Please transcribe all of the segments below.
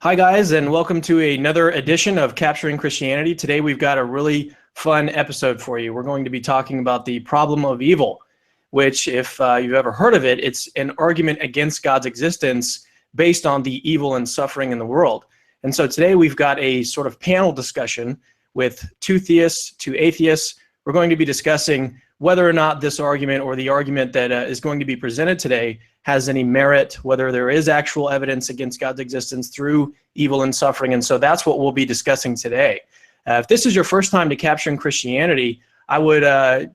Hi, guys, and welcome to another edition of Capturing Christianity. Today, we've got a really fun episode for you. We're going to be talking about the problem of evil, which, if you've ever heard of it, it's an argument against God's existence based on the evil and suffering in the world. And so today, we've got a sort of panel discussion with two theists, two atheists. We're going to be discussing whether or not this argument or the argument that is going to be presented today has any merit, whether there is actual evidence against God's existence through evil and suffering. And so that's what we'll be discussing today. If this is your first time to Capturing Christianity, I would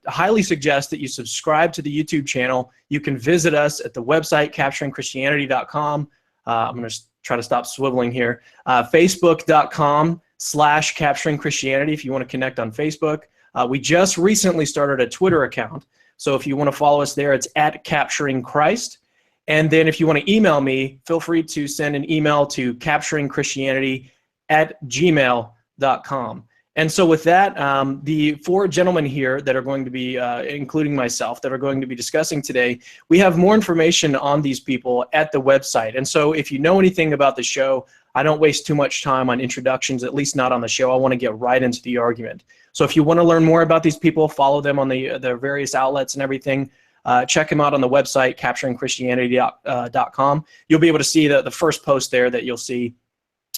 highly suggest that you subscribe to the YouTube channel. You can visit us at the website, capturingchristianity.com. I'm going to try to stop swiveling here. Facebook.com/Capturing Christianity if you want to connect on Facebook. We just recently started a Twitter account. So if you want to follow us there, it's @CapturingChrist. And then if you want to email me, feel free to send an email to capturingchristianity@gmail.com. And so with that, the four gentlemen here that are going to be, including myself, that are going to be discussing today, we have more information on these people at the website. And so if you know anything about the show, I don't waste too much time on introductions, at least not on the show. I want to get right into the argument. So if you want to learn more about these people, follow them on their various outlets and everything. Check them out on the website, capturingchristianity.com. You'll be able to see the first post there that you'll see.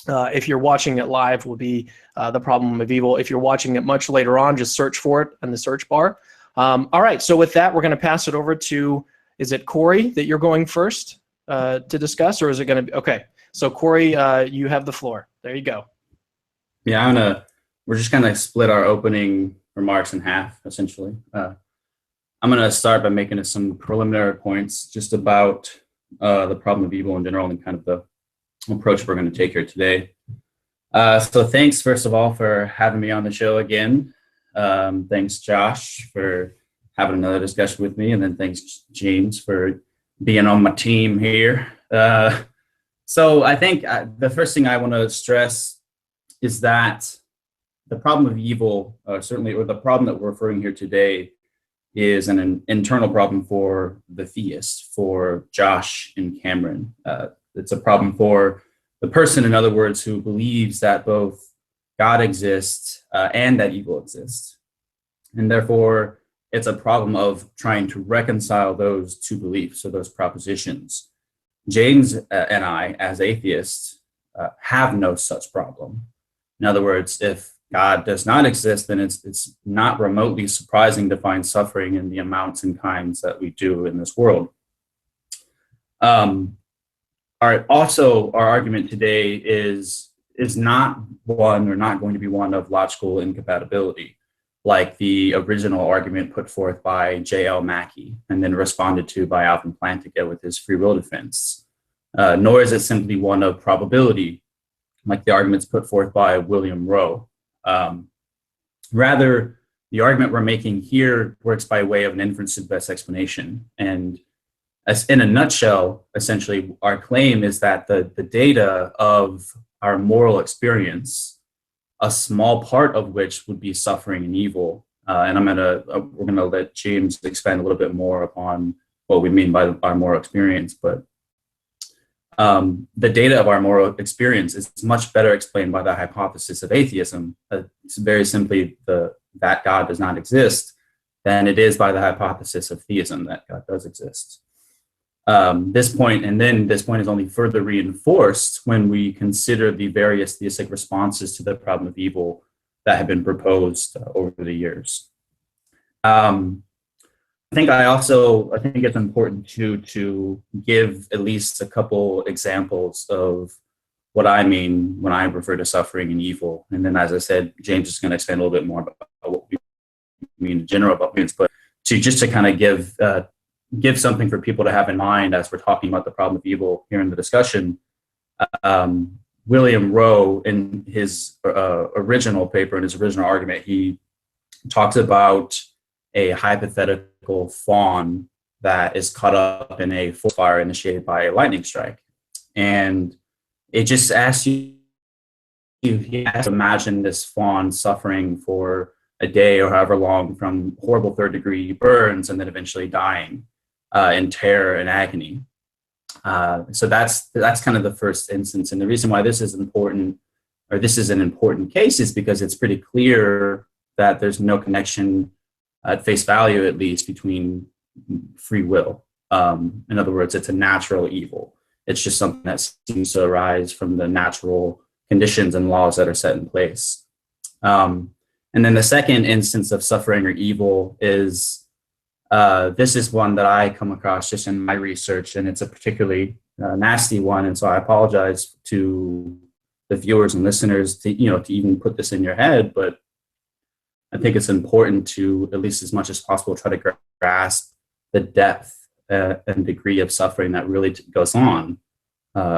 If you're watching it live, will be the problem of evil. If you're watching it much later on, just search for it in the search bar. All right, so with that, we're going to pass it over to, is it Cory that you're going first to discuss, or is it going to be, okay. So Cory, you have the floor. There you go. Yeah, we're just going to split our opening remarks in half, essentially. I'm going to start by making some preliminary points just about the problem of evil in general and kind of the approach we're going to take here today. So thanks, first of all, for having me on the show again. Thanks, Josh, for having another discussion with me. And then thanks, James, for being on my team here. So I think the first thing I want to stress is that the problem of evil, certainly, or the problem that we're referring here today, is an internal problem for the theist, for Josh and Cameron. It's a problem for the person, in other words, who believes that both God exists and that evil exists. And therefore, it's a problem of trying to reconcile those two beliefs, or those propositions. James and I, as atheists, have no such problem. In other words, if God does not exist, then it's not remotely surprising to find suffering in the amounts and kinds that we do in this world. Our argument today is not one, or not going to be one, of logical incompatibility, like the original argument put forth by J.L. Mackie and then responded to by Alvin Plantinga with his free will defense. Nor is it simply one of probability, like the arguments put forth by William Rowe. Rather, the argument we're making here works by way of an inference to best explanation. And as in a nutshell, essentially, our claim is that the data of our moral experience, a small part of which would be suffering and evil, and we're gonna let James expand a little bit more upon what we mean by our moral experience, but the data of our moral experience is much better explained by the hypothesis of atheism. It's very simply that God does not exist, than it is by the hypothesis of theism, that God does exist. This point is only further reinforced when we consider the various theistic responses to the problem of evil that have been proposed over the years. I think it's important to give at least a couple examples of what I mean when I refer to suffering and evil. And then, as I said, James is going to expand a little bit more about what we mean in general about means, but to kind of give something for people to have in mind as we're talking about the problem of evil here in the discussion. William Rowe, in his original paper, in his original argument, he talks about a hypothetical fawn that is caught up in a forest fire initiated by a lightning strike. And it just asks you to imagine this fawn suffering for a day or however long from horrible third-degree burns and then eventually dying in terror and agony. So that's kind of the first instance. And the reason why this is important, or this is an important case, is because it's pretty clear that there's no connection at face value, at least, between free will. In other words, it's a natural evil. It's just something that seems to arise from the natural conditions and laws that are set in place. And then the second instance of suffering or evil is, this is one that I come across just in my research, and it's a particularly nasty one. And so I apologize to the viewers and listeners to even put this in your head, but I think it's important to, at least as much as possible, try to grasp the depth and degree of suffering that really goes on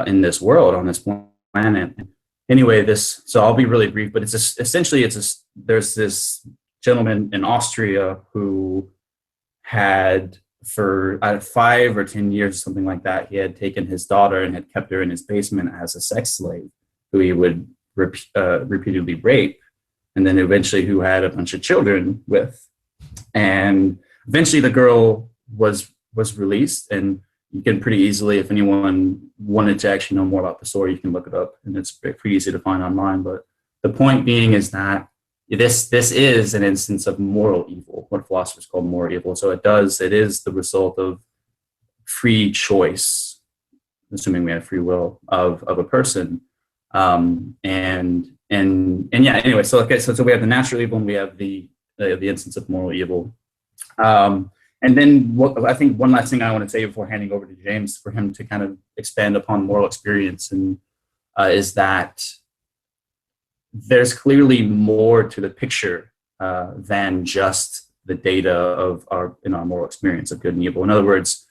in this world, on this planet. Anyway, so I'll be really brief, but there's this gentleman in Austria who had, for 5 or 10 years, something like that, he had taken his daughter and had kept her in his basement as a sex slave, who he would repeatedly rape, and then eventually who had a bunch of children with. And eventually the girl was released, and you can pretty easily, if anyone wanted to actually know more about the story, you can look it up, and it's pretty easy to find online. But the point being is that this is an instance of moral evil, what philosophers call moral evil. So it is the result of free choice, assuming we have free will, of a person. And yeah, anyway, so we have the natural evil and we have the instance of moral evil. And then I think one last thing I want to say before handing over to James for him to kind of expand upon moral experience, and is that there's clearly more to the picture than just the data of our moral experience of good and evil. In other words,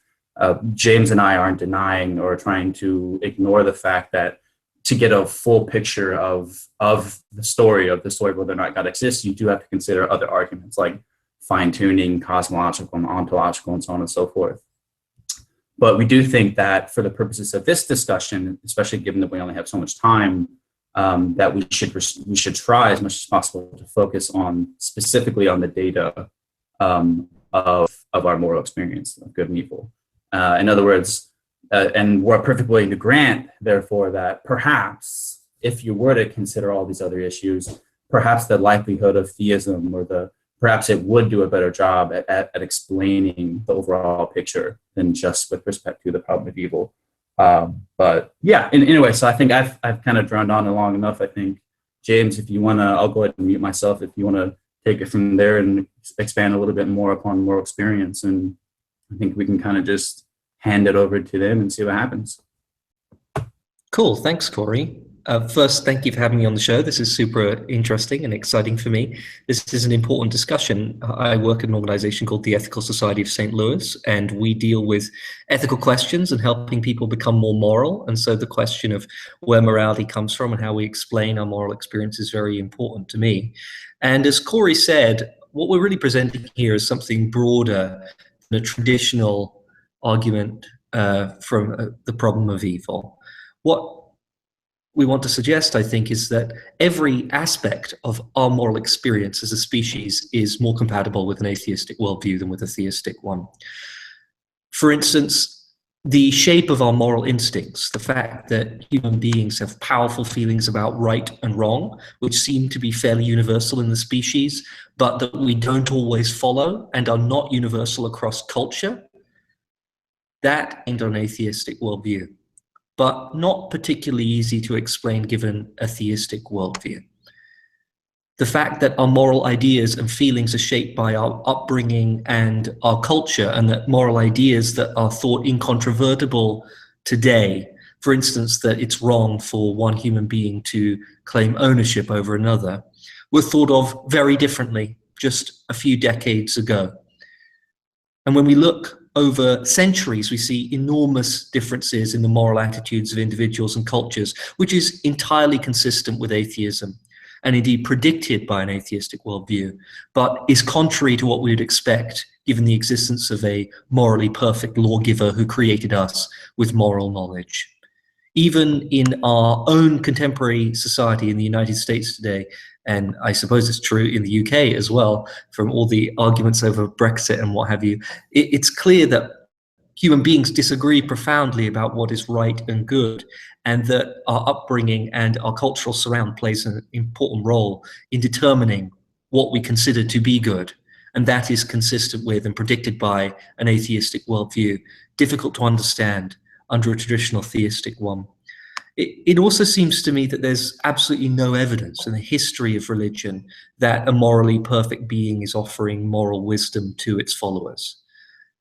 James and I aren't denying or trying to ignore the fact that to get a full picture of the story of whether or not God exists, you do have to consider other arguments like fine-tuning, cosmological and ontological, and so on and so forth. But we do think that for the purposes of this discussion, especially given that we only have so much time, that we should try as much as possible to focus on specifically on the data of our moral experience of good and evil. In other words, and we're perfectly willing to grant, therefore, that perhaps if you were to consider all these other issues, perhaps the likelihood of theism perhaps it would do a better job at explaining the overall picture than just with respect to the problem of evil. But yeah, anyway, so I think I've kind of droned on long enough. I think, James, if you want to, I'll go ahead and mute myself if you want to take it from there and expand a little bit more upon moral experience. And I think we can kind of just hand it over to them and see what happens. Cool. Thanks, Cory. First, thank you for having me on the show. This is super interesting and exciting for me. This is an important discussion. I work at an organization called the Ethical Society of St. Louis, and we deal with ethical questions and helping people become more moral. And so the question of where morality comes from and how we explain our moral experience is very important to me. And as Cory said, what we're really presenting here is something broader than a traditional argument from the problem of evil. What we want to suggest, I think, is that every aspect of our moral experience as a species is more compatible with an atheistic worldview than with a theistic one. For instance, the shape of our moral instincts, the fact that human beings have powerful feelings about right and wrong, which seem to be fairly universal in the species, but that we don't always follow and are not universal across culture, that ain't an atheistic worldview, but not particularly easy to explain given a theistic worldview. The fact that our moral ideas and feelings are shaped by our upbringing and our culture, and that moral ideas that are thought incontrovertible today, for instance, that it's wrong for one human being to claim ownership over another, were thought of very differently just a few decades ago. And when we look over centuries, we see enormous differences in the moral attitudes of individuals and cultures, which is entirely consistent with atheism and indeed predicted by an atheistic worldview, but is contrary to what we would expect given the existence of a morally perfect lawgiver who created us with moral knowledge. Even in our own contemporary society in the United States today, and I suppose it's true in the UK as well, from all the arguments over Brexit and what have you, it's clear that human beings disagree profoundly about what is right and good, and that our upbringing and our cultural surround plays an important role in determining what we consider to be good. And that is consistent with and predicted by an atheistic worldview, difficult to understand under a traditional theistic one. It also seems to me that there's absolutely no evidence in the history of religion that a morally perfect being is offering moral wisdom to its followers.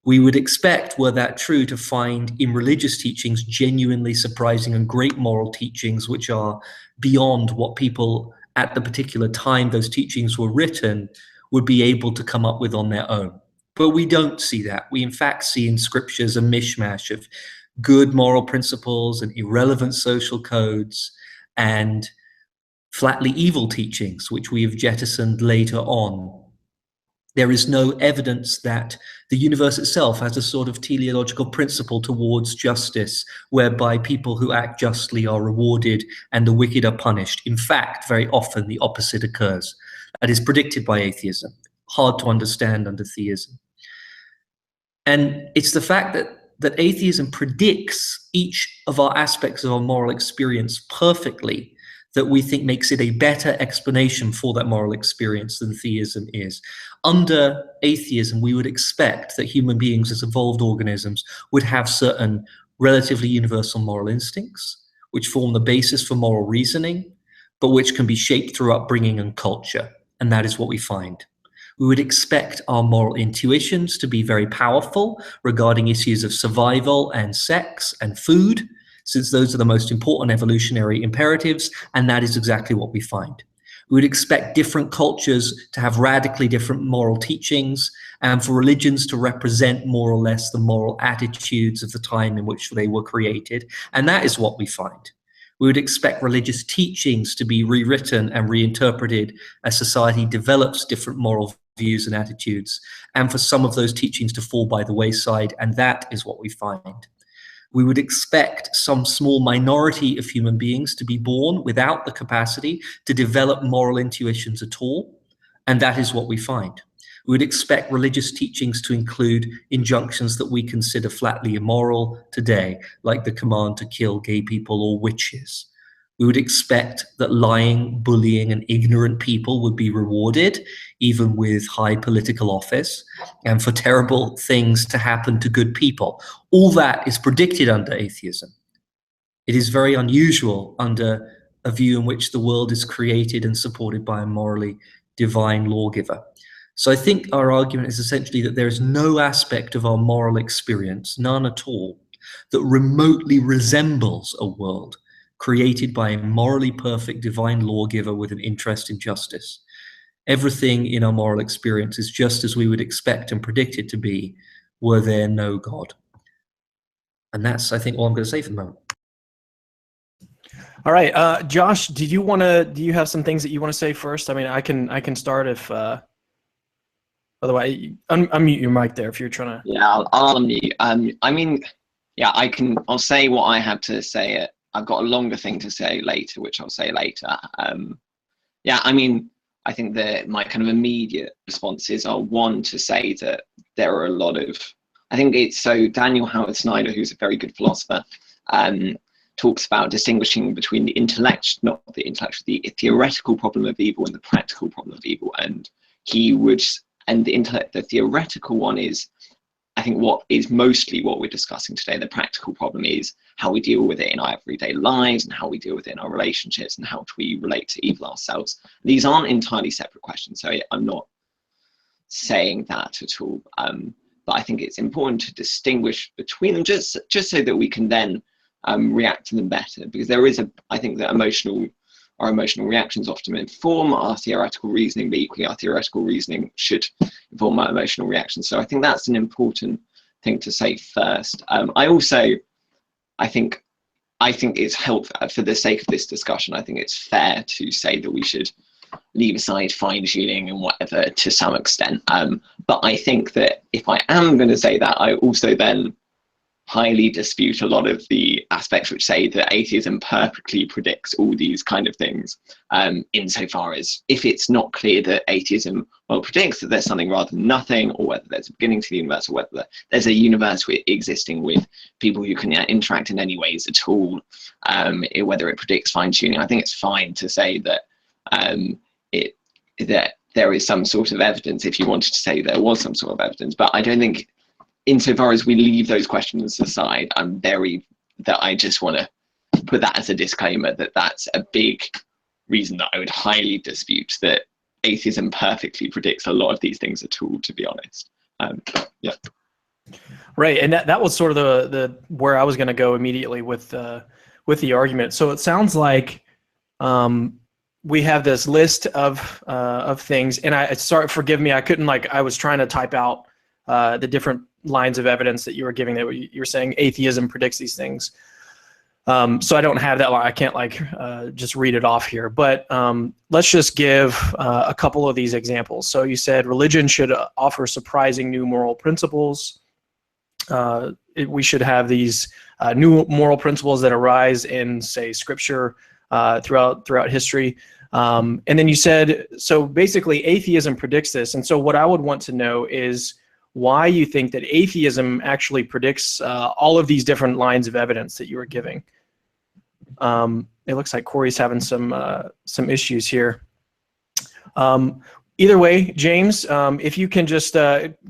We would expect, were that true, to find in religious teachings genuinely surprising and great moral teachings which are beyond what people at the particular time those teachings were written would be able to come up with on their own. But we don't see that. We in fact see in scriptures a mishmash of good moral principles and irrelevant social codes and flatly evil teachings, which we have jettisoned later on. There is no evidence that the universe itself has a sort of teleological principle towards justice, whereby people who act justly are rewarded and the wicked are punished. In fact, very often the opposite occurs. That is predicted by atheism, hard to understand under theism. And it's the fact that atheism predicts each of our aspects of our moral experience perfectly that we think makes it a better explanation for that moral experience than theism is. Under atheism, we would expect that human beings as evolved organisms would have certain relatively universal moral instincts, which form the basis for moral reasoning, but which can be shaped through upbringing and culture. And that is what we find. We would expect our moral intuitions to be very powerful regarding issues of survival and sex and food, since those are the most important evolutionary imperatives, and that is exactly what we find. We would expect different cultures to have radically different moral teachings and for religions to represent more or less the moral attitudes of the time in which they were created, and that is what we find. We would expect religious teachings to be rewritten and reinterpreted as society develops different moral views and attitudes, and for some of those teachings to fall by the wayside, and that is what we find. We would expect some small minority of human beings to be born without the capacity to develop moral intuitions at all, and that is what we find. We would expect religious teachings to include injunctions that we consider flatly immoral today, like the command to kill gay people or witches. We would expect that lying, bullying, and ignorant people would be rewarded, even with high political office, and for terrible things to happen to good people. All that is predicted under atheism. It is very unusual under a view in which the world is created and supported by a morally divine lawgiver. So I think our argument is essentially that there is no aspect of our moral experience, none at all, that remotely resembles a world created by a morally perfect divine lawgiver with an interest in justice. Everything in our moral experience is just as we would expect and predict it to be were there no God. And that's, I think, all I'm going to say for the moment. All right, Josh, do you have some things that you want to say first? I mean, I can start if otherwise unmute your mic there if you're trying to. Yeah, I'll unmute. I mean, yeah, I'll say what I have to say. I've got a longer thing to say later, which I'll say later. Yeah, I mean, I think that my kind of immediate responses are, one, to say that there are a lot of, I think it's so Daniel Howard Snyder, who's a very good philosopher, talks about distinguishing between the the theoretical problem of evil and the practical problem of evil. And the theoretical one is, I think, what is mostly what we're discussing today. The practical problem is how we deal with it in our everyday lives and how we deal with it in our relationships and how do we relate to evil ourselves. These aren't entirely separate questions, so I'm not saying that at all. But I think it's important to distinguish between them just so that we can then react to them better, because there is I think that our emotional reactions often inform our theoretical reasoning, but equally our theoretical reasoning should inform our emotional reactions. So I think that's an important thing to say first. I think it's helpful, for the sake of this discussion, I think it's fair to say that we should leave aside fine-tuning and whatever to some extent. But I think that if I am going to say that, I also then highly dispute a lot of the aspects which say that atheism perfectly predicts all these kind of things, insofar as if it's not clear that atheism predicts that there's something rather than nothing, or whether there's a beginning to the universe, or whether there's a universe existing with people who can interact in any ways at all, whether it predicts fine-tuning, I think it's fine to say that that there is some sort of evidence, if you wanted to say there was some sort of evidence. But I don't think, insofar as we leave those questions aside, I just want to put that as a disclaimer, that that's a big reason that I would highly dispute that atheism perfectly predicts a lot of these things at all, to be honest. Yeah. Right, and that was sort of the where I was going to go immediately with the argument. So it sounds like we have this list of things, and sorry, forgive me, I was trying to type out the different lines of evidence that you were giving, that you were saying atheism predicts these things. So I don't have that line. I can't just read it off here, but let's just give a couple of these examples. So you said religion should offer surprising new moral principles. We should have these new moral principles that arise in, say, scripture throughout history. And then you said, so basically atheism predicts this. And so what I would want to know is why you think that atheism actually predicts all of these different lines of evidence that you were giving. It looks like Cory's having some issues here. Either way, James, if you can just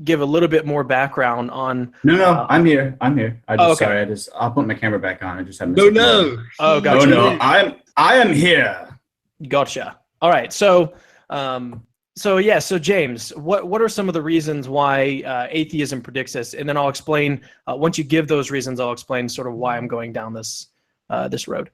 give a little bit more background on. No, I'm here. Okay. I'll put my camera back on. I just haven't. No. Oh, gotcha. No, I am here. Gotcha. All right. So James, what are some of the reasons why atheism predicts this? And then I'll explain, once you give those reasons, I'll explain sort of why I'm going down this road.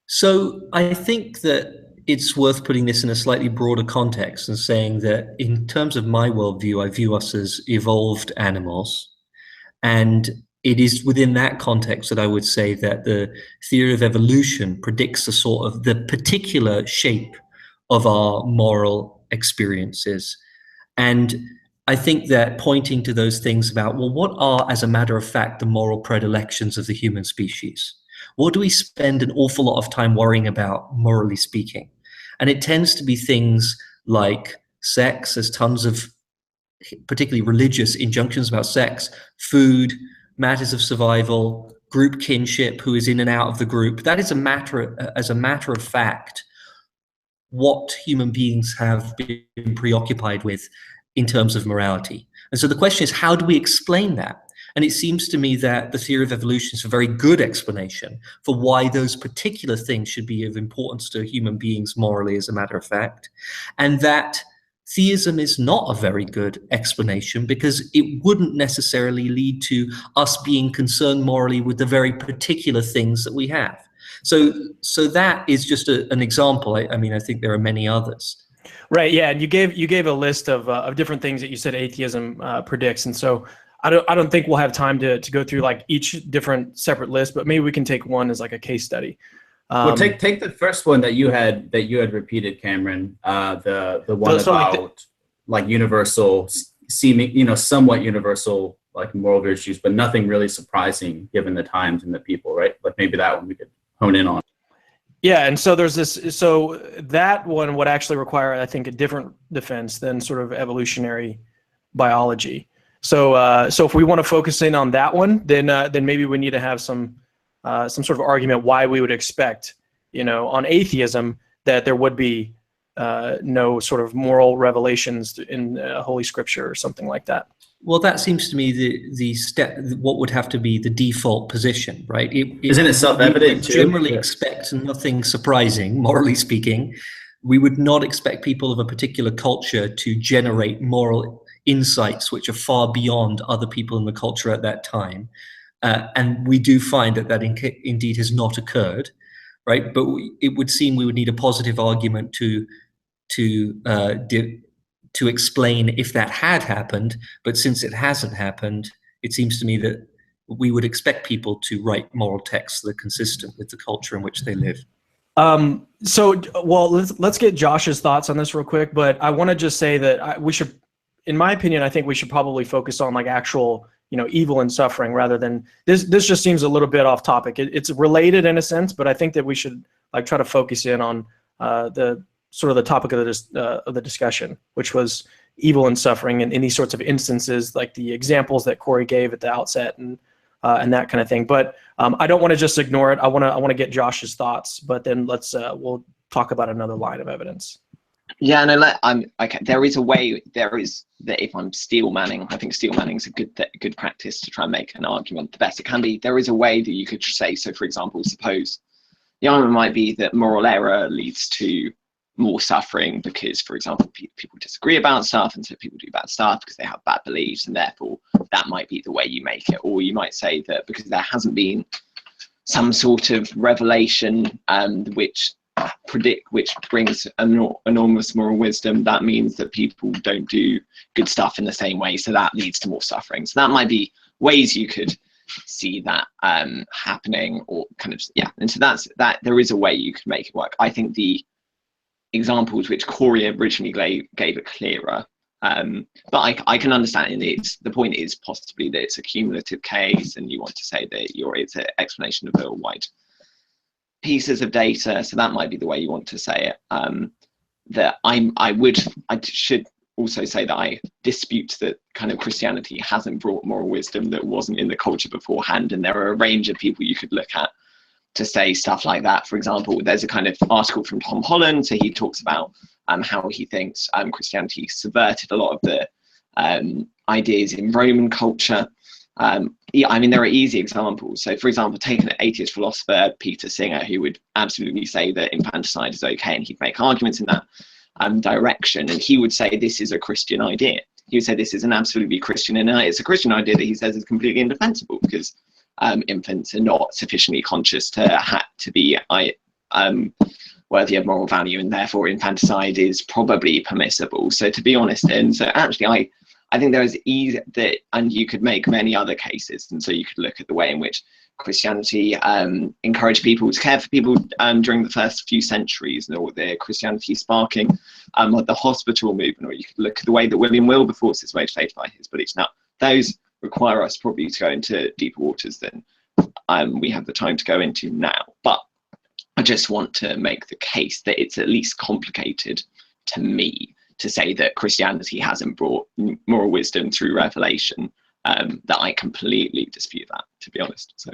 So I think that it's worth putting this in a slightly broader context and saying that in terms of my worldview, I view us as evolved animals. And it is within that context that I would say that the theory of evolution predicts the particular shape of our moral experiences. And I think that pointing to those things about, well, what are, as a matter of fact, the moral predilections of the human species? What do we spend an awful lot of time worrying about, morally speaking? And it tends to be things like sex. There's tons of particularly religious injunctions about sex, food, matters of survival, group kinship, who is in and out of the group. That is as a matter of fact, what human beings have been preoccupied with in terms of morality. And so the question is, how do we explain that? And it seems to me that the theory of evolution is a very good explanation for why those particular things should be of importance to human beings morally, as a matter of fact. And that theism is not a very good explanation because it wouldn't necessarily lead to us being concerned morally with the very particular things that we have. So that is just an example. I mean, I think there are many others. Right. Yeah. And you gave a list of different things that you said atheism predicts. And so I don't think we'll have time to go through like each different separate list, but maybe we can take one as like a case study. Well, take the first one that you had repeated, Cameron. The one about like universal, seeming, somewhat universal, like moral virtues, but nothing really surprising given the times and the people, right? Like maybe that one we could hone in on. Yeah, and so there's this. So that one would actually require, I think, a different defense than sort of evolutionary biology. So if we want to focus in on that one, then maybe we need to have some sort of argument why we would expect, on atheism that there would be no sort of moral revelations in Holy Scripture or something like that. Well, that seems to me the step. What would have to be the default position, right? Isn't it self-evident? Generally, expect nothing surprising, morally speaking. We would not expect people of a particular culture to generate moral insights which are far beyond other people in the culture at that time. And we do find that indeed has not occurred, right? But it would seem we would need a positive argument to explain if that had happened. But since it hasn't happened, it seems to me that we would expect people to write moral texts that are consistent with the culture in which they live. Let's get Josh's thoughts on this real quick. But I want to just say that we should, in my opinion, I think we should probably focus on like actual, evil and suffering rather than this. This just seems a little bit off topic. It's related in a sense, but I think that we should like try to focus in on the sort of the topic of the discussion, which was evil and suffering in these sorts of instances, like the examples that Cory gave at the outset and that kind of thing. But I don't want to just ignore it. I want to get Josh's thoughts, but then we'll talk about another line of evidence. Yeah, no, okay. There is that if I'm steel manning, I think steel manning is a good practice to try and make an argument the best it can be. There is a way that you could say, so for example, suppose the argument might be that moral error leads to more suffering because, for example, people disagree about stuff, and so people do bad stuff because they have bad beliefs, and therefore that might be the way you make it. Or you might say that because there hasn't been some sort of revelation which brings enormous moral wisdom, that means that people don't do good stuff in the same way, so that leads to more suffering. So that might be ways you could see that happening, or kind of, yeah. And so that there is a way you could make it work. I think the examples which Cory originally gave are clearer, but I can understand it. The point is possibly that it's a cumulative case, and you want to say that it's an explanation of a wide pieces of data, so that might be the way you want to say it. That I should also say that I dispute that kind of Christianity hasn't brought moral wisdom that wasn't in the culture beforehand, and there are a range of people you could look at to say stuff like that. For example, there's a kind of article from Tom Holland, so he talks about how he thinks Christianity subverted a lot of the ideas in Roman culture. Yeah, I mean, there are easy examples. So, for example, take an atheist philosopher, Peter Singer, who would absolutely say that infanticide is okay, and he'd make arguments in that direction. And he would say this is a Christian idea. He would say this is an absolutely Christian, and it's a Christian idea that he says is completely indefensible because infants are not sufficiently conscious to be worthy of moral value, and therefore infanticide is probably permissible. So, to be honest, and so actually, I think there is easy that, and you could make many other cases. And so you could look at the way in which Christianity encouraged people to care for people during the first few centuries, or the Christianity sparking the hospital movement, or you could look at the way that William Wilberforce is motivated by his beliefs. Now, those require us probably to go into deeper waters than we have the time to go into now. But I just want to make the case that it's at least complicated to me to say that Christianity hasn't brought moral wisdom through revelation. That I completely dispute that, to be honest. So,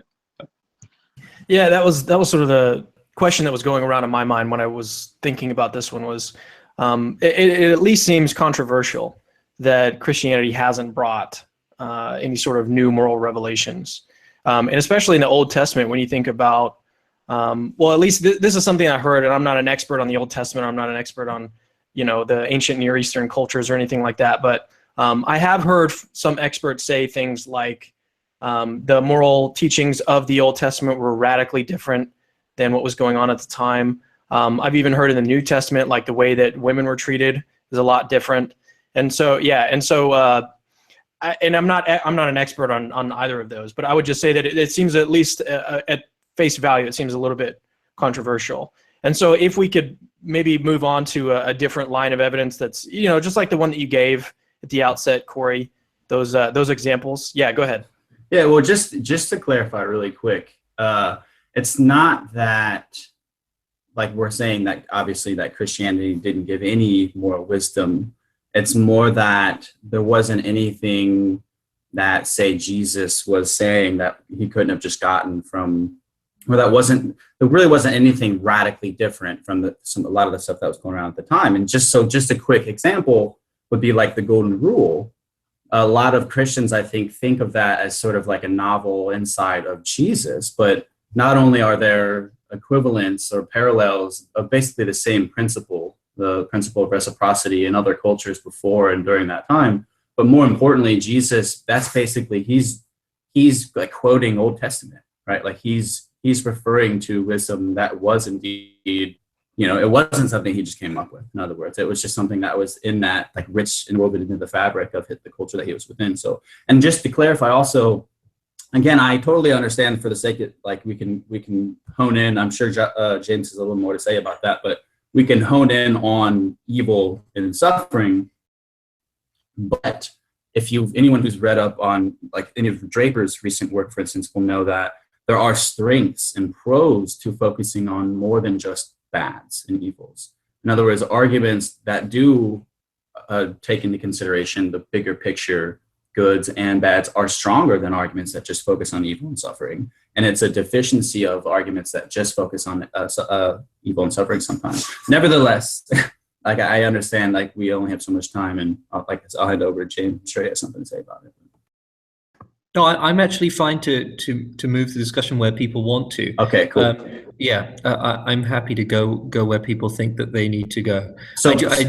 yeah, that was sort of the question that was going around in my mind when I was thinking about this one. Was it at least seems controversial that Christianity hasn't brought any sort of new moral revelations, and especially in the Old Testament when you think about. Well, at least this is something I heard, and I'm not an expert on the Old Testament. I'm not an expert on the ancient Near Eastern cultures or anything like that. But I have heard some experts say things like the moral teachings of the Old Testament were radically different than what was going on at the time. I've even heard in the New Testament, like the way that women were treated is a lot different. And so, yeah. And so, I'm not an expert on either of those, but I would just say that it seems, at least at face value, it seems a little bit controversial. And so if we could maybe move on to a different line of evidence that's, just like the one that you gave at the outset, Cory, those examples. Yeah, go ahead. Yeah, well, just to clarify really quick, it's not that, like we're saying that obviously that Christianity didn't give any moral wisdom. It's more that there wasn't anything that, say, Jesus was saying that he couldn't have just gotten from, or there really wasn't anything radically different from a lot of the stuff that was going around at the time. And just a quick example would be like the Golden Rule. A lot of Christians, I think of that as sort of like a novel insight of Jesus, but not only are there equivalents or parallels of basically the same principle, the principle of reciprocity in other cultures before and during that time, but more importantly, Jesus, that's basically, he's like quoting Old Testament, right? Like he's referring to wisdom that was indeed, it wasn't something he just came up with. In other words, it was just something that was in that, like, rich and woven into the fabric of the culture that he was within. So, and just to clarify also, again, I totally understand, for the sake of, like, we can hone in. I'm sure James has a little more to say about that, but we can hone in on evil and suffering. But anyone who's read up on like any of Draper's recent work, for instance, will know that there are strengths and pros to focusing on more than just bads and evils. In other words, arguments that do take into consideration the bigger picture, goods and bads, are stronger than arguments that just focus on evil and suffering. And it's a deficiency of arguments that just focus on evil and suffering sometimes. Nevertheless, like I understand, like we only have so much time, and I'll hand over to James. I'm sure he has something to say about it. No, I'm actually fine to move the discussion where people want to. Okay, cool. I'm happy to go where people think that they need to go. So I just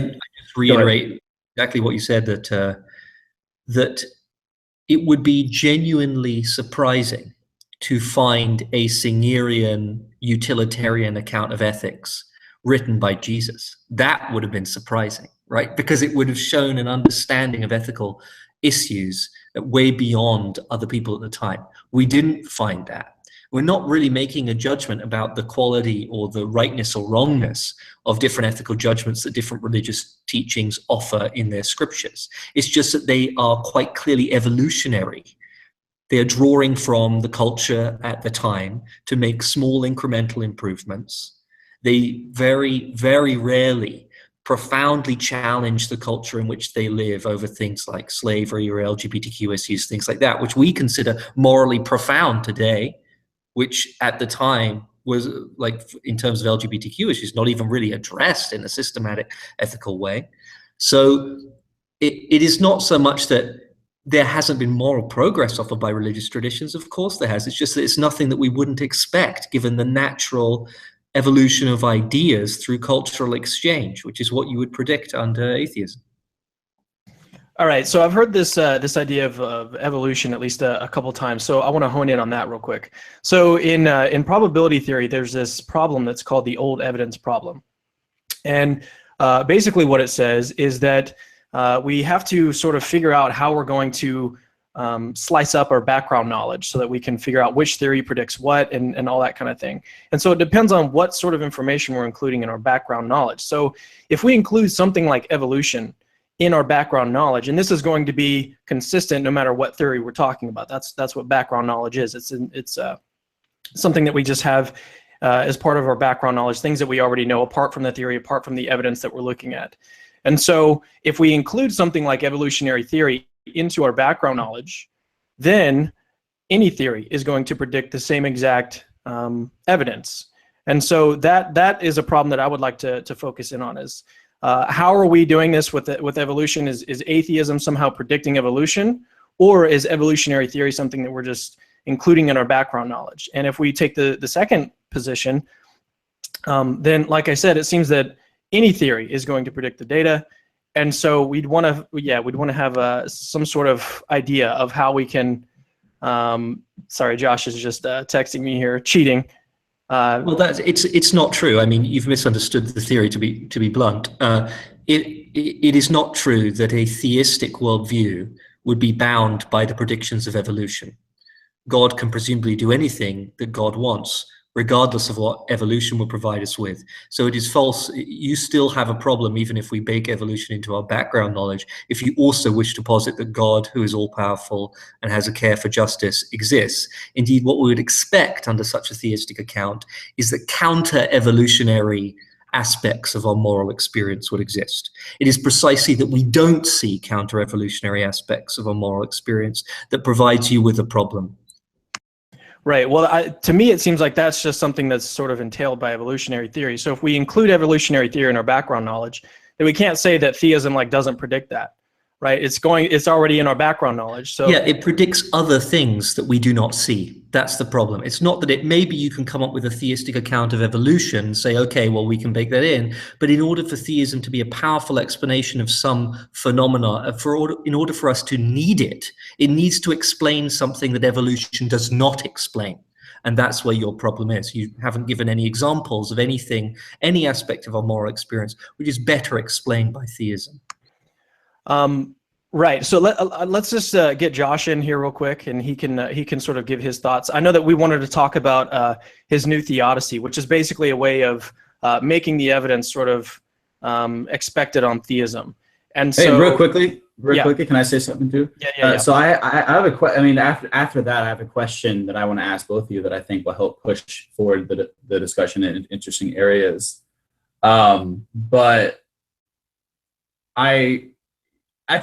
reiterate exactly what you said, that it would be genuinely surprising to find a Singerian utilitarian account of ethics written by Jesus. That would have been surprising, right? Because it would have shown an understanding of ethical issues way beyond other people at the time. We didn't find that. We're not really making a judgment about the quality or the rightness or wrongness of different ethical judgments that different religious teachings offer in their scriptures. It's just that they are quite clearly evolutionary. They are drawing from the culture at the time to make small incremental improvements. They very, very rarely profoundly challenge the culture in which they live over things like slavery or LGBTQ issues, things like that, which we consider morally profound today, which at the time was, like, in terms of LGBTQ issues, not even really addressed in a systematic ethical way. So it is not so much that there hasn't been moral progress offered by religious traditions. Of course there has. It's just that it's nothing that we wouldn't expect given the natural evolution of ideas through cultural exchange, which is what you would predict under atheism. All right, so I've heard this this idea of evolution at least a couple times, so I want to hone in on that real quick. So in probability theory, there's this problem that's called the old evidence problem. And basically what it says is that we have to sort of figure out how we're going to slice up our background knowledge so that we can figure out which theory predicts what and all that kind of thing. And so it depends on what sort of information we're including in our background knowledge. So if we include something like evolution in our background knowledge, and this is going to be consistent no matter what theory we're talking about. That's what background knowledge is. It's something that we just have as part of our background knowledge, things that we already know apart from the theory, apart from the evidence that we're looking at. And so if we include something like evolutionary theory into our background knowledge, then any theory is going to predict the same exact evidence. And so that is a problem that I would like to focus in on, is how are we doing this with evolution? Is atheism somehow predicting evolution, or is evolutionary theory something that we're just including in our background knowledge? And if we take the second position, then like I said, it seems that any theory is going to predict the data. And so we'd want to have some sort of idea of how we can. Sorry, Josh is just texting me here, cheating. Well, it's not true. I mean, you've misunderstood the theory. To be blunt, it is not true that a theistic worldview would be bound by the predictions of evolution. God can presumably do anything that God wants, regardless of what evolution will provide us with. So it is false. You still have a problem, even if we bake evolution into our background knowledge, if you also wish to posit that God, who is all-powerful and has a care for justice, exists. Indeed, what we would expect under such a theistic account is that counter-evolutionary aspects of our moral experience would exist. It is precisely that we don't see counter-evolutionary aspects of our moral experience that provides you with a problem. Right. Well, to me, it seems like that's just something that's sort of entailed by evolutionary theory. So if we include evolutionary theory in our background knowledge, then we can't say that theism doesn't predict that, right? It's already in our background knowledge. So yeah, it predicts other things that we do not see. That's the problem. It's not that maybe you can come up with a theistic account of evolution and say, okay, well, we can bake that in. But in order for theism to be a powerful explanation of some phenomena, in order for us to need it, it needs to explain something that evolution does not explain. And that's where your problem is. You haven't given any examples of anything, any aspect of our moral experience, which is better explained by theism. Right. So let's just get Josh in here real quick, and he can sort of give his thoughts. I know that we wanted to talk about his new theodicy, which is basically a way of making the evidence sort of expected on theism. And so, hey, real quickly, real quickly, can I say something too? Yeah. So I have a question. I mean, after that, I have a question that I want to ask both of you that I think will help push forward the discussion in interesting areas. But actually,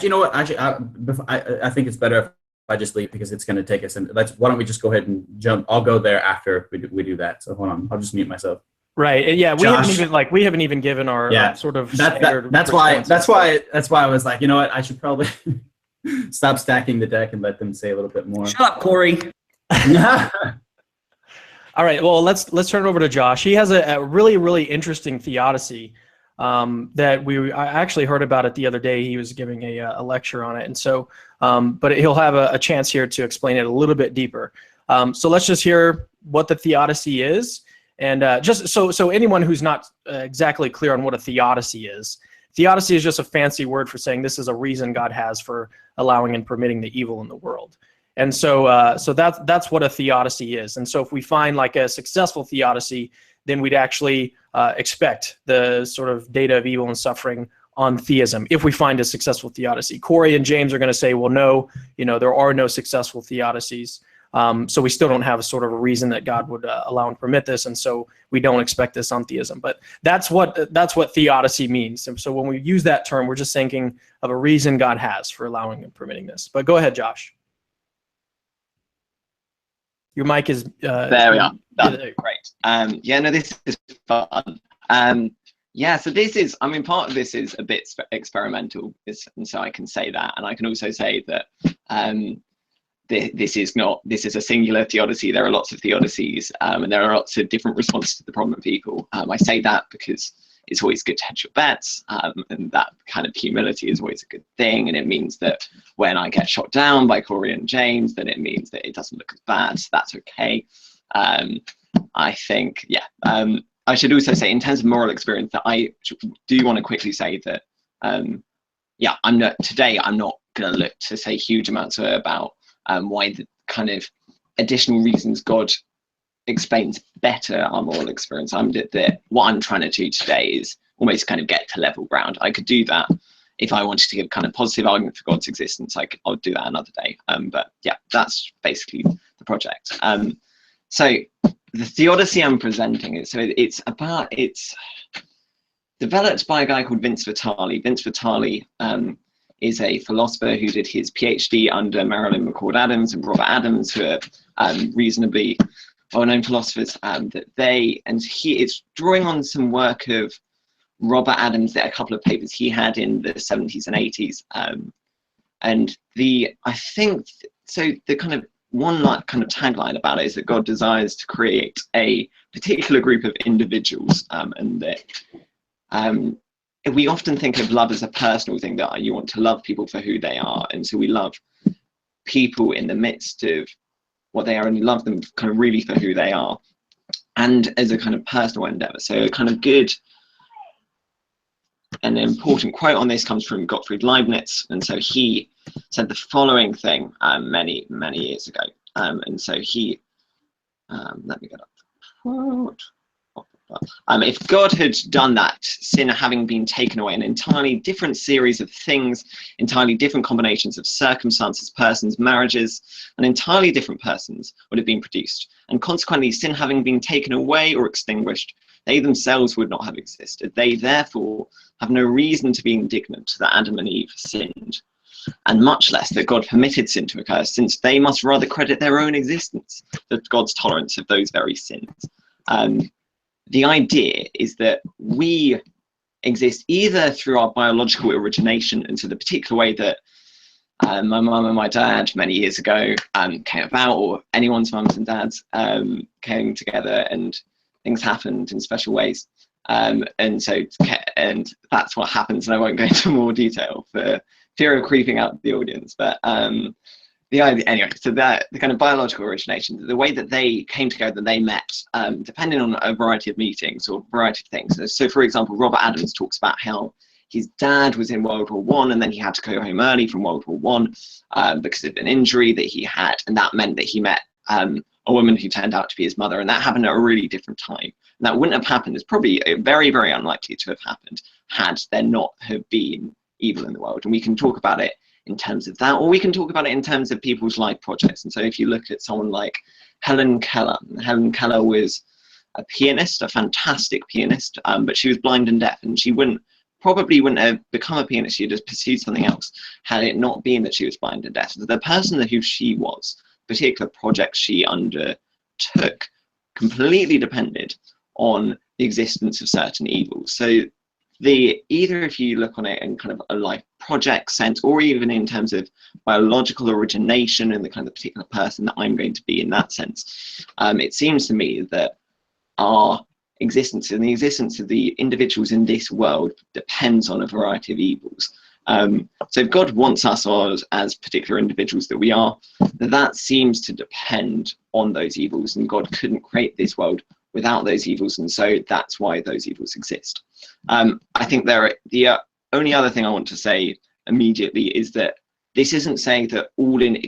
you know what? Actually, I think it's better if I just leave because it's going to take us. And why don't we just go ahead and jump? I'll go there after we do that. So hold on, I'll just mute myself. Right. Yeah. Josh, we haven't even given our sort of standard. That's why I was like, you know what? I should probably stop stacking the deck and let them say a little bit more. Shut up, Cory. All right. Well, let's turn it over to Josh. He has a really, really interesting theodicy that I actually heard about it the other day. He was giving a lecture on it, and so but he'll have a chance here to explain it a little bit deeper. So let's just hear what the theodicy is. And just so anyone who's not exactly clear on what a theodicy is just a fancy word for saying this is a reason God has for allowing and permitting the evil in the world. And so that's what a theodicy is. And so if we find like a successful theodicy, then we'd actually expect the sort of data of evil and suffering on theism if we find a successful theodicy. Cory and James are going to say, well, no, there are no successful theodicies. So we still don't have a sort of a reason that God would allow and permit this, and so we don't expect this on theism. But that's what theodicy means. And so when we use that term, we're just thinking of a reason God has for allowing and permitting this. But go ahead, Josh. Your mic is there we are. Great. No, this is fun. So this is, part of this is a bit experimental, and so I can say that, and I can also say that this is a singular theodicy. There are lots of theodicies, and there are lots of different responses to the problem of evil. I say that because it's always good to hedge your bets, and that kind of humility is always a good thing. And it means that when I get shot down by Cory and James, then it means that it doesn't look as bad. So that's okay. I think, I should also say, in terms of moral experience, that I do want to quickly say that, I'm not going to look to say huge amounts about why the kind of additional reasons God explains better our moral experience. What I'm trying to do today is almost kind of get to level ground. I could do that if I wanted to give kind of positive argument for God's existence. I'll do that another day. But that's basically the project. So the theodicy I'm presenting is, it's developed by a guy called Vince Vitale. Vince Vitale is a philosopher who did his PhD under Marilyn McCord Adams and Robert Adams, who are reasonably well-known philosophers. He is drawing on some work of Robert Adams, a couple of papers he had in the 70s and 80s. The kind of one kind of tagline about it is that God desires to create a particular group of individuals, and that we often think of love as a personal thing, that you want to love people for who they are, and so we love people in the midst of what they are, and you love them kind of really for who they are, and as a kind of personal endeavor. So a kind of good and important quote on this comes from Gottfried Leibniz, and so he said the following thing many years ago, and so he let me get up the quote. If God had done that, sin having been taken away, an entirely different series of things, entirely different combinations of circumstances, persons, marriages, and entirely different persons would have been produced. And consequently, sin having been taken away or extinguished, they themselves would not have existed. They therefore have no reason to be indignant that Adam and Eve sinned, and much less that God permitted sin to occur, since they must rather credit their own existence than God's tolerance of those very sins. The idea is that we exist either through our biological origination, and so the particular way that my mum and my dad many years ago came about, or anyone's mums and dads came together and things happened in special ways. And that's what happens, and I won't go into more detail for fear of creeping out the audience, but the idea, anyway, so that the kind of biological origination, the way that they came together, they met, depending on a variety of meetings or a variety of things. So, for example, Robert Adams talks about how his dad was in World War I, and then he had to go home early from World War I because of an injury that he had, and that meant that he met a woman who turned out to be his mother, and that happened at a really different time. And that wouldn't have happened. It's probably very, very unlikely to have happened had there not have been evil in the world. And we can talk about it in terms of that, or we can talk about it in terms of people's life projects. And so if you look at someone like Helen Keller was a pianist, a fantastic pianist, but she was blind and deaf, and she probably wouldn't have become a pianist. She'd have pursued something else had it not been that she was blind and deaf. So the person who she was, particular projects she undertook, completely depended on the existence of certain evils. So either if you look on it in kind of a life project sense, or even in terms of biological origination and the kind of particular person that I'm going to be in that sense, it seems to me that our existence and the existence of the individuals in this world depends on a variety of evils. So if God wants us as particular individuals that we are, that seems to depend on those evils, and God couldn't create this world without those evils, and so that's why those evils exist. I think the only other thing I want to say immediately is that this isn't saying that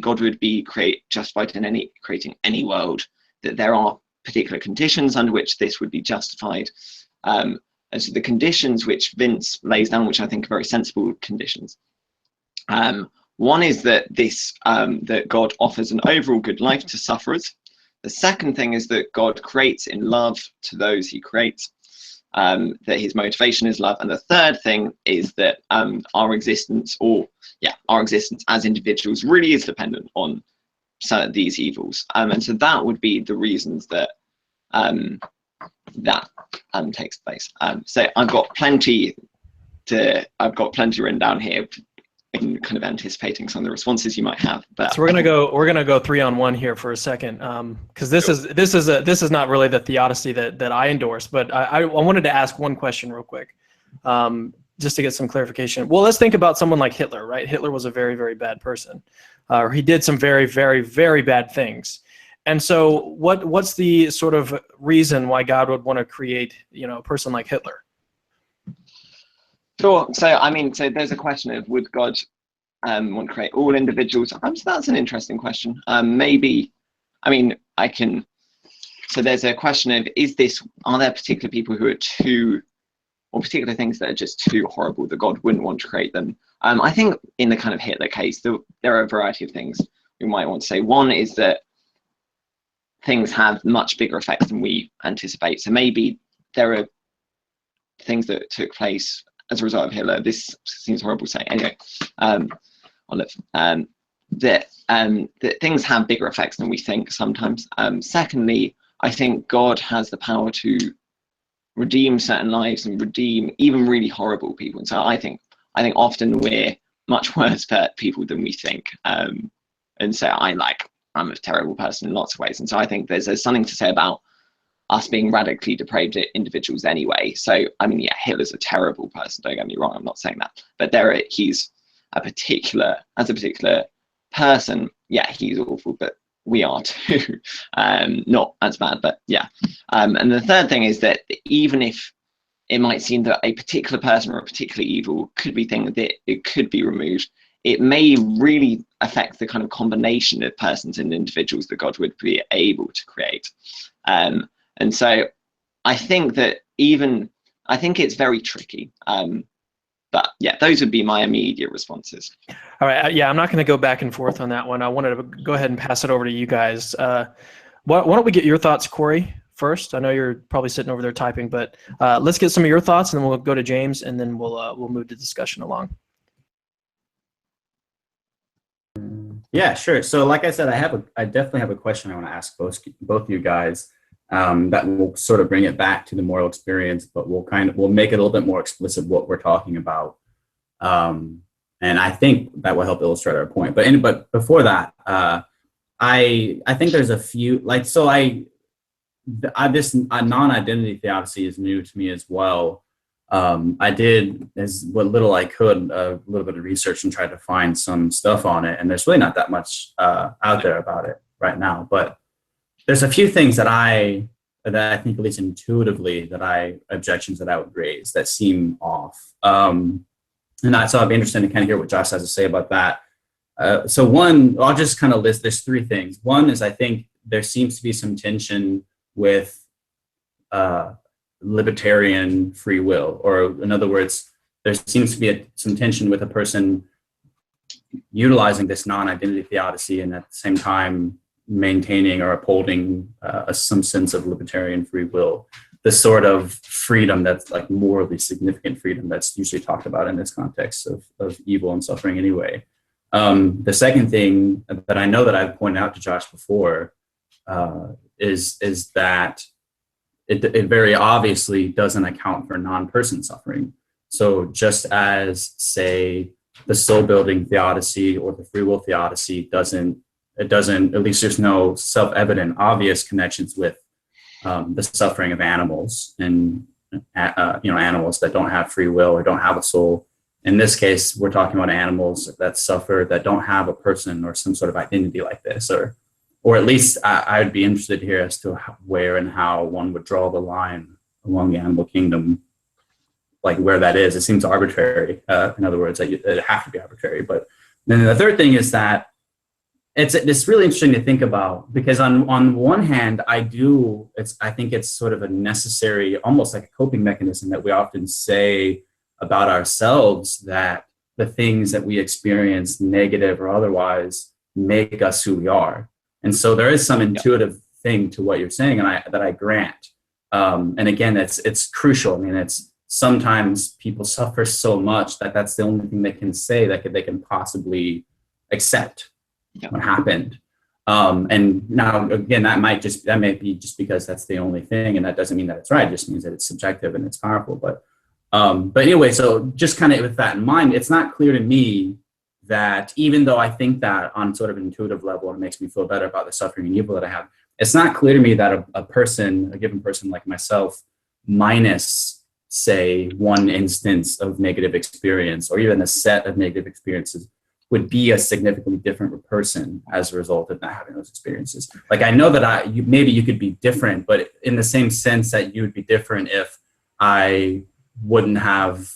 God would be justified in creating any world, that there are particular conditions under which this would be justified. And so the conditions which Vince lays down, which I think are very sensible conditions. One is that that God offers an overall good life to sufferers. The second thing is that God creates in love to those he creates, that his motivation is love. And the third thing is that our existence as individuals really is dependent on these evils. And so that would be the reasons that takes place. So I've got plenty written down here in kind of anticipating some of the responses you might have. But so we're gonna go 3-on-1 here for a second, because this is not really the theodicy that I endorse, but I wanted to ask one question real quick, just to get some clarification. Well, let's think about someone like Hitler, right? Hitler was a very, very bad person. He did some very, very, very bad things. And so what's the sort of reason why God would want to create, a person like Hitler? Sure. So there's a question of, would God want to create all individuals? So that's an interesting question. So there's a question of, are there particular people who are or particular things that are just too horrible that God wouldn't want to create them? I think in the kind of Hitler case, there are a variety of things we might want to say. One is that things have much bigger effects than we anticipate. So maybe there are things that took place as a result of Hitler. This seems horrible to say. Anyway, that things have bigger effects than we think sometimes. Secondly, I think God has the power to redeem certain lives and redeem even really horrible people. And so I think often we're much worse people than we think. And so I'm a terrible person in lots of ways. And so I think there's something to say about us being radically depraved individuals anyway. So, Hitler's a terrible person, don't get me wrong, I'm not saying that. But he's as a particular person, he's awful, but we are too. Not as bad, but yeah. And the third thing is that even if it might seem that a particular person or a particular evil could be that it could be removed, it may really affect the kind of combination of persons and individuals that God would be able to create. And so I think it's very tricky. But yeah, those would be my immediate responses. All right. Yeah, I'm not going to go back and forth on that one. I wanted to go ahead and pass it over to you guys. Why don't we get your thoughts, Cory, first? I know you're probably sitting over there typing, but let's get some of your thoughts, and then we'll go to James, and then we'll move the discussion along. Yeah, sure. So like I said, I definitely have a question I want to ask both of you guys, that will sort of bring it back to the moral experience, but we'll make it a little bit more explicit what we're talking about. And I think that will help illustrate our point. But before that, I think there's a few, this non-identity theodicy is new to me as well. I did what little I could, a little bit of research, and tried to find some stuff on it. And there's really not that much out there about it right now. But there's a few things that I think, at least intuitively, objections that I would raise that seem off. So I'd be interested to kind of hear what Josh has to say about that. So one, I'll just kind of list, there's three things. One is, I think there seems to be some tension with libertarian free will, or in other words, there seems to be some tension with a person utilizing this non-identity theodicy and at the same time maintaining or upholding some sense of libertarian free will, the sort of freedom that's like morally significant freedom that's usually talked about in this context of evil and suffering anyway. The second thing that I know that I've pointed out to Josh before is that it very obviously doesn't account for non-person suffering. So just as, say, the soul-building theodicy or the free will theodicy doesn't, at least there's no self-evident, obvious connections with the suffering of animals and animals that don't have free will or don't have a soul. In this case, we're talking about animals that suffer, that don't have a person or some sort of identity like this, or at least I would be interested here as to where and how one would draw the line along the animal kingdom, like where that is. It seems arbitrary. In other words, it have to be arbitrary. But then the third thing is that it's really interesting to think about, because on one hand, I think it's sort of a necessary, almost like a coping mechanism that we often say about ourselves, that the things that we experience, negative or otherwise, make us who we are. And so there is some intuitive thing to what you're saying, and that I grant. And again, it's crucial. I mean, it's sometimes people suffer so much that that's the only thing they can say that they can possibly accept what happened. And now again, that may be just because that's the only thing, and that doesn't mean that it's right. It just means that it's subjective and it's powerful. But anyway, so just kind of with that in mind, it's not clear to me that, even though I think that on sort of an intuitive level, it makes me feel better about the suffering and evil that I have, it's not clear to me that a given person like myself, minus, say, one instance of negative experience, or even a set of negative experiences, would be a significantly different person as a result of not having those experiences. Like, I know that maybe you could be different, but in the same sense that you would be different if I wouldn't have,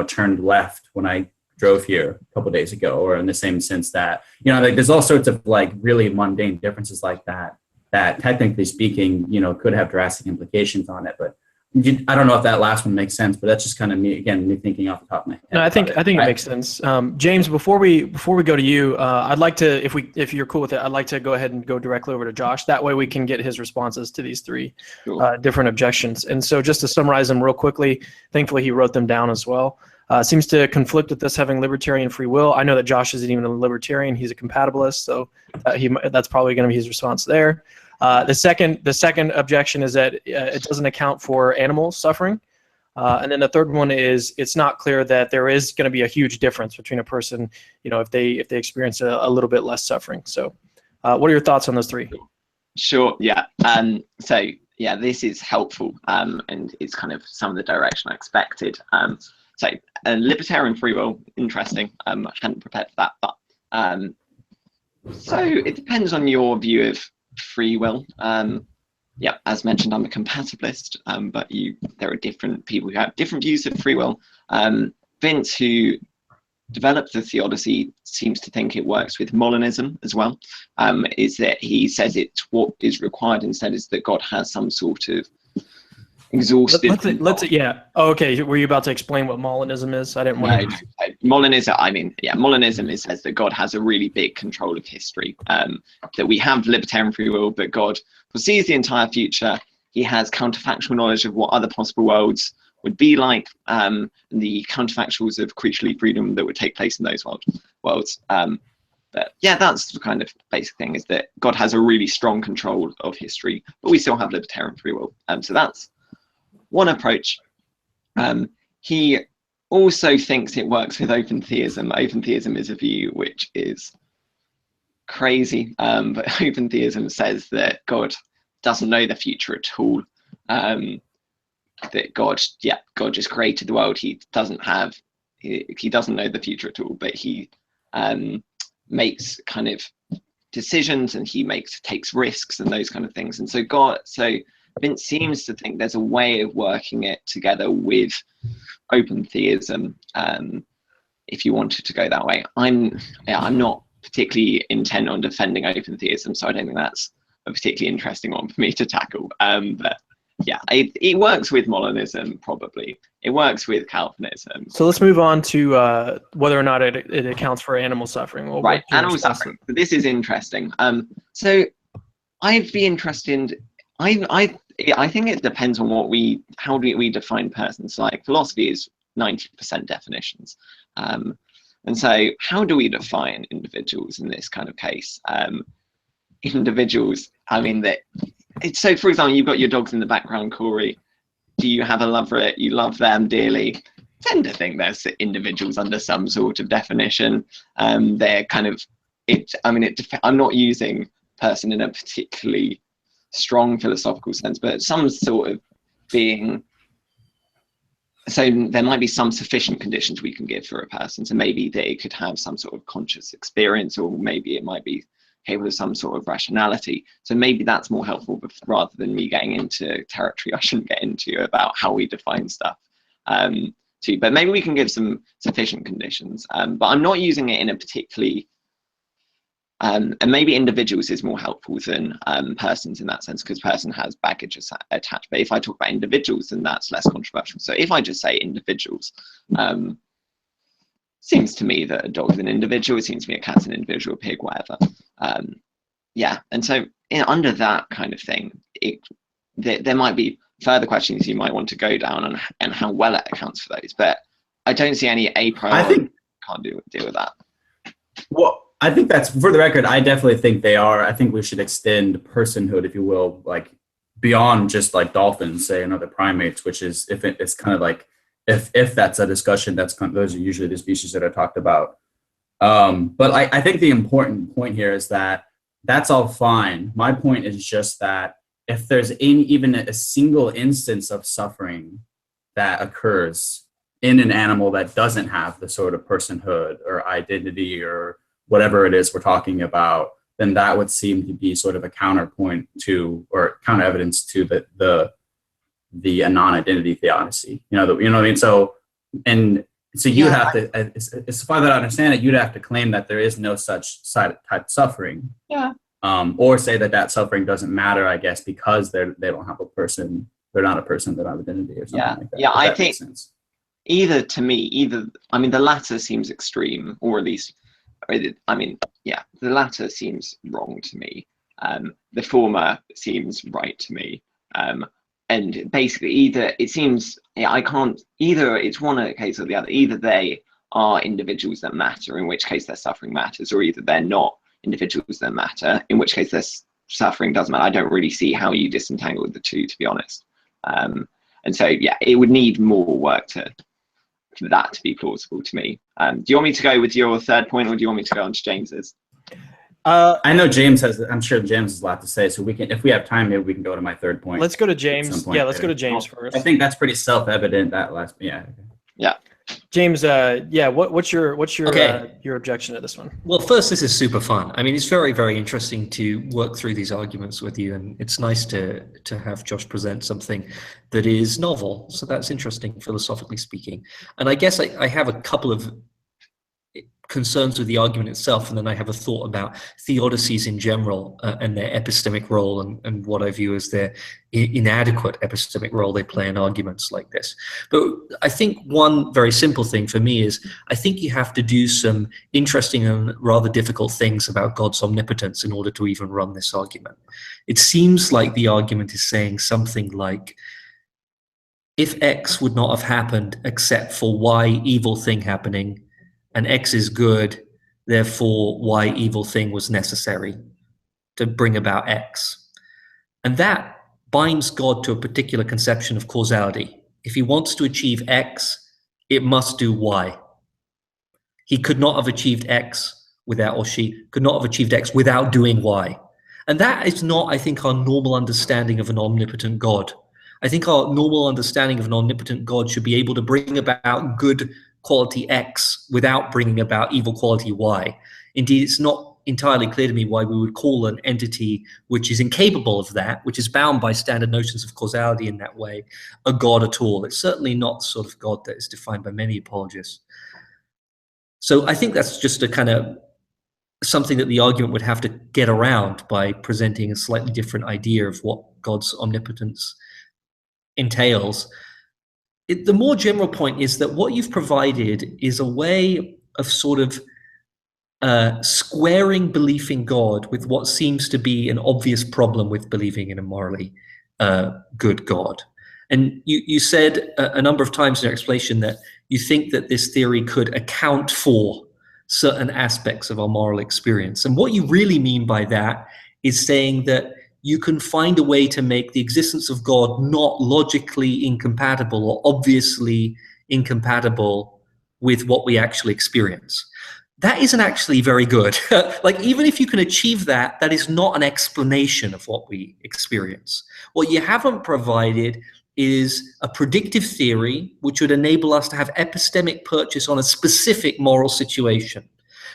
turned left when I drove here a couple of days ago, or in the same sense that, like there's all sorts of like really mundane differences like that technically speaking, could have drastic implications on it. But I don't know if that last one makes sense, but that's just kind of me thinking off the top of my head. No, I think it makes sense. James, before we go to you, I'd like to, if you're cool with it, I'd like to go ahead and go directly over to Josh. That way we can get his responses to these three different objections. And so just to summarize them real quickly, thankfully he wrote them down as well. Seems to conflict with us having libertarian free will. I know that Josh isn't even a libertarian; he's a compatibilist, so that's probably going to be his response there. The second objection is that it doesn't account for animal suffering, and then the third one is it's not clear that there is going to be a huge difference between a person, if they experience a little bit less suffering. So, what are your thoughts on those three? Sure. Yeah. So yeah, this is helpful, and it's kind of some of the direction I expected. So libertarian free will, interesting. I hadn't prepared for that, but so it depends on your view of free will. As mentioned, I'm a compatibilist, but there are different people who have different views of free will. Vince, who developed the theodicy, seems to think it works with Molinism as well. Is that he says what is required instead is that God has some sort of exhaustive. Okay. Were you about to explain what Molinism is? I didn't want to. Molinism. Molinism says that God has a really big control of history. That we have libertarian free will, but God foresees the entire future. He has counterfactual knowledge of what other possible worlds would be like, the counterfactuals of creaturely freedom that would take place in those worlds. But yeah, that's the kind of basic thing, is that God has a really strong control of history, but we still have libertarian free will. So that's one approach. He also thinks it works with open theism. Open theism is a view which is crazy, but open theism says that God doesn't know the future at all. That God just created the world. He doesn't know the future at all, but he makes kind of decisions, and he takes risks and those kind of things. And so Vince seems to think there's a way of working it together with open theism, if you wanted to go that way. I'm not particularly intent on defending open theism, so I don't think that's a particularly interesting one for me to tackle. But yeah, it works with Molinism, probably. It works with Calvinism. So let's move on to whether or not it accounts for animal suffering. Well, right, animal suffering. This is interesting. So I'd be interested. I think it depends on how do we define persons. Like philosophy is 90% definitions, and so how do we define individuals in this kind of case? Individuals. I mean that. So, for example, you've got your dogs in the background, Cory. Do you have a love for it? You love them dearly. I tend to think there's individuals under some sort of definition. They're kind of it. I mean, I'm not using person in a particularly strong philosophical sense, but some sort of being. So there might be some sufficient conditions we can give for a person. So maybe they could have some sort of conscious experience, or maybe it might be capable of some sort of rationality. So maybe that's more helpful, rather than me getting into territory I shouldn't get into about how we define stuff. But maybe we can give some sufficient conditions. But I'm not using it in a particularly, and maybe individuals is more helpful than persons in that sense, because person has baggage attached. But if I talk about individuals, then that's less controversial. So if I just say individuals, seems to me that a dog is an individual. It seems to me a cat's an individual, a pig, whatever. Yeah, and so under that kind of thing, there might be further questions you might want to go down and how well it accounts for those. But I don't see any a priori. I think can't deal with that. Well, I think that's, for the record, I definitely think they are. I think we should extend personhood, if you will, like beyond just like dolphins, say, and other primates, which is it's kind of like if that's a discussion, those are usually the species that are talked about. But I think the important point here is that that's all fine. My point is just that if there's even a single instance of suffering that occurs in an animal that doesn't have the sort of personhood or identity or whatever it is we're talking about, then that would seem to be sort of a counterpoint to, or counter evidence to the non-identity theodicy. You know what I mean? So you have to, as far as I understand it, you'd have to claim that there is no such type of suffering. Yeah. Or say that suffering doesn't matter, I guess, because they don't have a person, they're not a person, they don't have identity or something like that. Yeah, I think either the latter seems extreme, or at least, the latter seems wrong to me. The former seems right to me. And basically, either it's one case or the other. Either they are individuals that matter, in which case their suffering matters, or either they're not individuals that matter, in which case their suffering doesn't matter. I don't really see how you disentangle the two, to be honest. And so, yeah, it would need more work for that to be plausible to me. Do you want me to go with your third point, or do you want me to go on to James's? I know I'm sure James has a lot to say, so we can, if we have time, maybe we can go to my third point. Let's go to James. Yeah, let's go to James first. I think that's pretty self-evident, that last, Yeah. James, what's your objection to this one? Well, first, this is super fun. I mean, it's very, very interesting to work through these arguments with you, and it's nice to have Josh present something that is novel. So that's interesting, philosophically speaking. And I guess I have a couple of concerns with the argument itself, and then I have a thought about theodicies in general and their epistemic role, and what I view as their inadequate epistemic role they play in arguments like this. But I think one very simple thing for me is I think you have to do some interesting and rather difficult things about God's omnipotence in order to even run this argument. It seems like the argument is saying something like, if X would not have happened except for Y evil thing happening, and X is good, therefore Y evil thing was necessary to bring about X. And that binds God to a particular conception of causality. If he wants to achieve X, it must do Y. He could not have achieved X without, or she could not have achieved X without doing Y. And that is not, I think, our normal understanding of an omnipotent God. I think our normal understanding of an omnipotent God should be able to bring about good quality X without bringing about evil quality Y. Indeed, it's not entirely clear to me why we would call an entity which is incapable of that, which is bound by standard notions of causality in that way, a God at all. It's certainly not the sort of God that is defined by many apologists. So I think that's just a kind of something that the argument would have to get around by presenting a slightly different idea of what God's omnipotence entails. The more general point is that what you've provided is a way of sort of squaring belief in God with what seems to be an obvious problem with believing in a morally good God. And you said a number of times in your explanation that you think that this theory could account for certain aspects of our moral experience. And what you really mean by that is saying that you can find a way to make the existence of God not logically incompatible or obviously incompatible with what we actually experience. That isn't actually very good. Like, even if you can achieve that, that is not an explanation of what we experience. What you haven't provided is a predictive theory which would enable us to have epistemic purchase on a specific moral situation.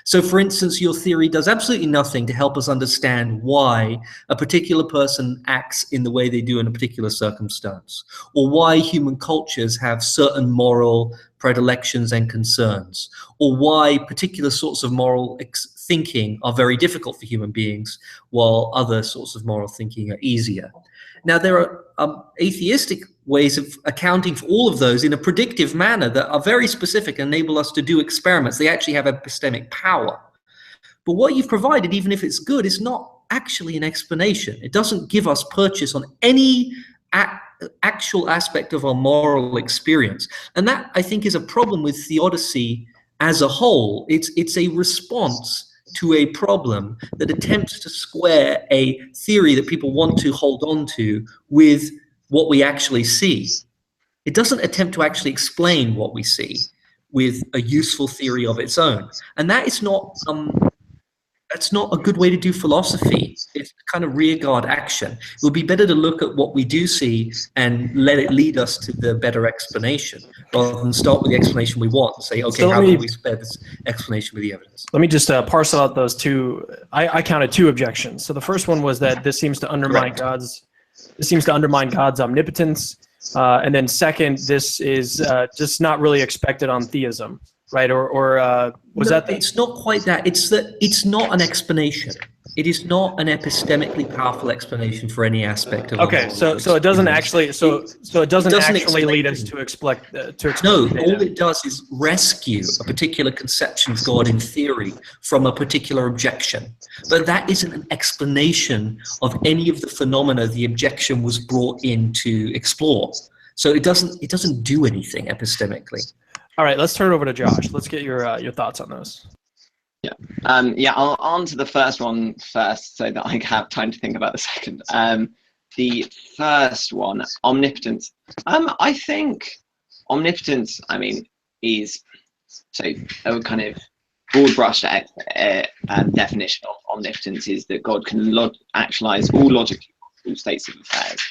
So, for instance, your theory does absolutely nothing to help us understand why a particular person acts in the way they do in a particular circumstance, or why human cultures have certain moral predilections and concerns, or why particular sorts of moral thinking are very difficult for human beings, while other sorts of moral thinking are easier. Now, there are atheistic ways of accounting for all of those in a predictive manner that are very specific and enable us to do experiments. They actually have epistemic power. But what you've provided, even if it's good, is not actually an explanation. It doesn't give us purchase on any actual aspect of our moral experience. And that, I think, is a problem with theodicy as a whole. It's a response to a problem that attempts to square a theory that people want to hold on to with what we actually see. It doesn't attempt to actually explain what we see with a useful theory of its own. And that is not that's not a good way to do philosophy. It's kind of rearguard action. It would be better to look at what we do see and let it lead us to the better explanation, rather than start with the explanation we want and say, okay, so how can we spare this explanation with the evidence? Let me just parcel out those two. I counted two objections. So the first one was that this seems to undermine God's omnipotence. And then second, this is just not really expected on theism, right? Or was no, that? It's not quite that. It's that it's not an explanation. It is not an epistemically powerful explanation for any aspect of. Okay, so it doesn't actually it doesn't actually lead us to explain. No, all it does is rescue a particular conception of God in theory from a particular objection. But that isn't an explanation of any of the phenomena the objection was brought in to explore. So it doesn't do anything epistemically. All right, let's turn it over to Josh. Let's get your thoughts on those. I'll answer the first one first so that I have time to think about the second. The first one, omnipotence. I think omnipotence, is so a kind of broad brush definition of omnipotence is that God can actualize all logically possible states of affairs.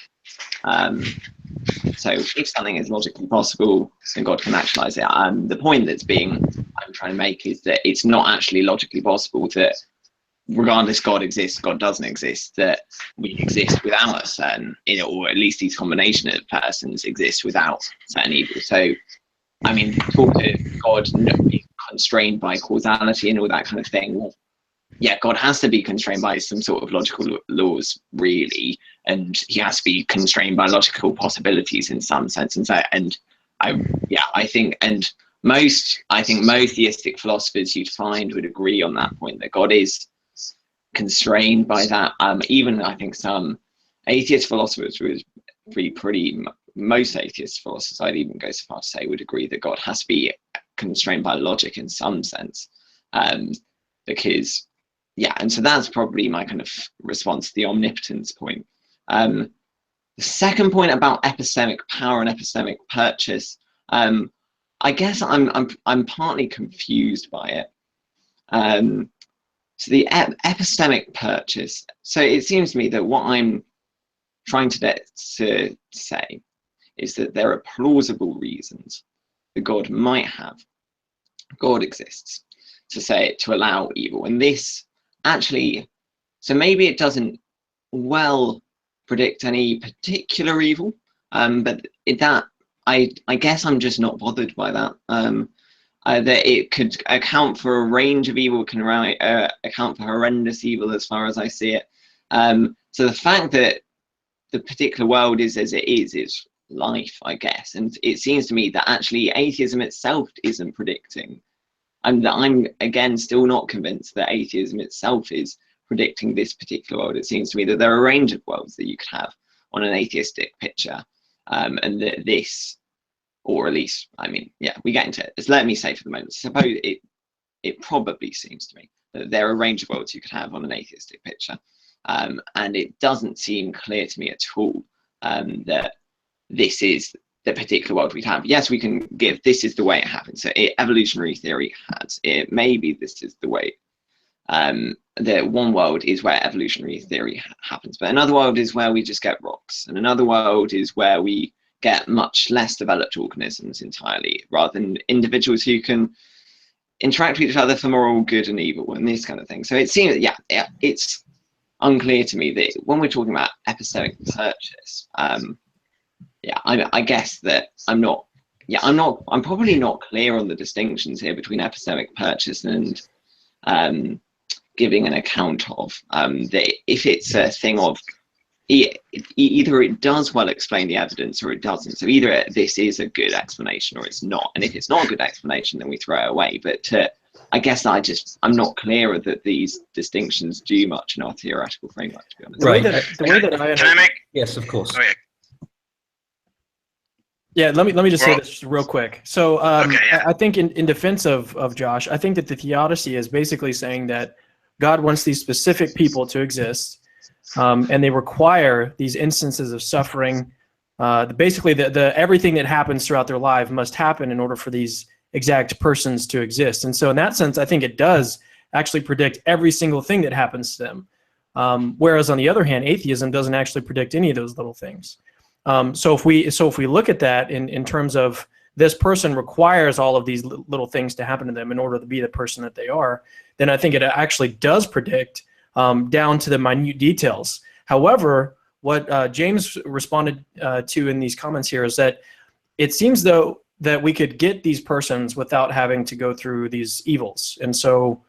So if something is logically possible, then God can actualize it. The point I'm trying to make is that it's not actually logically possible that regardless God exists, God doesn't exist, that we exist without a certain, or at least these combination of persons exist without certain evil. So, talk to God being constrained by causality and all that kind of thing. Well, yeah, God has to be constrained by some sort of logical laws, really, and he has to be constrained by logical possibilities in some sense. I think most theistic philosophers you'd find would agree on that point, that God is constrained by that. Even I think some atheist philosophers most atheist philosophers, I'd even go so far to say, would agree that God has to be constrained by logic in some sense, because. Yeah, and so that's probably my kind of response to the omnipotence point. The second point about epistemic power and epistemic purchase, I guess I'm partly confused by it. So the epistemic purchase. So it seems to me that what I'm trying to say is that there are plausible reasons that God might have. God exists to allow evil, and this. Actually, so maybe it doesn't well predict any particular evil, but I guess I'm just not bothered by that. That it could account for a range of evil, can account for horrendous evil as far as I see it. So the fact that the particular world is as it is life, I guess. And it seems to me that actually atheism itself isn't predicting. And I'm, again, still not convinced that atheism itself is predicting this particular world. It seems to me that there are a range of worlds that you could have on an atheistic picture. And that this, or at least, I mean, yeah, we get into it. Just let me say for the moment, suppose it probably seems to me that there are a range of worlds you could have on an atheistic picture. And it doesn't seem clear to me at all that this is the particular world we'd have. Yes, we can give this is the way it happens. So evolutionary theory has it. Maybe this is the way. The one world is where evolutionary theory happens, but another world is where we just get rocks, and another world is where we get much less developed organisms entirely, rather than individuals who can interact with each other for moral good and evil and this kind of thing. So it seems, yeah, it's unclear to me that when we're talking about epistemic purchase, yeah, I guess that I'm probably not clear on the distinctions here between epistemic purchase and giving an account of. That if it's a thing of either it does well explain the evidence or it doesn't. So either this is a good explanation or it's not. And if it's not a good explanation, then we throw it away. But I guess I'm not clear that these distinctions do much in our theoretical framework, to be honest. Right. The way that I Can I make? Yes, of course. Okay. Yeah, let me just say this real quick. So Okay, yeah. I think in defense of Josh, I think that the theodicy is basically saying that God wants these specific people to exist, and they require these instances of suffering. Basically, the everything that happens throughout their life must happen in order for these exact persons to exist. And so in that sense, I think it does actually predict every single thing that happens to them. Whereas on the other hand, atheism doesn't actually predict any of those little things. So if we look at that in terms of this person requires all of these little things to happen to them in order to be the person that they are, then I think it actually does predict down to the minute details. However, what James responded to in these comments here is that it seems though that we could get these persons without having to go through these evils. And so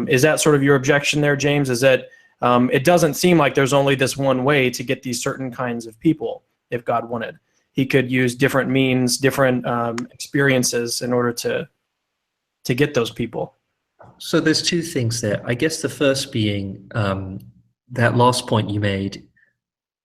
is that sort of your objection there, James? Is that it doesn't seem like there's only this one way to get these certain kinds of people. If God wanted, he could use different means, different experiences in order to get those people. So there's two things there. I guess the first being that last point you made.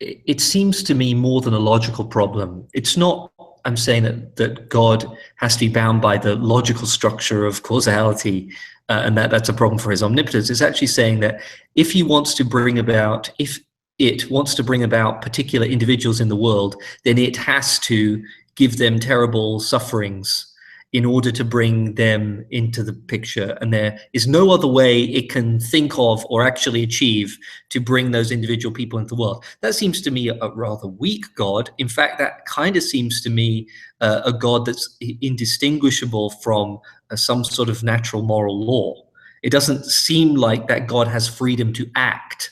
It seems to me more than a logical problem. It's not, I'm saying that God has to be bound by the logical structure of causality and that's a problem for his omnipotence. It's actually saying that if he wants to bring about, if it wants to bring about particular individuals in the world, then it has to give them terrible sufferings in order to bring them into the picture. And there is no other way it can think of or actually achieve to bring those individual people into the world. That seems to me a rather weak God. In fact, that kind of seems to me a God that's indistinguishable from some sort of natural moral law. It doesn't seem like that God has freedom to act.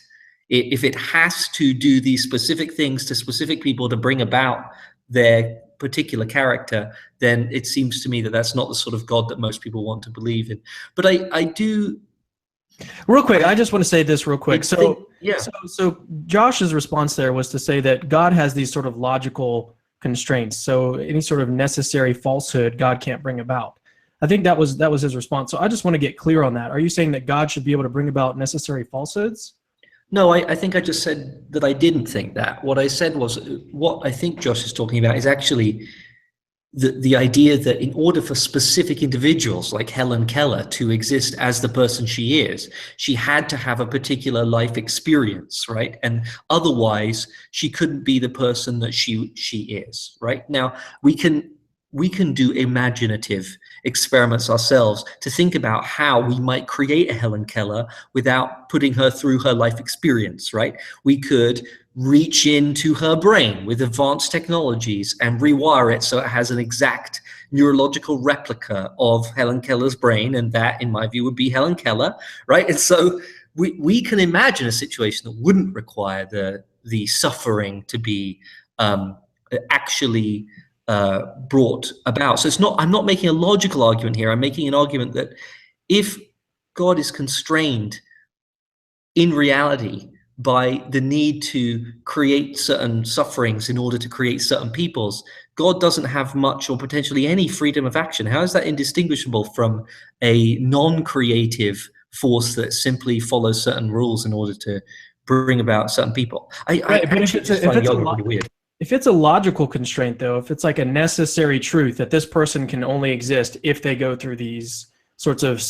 If it has to do these specific things to specific people to bring about their particular character, then it seems to me that that's not the sort of God that most people want to believe in. But I do... Real quick, I just want to say this real quick. So Josh's response there was to say that God has these sort of logical constraints. So any sort of necessary falsehood God can't bring about. I think that was his response. So I just want to get clear on that. Are you saying that God should be able to bring about necessary falsehoods? No, I think I just said that I didn't think that. What I said was, what I think Josh is talking about is actually the idea that in order for specific individuals like Helen Keller to exist as the person she is, she had to have a particular life experience, right? And otherwise, she couldn't be the person that she is, right? Now, we can do imaginative experiments ourselves to think about how we might create a Helen Keller without putting her through her life experience, right? We could reach into her brain with advanced technologies and rewire it so it has an exact neurological replica of Helen Keller's brain, and that, in my view, would be Helen Keller, right? And so we can imagine a situation that wouldn't require the suffering to be actually brought about. So it's not, I'm not making a logical argument here. I'm making an argument that if God is constrained in reality by the need to create certain sufferings in order to create certain peoples, God doesn't have much or potentially any freedom of action. How is that indistinguishable from a non-creative force that simply follows certain rules in order to bring about certain people? I But actually just find yoga really weird. if it's a logical constraint, though, if it's like a necessary truth that this person can only exist if they go through these sorts of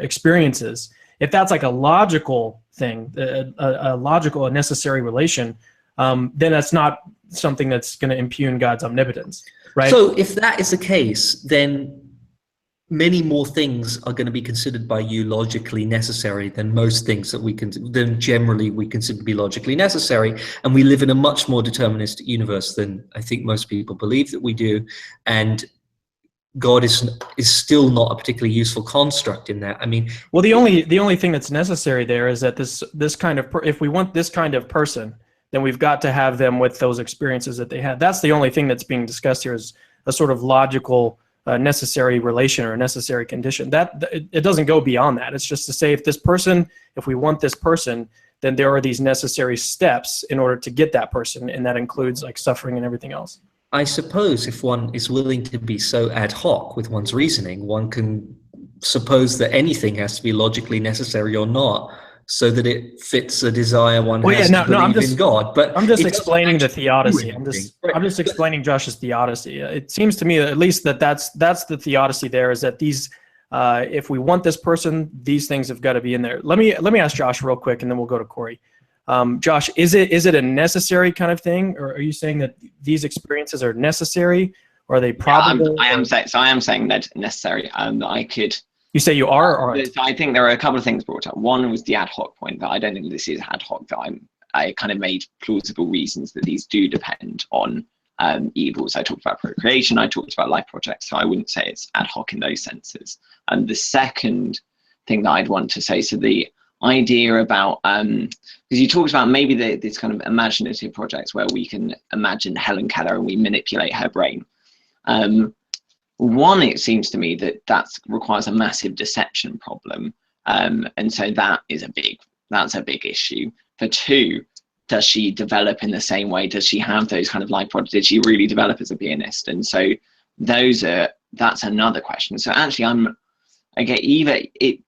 experiences, if that's like a logical thing, a logical, a necessary relation, then that's not something that's going to impugn God's omnipotence, right? So if that is the case, then many more things are going to be considered by you logically necessary than most things than generally we consider to be logically necessary. And we live in a much more deterministic universe than I think most people believe that we do. And God is still not a particularly useful construct in that. I mean, well, the only thing that's necessary there is that this kind of if we want this kind of person, then we've got to have them with those experiences that they had. That's the only thing that's being discussed here, is a sort of logical necessary relation or a necessary condition. That it doesn't go beyond that. It's just to say if we want this person, then there are these necessary steps in order to get that person, and that includes like suffering and everything else. I suppose if one is willing to be so ad hoc with one's reasoning, one can suppose that anything has to be logically necessary or not, so that it fits a desire one has to believe in God. But I'm just explaining the theodicy. I'm just explaining Josh's theodicy. It seems to me that at least that's the theodicy there, is that these if we want this person, these things have got to be in there. Let me ask Josh real quick, and then we'll go to Cory. Josh, is it a necessary kind of thing, or are you saying that these experiences are necessary, or are they probable? Yeah, I am saying that necessary. I could. You say you are, or I think there are a couple of things brought up. One was the ad hoc point, that I don't think this is ad hoc. That I kind of made plausible reasons that these do depend on evils. I talked about procreation. I talked about life projects. So I wouldn't say it's ad hoc in those senses. And the second thing that I'd want to say, so the idea about because you talked about maybe this kind of imaginative projects where we can imagine Helen Keller and we manipulate her brain. One, it seems to me that requires a massive deception problem, and so that's a big issue. For two, does she develop in the same way? Does she have those kind of life projects? Did she really develop as a pianist? And so that's another question. So actually,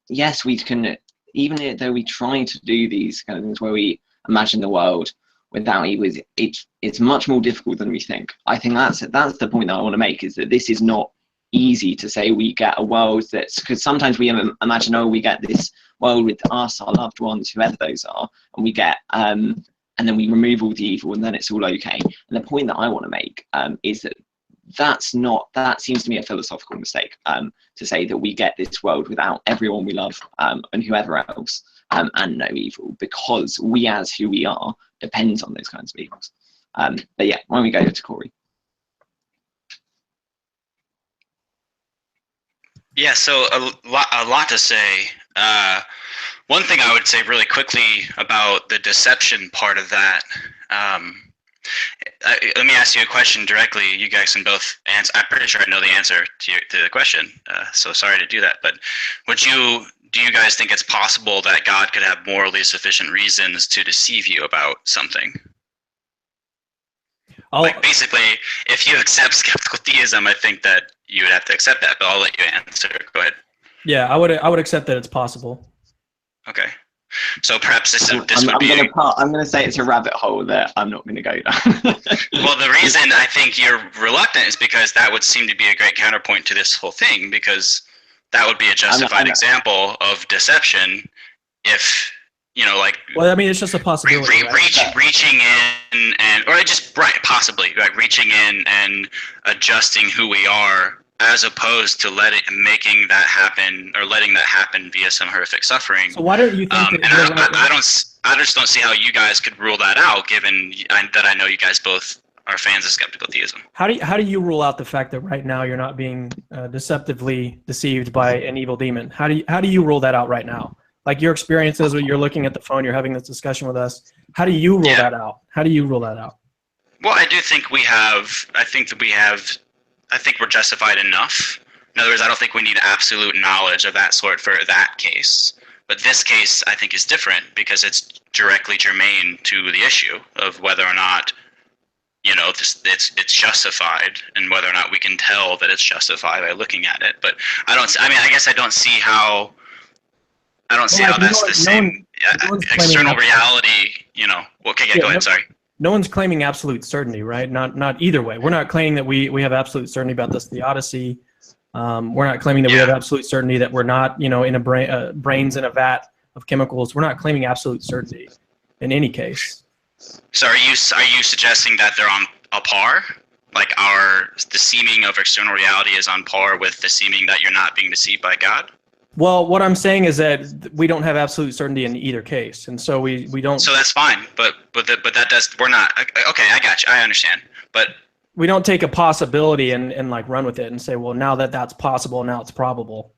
yes, we can. Even though we try to do these kind of things where we imagine the world without evil, it's much more difficult than we think. I think that's the point that I want to make, is that this is not easy to say we get a world that's, because sometimes we imagine, we get this world with us, our loved ones, whoever those are, and we get and then we remove all the evil and then it's all okay. And the point that I want to make is that that seems to me a philosophical mistake, to say that we get this world without everyone we love and whoever else, and no evil, because we as who we are depends on those kinds of evils. But yeah, why don't we go to Cory? Yeah, so a lot to say. One thing I would say really quickly about the deception part of that. Let me ask you a question directly. You guys can both answer. I'm pretty sure I know the answer to the question, so sorry to do that. But do you guys think it's possible that God could have morally sufficient reasons to deceive you about something? Like basically, if you accept skeptical theism, I think that you would have to accept that. But I'll let you answer. Go ahead. Yeah, I would accept that it's possible. Okay. So perhaps I'm going to say it's a rabbit hole that I'm not going to go down. Well, the reason I think you're reluctant is because that would seem to be a great counterpoint to this whole thing, because that would be a justified example of deception if, well, I mean, it's just a possibility. Reaching in possibly reaching in and adjusting who we are, as opposed to making that happen or letting that happen via some horrific suffering. So why don't you think I just don't see how you guys could rule that out, given that I know you guys both are fans of skeptical theism. How do you rule out the fact that right now you're not being deceptively deceived by an evil demon? How do you rule that out right now? Like your experiences, when you're looking at the phone, you're having this discussion with us. How do you rule that out? How do you rule that out? Well, I do think I think we're justified enough. In other words, I don't think we need absolute knowledge of that sort for that case. But this case, I think, is different because it's directly germane to the issue of whether or not, it's justified, and whether or not we can tell that it's justified by looking at it. But I guess I don't see how. I don't see how that's the same external reality. Okay, yeah, go ahead. Sorry. No one's claiming absolute certainty, right? Not either way. We're not claiming that we have absolute certainty about this theodicy. We're not claiming that we have absolute certainty that we're not, in a brains in a vat of chemicals. We're not claiming absolute certainty in any case. So are you suggesting that they're on a par? Like the seeming of external reality is on par with the seeming that you're not being deceived by God? Well, what I'm saying is that we don't have absolute certainty in either case, and so we don't. So that's fine, but that does, we're not. Okay, I got you. I understand, but we don't take a possibility and like run with it and say, well, now that that's possible, now it's probable.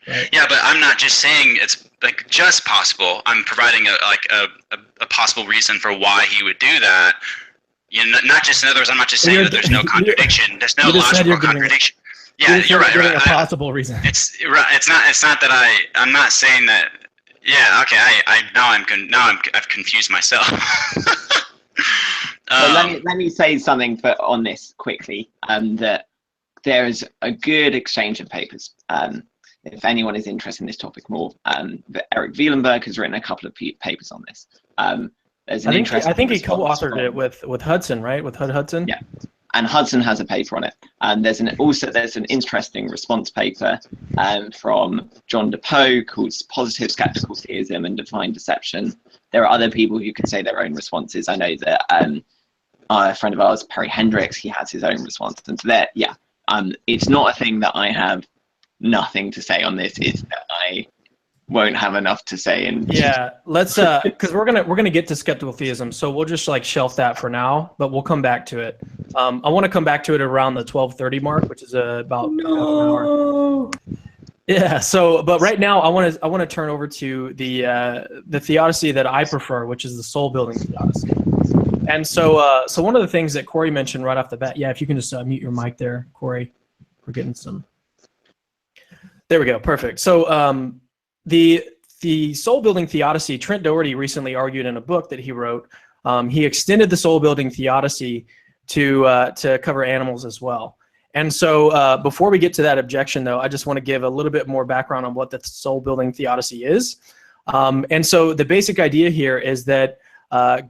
Right? Yeah, but I'm not just saying it's like just possible. I'm providing a possible reason for why he would do that. Not just, in other words, I'm not just saying that there's no contradiction. There's no logical contradiction. Yeah, you're right. A possible reason. It's right. It's not that I'm not saying that. Yeah. Okay. I've confused myself. Well, let me say something on this quickly. That there is a good exchange of papers. If anyone is interested in this topic more, Eric Wielenberg has written a couple of papers on this. There's an I think he co-authored it with Hudson, right? With Hudson. Yeah. And Hudson has a paper on it. And there's an interesting response paper from John DePoe called Positive Skeptical Theism and Divine Deception. There are other people who can say their own responses. I know that a friend of ours, Perry Hendricks, he has his own response. And so it's not a thing that I have nothing to say on this. It's that I won't have enough to say. Let's because we're gonna get to skeptical theism, so we'll just shelf that for now, but we'll come back to it. I want to come back to it around the 12:30 mark, which is about half an hour. Yeah. So, but right now I want to turn over to the theodicy that I prefer, which is the soul building theodicy. And so one of the things that Cory mentioned right off the bat, if you can just mute your mic there, Cory, we're getting some. There we go. Perfect. So the soul building theodicy, Trent Doherty recently argued in a book that he wrote. He extended the soul building theodicy to cover animals as well. And so before we get to that objection, though, I just want to give a little bit more background on what the soul building theodicy is. And so the basic idea here is that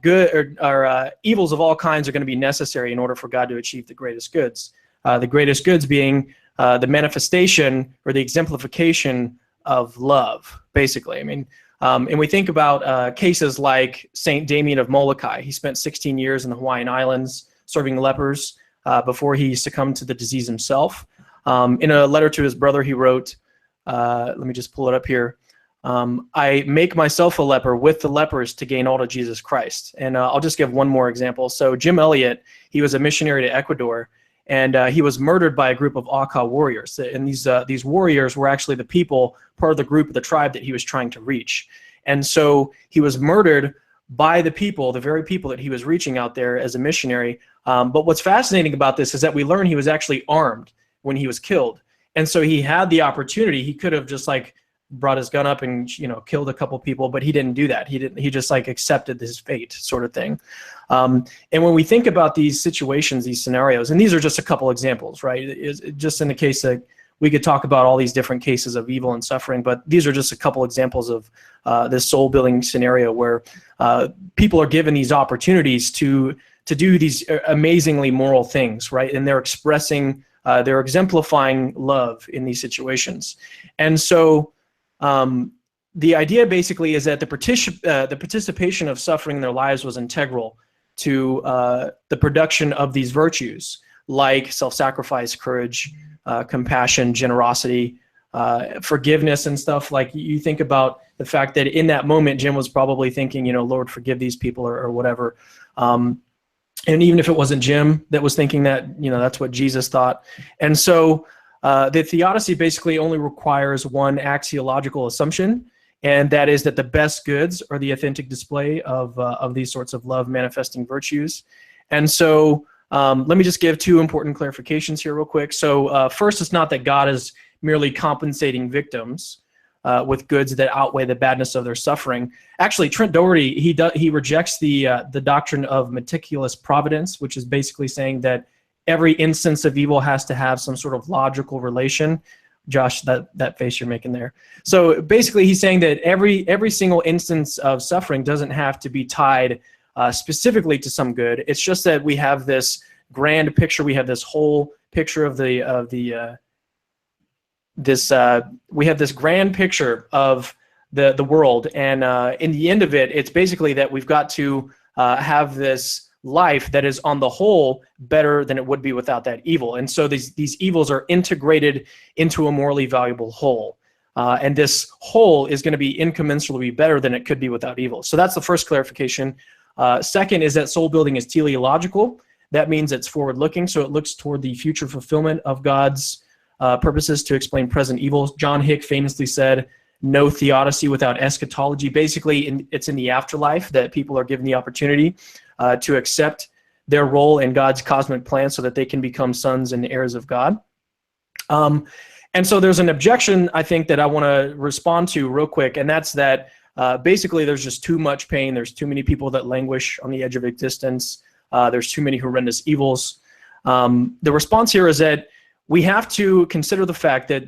good or evils of all kinds are going to be necessary in order for God to achieve the greatest goods. The greatest goods being the manifestation or the exemplification of love, basically. I mean, and we think about cases like Saint Damien of Molokai. He spent 16 years in the Hawaiian Islands serving lepers before he succumbed to the disease himself. In a letter to his brother, he wrote, let me just pull it up here. I make myself a leper with the lepers to gain all to Jesus Christ. And I'll just give one more example. So Jim Elliot, he was a missionary to Ecuador, and he was murdered by a group of Auca warriors. And these warriors were actually the people, part of the group of the tribe that he was trying to reach. And so he was murdered by the people, the very people that he was reaching out there as a missionary. But what's fascinating about this is that we learn he was actually armed when he was killed. And so he had the opportunity. He could have just brought his gun up and killed a couple people, but he didn't do that. He just accepted his fate, sort of thing. And when we think about these situations, these scenarios, and these are just a couple examples, right? It's just in the case that we could talk about all these different cases of evil and suffering, but these are just a couple examples of this soul building scenario where people are given these opportunities to do these amazingly moral things, right? And they're expressing, they're exemplifying love in these situations. And so the idea basically is that the participation of suffering in their lives was integral to the production of these virtues, like self-sacrifice, courage, compassion, generosity, forgiveness, and stuff. Like, you think about the fact that in that moment, Jim was probably thinking, Lord, forgive these people, or whatever. And even if it wasn't Jim that was thinking that, that's what Jesus thought. And so the theodicy basically only requires one axiological assumption, and that is that the best goods are the authentic display of these sorts of love manifesting virtues. And so let me just give two important clarifications here real quick. So first, it's not that God is merely compensating victims, with goods that outweigh the badness of their suffering. Actually, Trent Doherty, he rejects the doctrine of meticulous providence, which is basically saying that every instance of evil has to have some sort of logical relation. Josh, that face you're making there. So basically, he's saying that every single instance of suffering doesn't have to be tied specifically to some good. It's just that we have this grand picture. We have this whole picture of we have this grand picture of the world, and in the end of it, it's basically that we've got to have this life that is on the whole better than it would be without that evil. And so these evils are integrated into a morally valuable whole. And this whole is going to be incommensurably better than it could be without evil. So that's the first clarification. Second is that soul building is teleological. That means it's forward-looking, so it looks toward the future fulfillment of God's purposes to explain present evils. John Hick famously said, no theodicy without eschatology. Basically, it's in the afterlife that people are given the opportunity to accept their role in God's cosmic plan so that they can become sons and heirs of God. And so there's an objection, I think, that I want to respond to real quick, and that's that basically there's just too much pain. There's too many people that languish on the edge of existence. There's too many horrendous evils. The response here is that we have to consider the fact that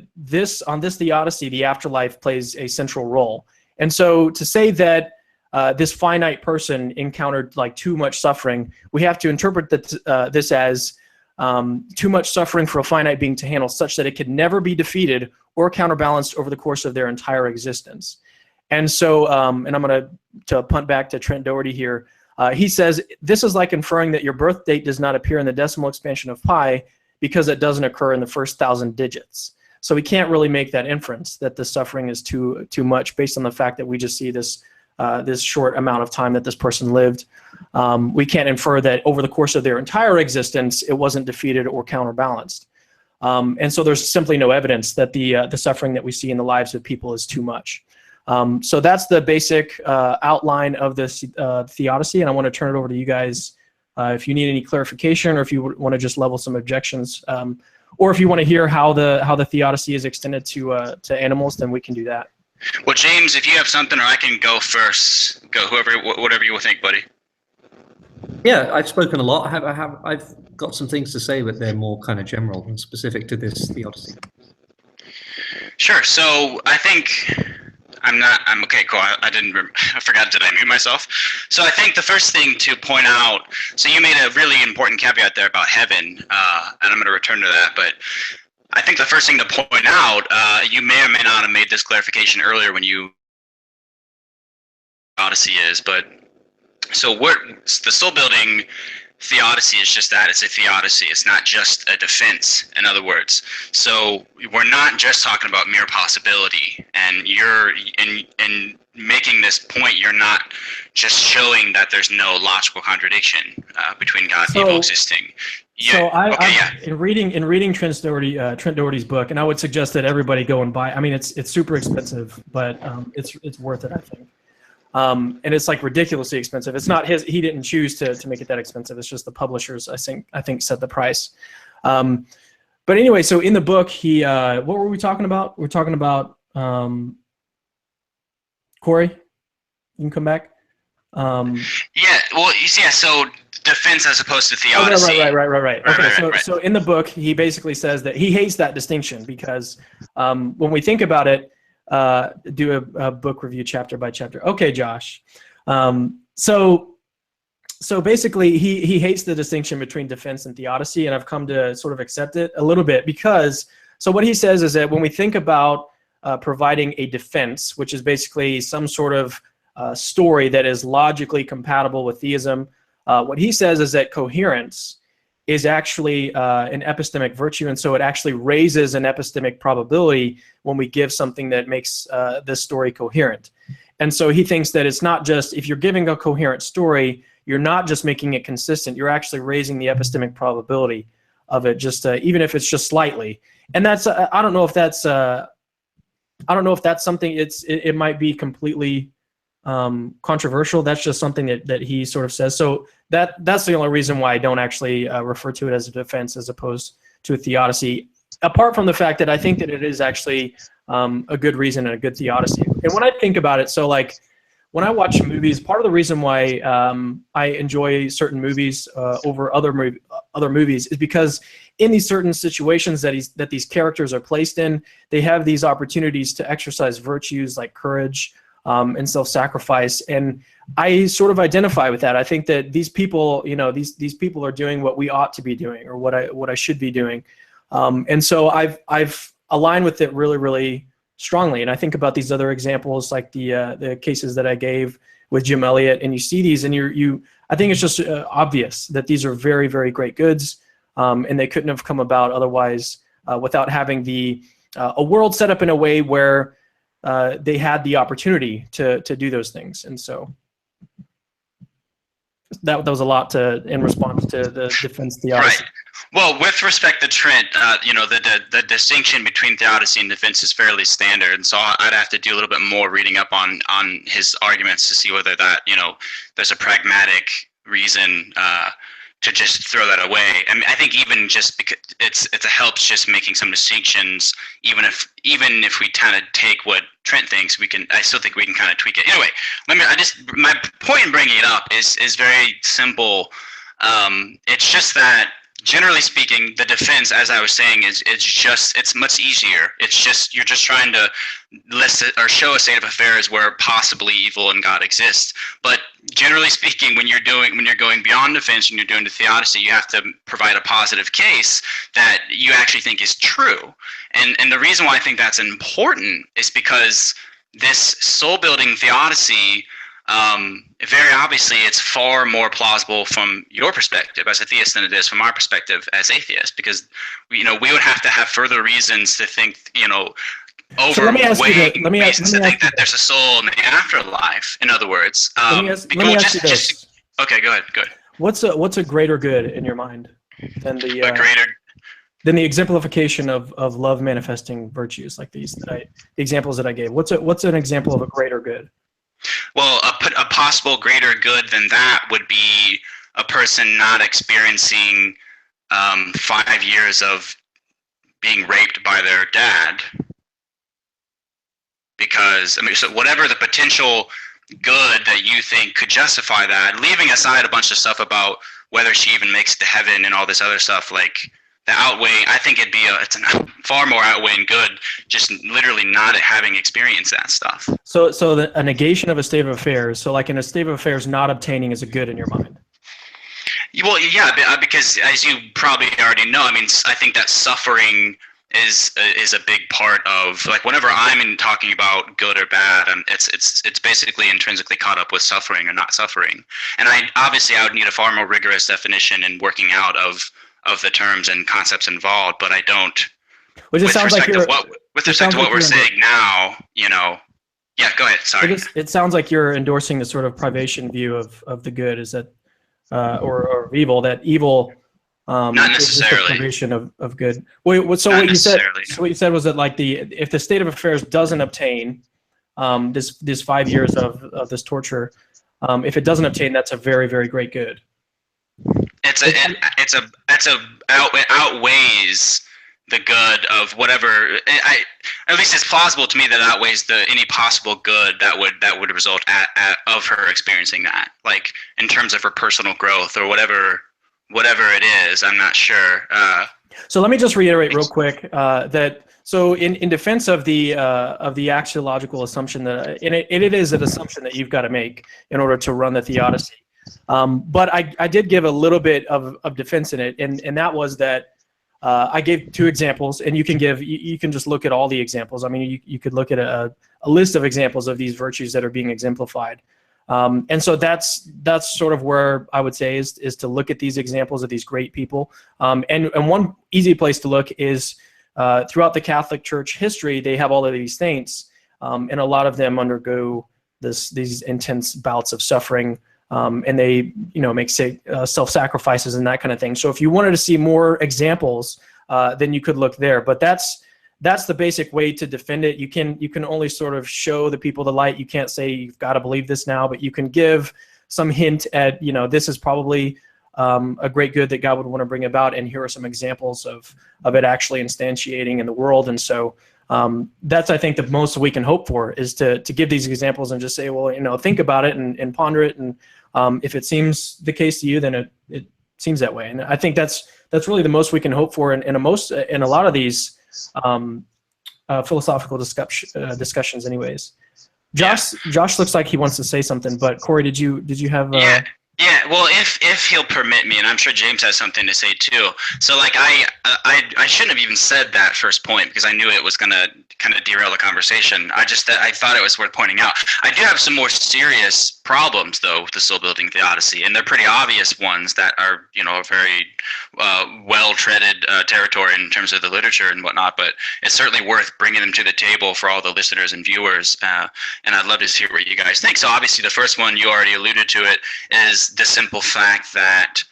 on this theodicy, the afterlife plays a central role. And so to say that this finite person encountered like too much suffering, we have to interpret this as too much suffering for a finite being to handle, such that it could never be defeated or counterbalanced over the course of their entire existence. And so, and I'm going to punt back to Trent Doherty here. He says, this is like inferring that your birth date does not appear in the decimal expansion of pi because it doesn't occur in the first 1,000 digits. So we can't really make that inference that the suffering is too much based on the fact that we just see this short amount of time that this person lived. We can't infer that over the course of their entire existence, it wasn't defeated or counterbalanced. And so there's simply no evidence that the suffering that we see in the lives of people is too much. So that's the basic outline of this theodicy, and I want to turn it over to you guys if you need any clarification, or if you want to just level some objections, or if you want to hear how the theodicy is extended to animals, then we can do that. Well, James, if you have something, or I can go first. Go, whatever you will think, buddy. Yeah, I've spoken a lot. I've got some things to say, but they're more kind of general and specific to this theodicy. Sure. So I think I'm okay. Cool. I forgot. Did I mute myself? So I think the first thing to point out. So you made a really important caveat there about heaven, and I'm going to return to that, but. I think the first thing to point out, you may or may not have made this clarification earlier when you Odyssey is, but so the soul building theodicy is just that. It's a theodicy. It's not just a defense, in other words. So we're not just talking about mere possibility, and you're in making this point, you're not just showing that there's no logical contradiction between God and evil existing. Yeah. So in reading Trent Doherty's book, and I would suggest that everybody go and buy. I mean, it's super expensive, but it's worth it, I think. And it's like ridiculously expensive. It's not he didn't choose to make it that expensive. It's just the publishers, I think set the price. But anyway, so in the book, what were we talking about? We're talking about Cory. You can come back. Yeah. Well, you see, yeah. So defense as opposed to theodicy. Right. Okay. So in the book, he basically says that he hates that distinction because when we think about it. Do a book review chapter by chapter. Okay, Josh. So basically, he hates the distinction between defense and theodicy, and I've come to sort of accept it a little bit because. So what he says is that when we think about providing a defense, which is basically some sort of story that is logically compatible with theism, what he says is that coherence is actually an epistemic virtue, and so it actually raises an epistemic probability when we give something that makes this story coherent. And so he thinks that it's not just, if you're giving a coherent story, you're not just making it consistent, you're actually raising the epistemic probability of it, just even if it's just slightly. And that's, I don't know if that's something, it might be completely controversial. That's just something that he sort of says. So that's the only reason why I don't actually refer to it as a defense as opposed to a theodicy. apart from the fact that I think that it is actually a good reason and a good theodicy. And when I think about it, so like when I watch movies, part of the reason why I enjoy certain movies over other movies is because in these certain situations that these characters are placed in, they have these opportunities to exercise virtues like courage and self-sacrifice. And I sort of identify with that. I think that these people, these people are doing what we ought to be doing, or what I should be doing. And so I've aligned with it really, really strongly. And I think about these other examples, like the cases that I gave with Jim Elliot, and you see these, and I think it's just obvious that these are very, very great goods, and they couldn't have come about otherwise without having a world set up in a way where they had the opportunity to do those things. And so that was a lot in response to the defense theodicy. Right. Well, with respect to Trent, the distinction between theodicy and defense is fairly standard, and so I'd have to do a little bit more reading up on his arguments to see whether that there's a pragmatic reason to just throw that away. I mean, I think even just because it helps just making some distinctions, even if we kind of take what Trent thinks, I still think we can kind of tweak it. Anyway, my point in bringing it up is very simple. It's just that, generally speaking, the defense, as I was saying, it's much easier. It's just, you're just trying to list it or show a state of affairs where possibly evil and God exists. But generally speaking, when you're going beyond defense and you're doing the theodicy, you have to provide a positive case that you actually think is true. And the reason why I think that's important is because this soul-building theodicy, very obviously, it's far more plausible from your perspective as a theist than it is from our perspective as atheists, because we would have to have further reasons to think, overweighing reasons to think that there's a soul in the afterlife. In other words, let me ask you this. Okay, go ahead. What's a greater good in your mind than than the exemplification of love manifesting virtues like the examples that I gave? What's an example of a greater good? Well, a possible greater good than that would be a person not experiencing 5 years of being raped by their dad. Because, so whatever the potential good that you think could justify that, leaving aside a bunch of stuff about whether she even makes it to heaven and all this other stuff, like I think it's a far more outweighing good, just literally not having experienced that stuff. So a negation of a state of affairs. So like in a state of affairs, not obtaining is a good in your mind. Well, yeah, because as you probably already know, I think that suffering is a big part of, like, whenever I'm talking about good or bad, it's basically intrinsically caught up with suffering or not suffering. And I would need a far more rigorous definition and working out of the terms and concepts involved, but I don't. With respect to what we're saying now, Yeah, go ahead. Sorry. It sounds like you're endorsing the sort of privation view of the good, is that, or evil, that evil. Not necessarily. Is the privation of good. So what you said was that, like, if the state of affairs doesn't obtain this 5 years of this torture, if it doesn't obtain, that's a very, very great good. It outweighs the good of whatever. At least it's plausible to me that outweighs any possible good that would result of her experiencing that, like in terms of her personal growth or whatever it is. I'm not sure. So let me just reiterate real quick that. So in defense of the axiological assumption that it is an assumption that you've got to make in order to run the theodicy. But I did give a little bit of defense in it, and that was that I gave two examples, and you can just look at all the examples. I mean, you could look at a list of examples of these virtues that are being exemplified. And so that's sort of where I would say is to look at these examples of these great people. And one easy place to look is throughout the Catholic Church history, they have all of these saints, and a lot of them undergo these intense bouts of suffering, and they make self-sacrifices and that kind of thing. So if you wanted to see more examples, then you could look there. But that's the basic way to defend it. You can only sort of show the people the light. You can't say you've got to believe this now, but you can give some hint at this is probably a great good that God would want to bring about, and here are some examples of it actually instantiating in the world. And so that's, I think, the most we can hope for, is to give these examples and just say, well, think about it and ponder it, and if it seems the case to you, then it seems that way. And I think that's really the most we can hope for in a lot of these philosophical discussions anyways. Josh looks like he wants to say something, but Cory, did you have Yeah, well, if he'll permit me, and I'm sure James has something to say too. So like I shouldn't have even said that first point, because I knew it was gonna kind of derail the conversation. I thought it was worth pointing out. I do have some more serious problems though with the soul building theodicy, and they're pretty obvious ones that are very well treaded territory in terms of the literature and whatnot. But it's certainly worth bringing them to the table for all the listeners and viewers. And I'd love to hear what you guys think. So obviously the first one, you already alluded to it, is the simple fact that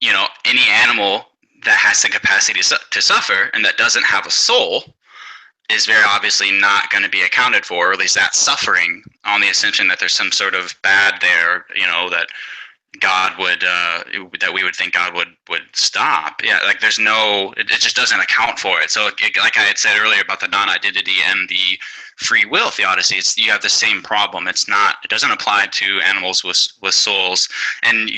any animal that has the capacity to suffer and that doesn't have a soul is very obviously not going to be accounted for, or at least that suffering, on the assumption that there's some sort of bad there, that God would that we would think God would stop. Yeah, like there's no, it just doesn't account for it. So like I had said earlier about the non-identity and the free will theodicy, you have the same problem. It doesn't apply to animals with souls. And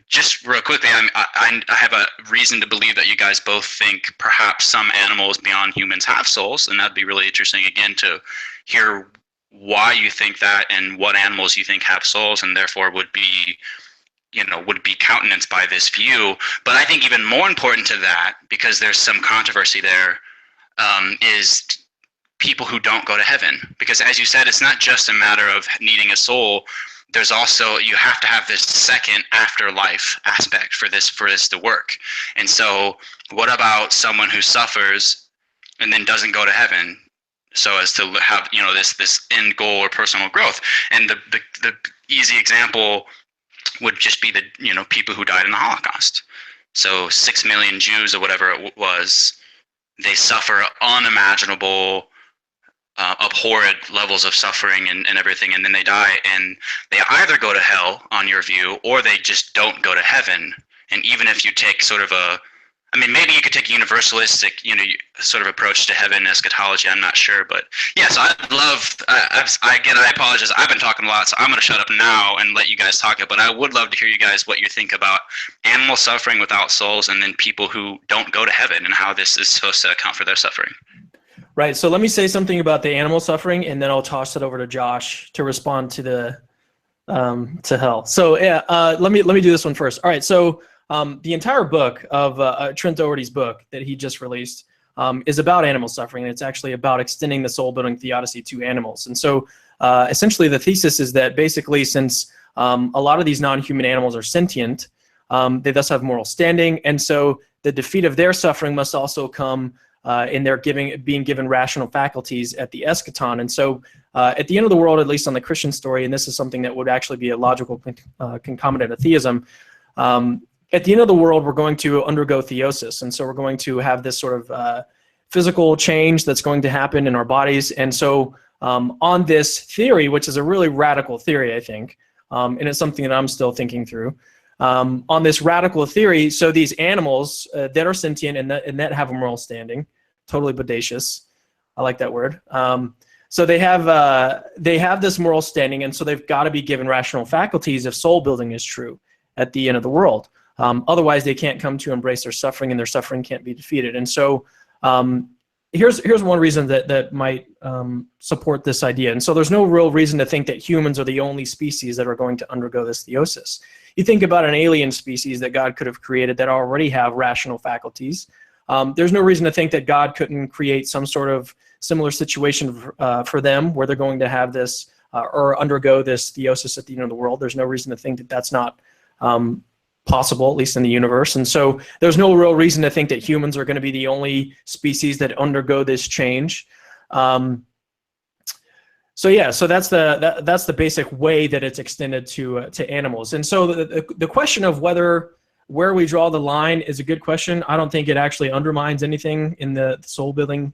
just real quickly, I have a reason to believe that you guys both think perhaps some animals beyond humans have souls, and that'd be really interesting again to hear why you think that and what animals you think have souls and therefore would be countenanced by this view. But I think even more important to that, because there's some controversy there, is people who don't go to heaven. Because as you said, it's not just a matter of needing a soul. There's also, you have to have this second afterlife aspect for this to work. And so what about someone who suffers and then doesn't go to heaven, so as to have this end goal or personal growth? And the easy example would just be the people who died in the Holocaust. So 6 million Jews or whatever it was, they suffer unimaginable, abhorrent levels of suffering and everything, and then they die, and they either go to hell on your view, or they just don't go to heaven. And even if you take sort of maybe you could take a universalistic, sort of approach to heaven eschatology. I'm not sure, but yeah. So I apologize. I've been talking a lot, so I'm going to shut up now and let you guys talk. But I would love to hear you guys what you think about animal suffering without souls, and then people who don't go to heaven and how this is supposed to account for their suffering. Right. So let me say something about the animal suffering, and then I'll toss it over to Josh to respond to to hell. So yeah, let me do this one first. All right. So the entire book of Trent Doherty's book that he just released is about animal suffering, and it's actually about extending the soul-building theodicy to animals. And so essentially the thesis is that basically, since a lot of these non-human animals are sentient, they thus have moral standing, and so the defeat of their suffering must also come in their being given rational faculties at the eschaton. And so at the end of the world, at least on the Christian story, and this is something that would actually be a logical concomitant of theism, at the end of the world, we're going to undergo theosis. And so we're going to have this sort of physical change that's going to happen in our bodies. And so on this theory, which is a really radical theory, I think, and it's something that I'm still thinking through, on this radical theory, so these animals that are sentient and that have a moral standing, totally bodacious, I like that word, so they have this moral standing, and so they've got to be given rational faculties if soul building is true at the end of the world. Otherwise, they can't come to embrace their suffering, and their suffering can't be defeated. And so here's one reason that might support this idea. And so there's no real reason to think that humans are the only species that are going to undergo this theosis. You think about an alien species that God could have created that already have rational faculties. There's no reason to think that God couldn't create some sort of similar situation for them where they're going to have this or undergo this theosis at the end of the world. There's no reason to think that that's not possible, at least in the universe. And so there's no real reason to think that humans are going to be the only species that undergo this change. So yeah, so that's the basic way that it's extended to animals. And so the question of where we draw the line is a good question. I don't think it actually undermines anything in the soul building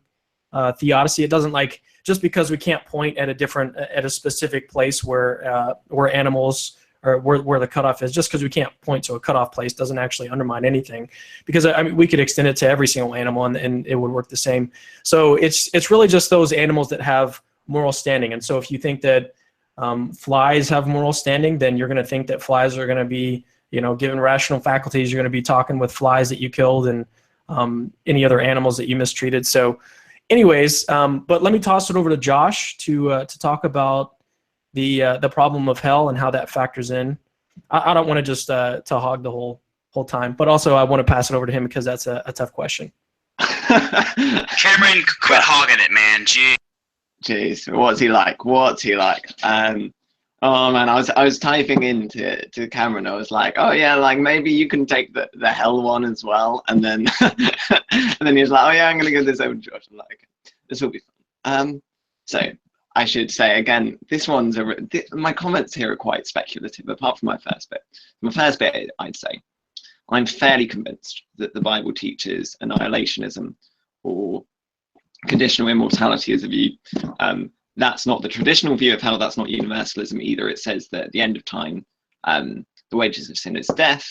theodicy. It doesn't, just because we can't point at a specific place where animals or where the cutoff is. Just because we can't point to a cutoff place doesn't actually undermine anything, because I mean we could extend it to every single animal and it would work the same. So it's really just those animals that have moral standing. And so if you think that flies have moral standing, then you're going to think that flies are going to be, given rational faculties, you're going to be talking with flies that you killed and any other animals that you mistreated. So anyways, but let me toss it over to Josh to talk about the problem of hell and how that factors in. I don't want to just to hog the whole time, but also I want to pass it over to him because that's a tough question. Cameron, quit hogging it, man. Jeez, what's he like? Oh man, I was typing into Cameron. I was like, oh yeah, like maybe you can take the hell one as well. And then and then he was like, oh yeah, I'm gonna give this over to Josh. I'm like, okay, this will be fun. So I should say again, this one's my comments here are quite speculative, apart from my first bit. My first bit, I'd say, I'm fairly convinced that the Bible teaches annihilationism or conditional immortality as a view. That's not the traditional view of hell. That's not universalism either. It says that at the end of time, the wages of sin is death,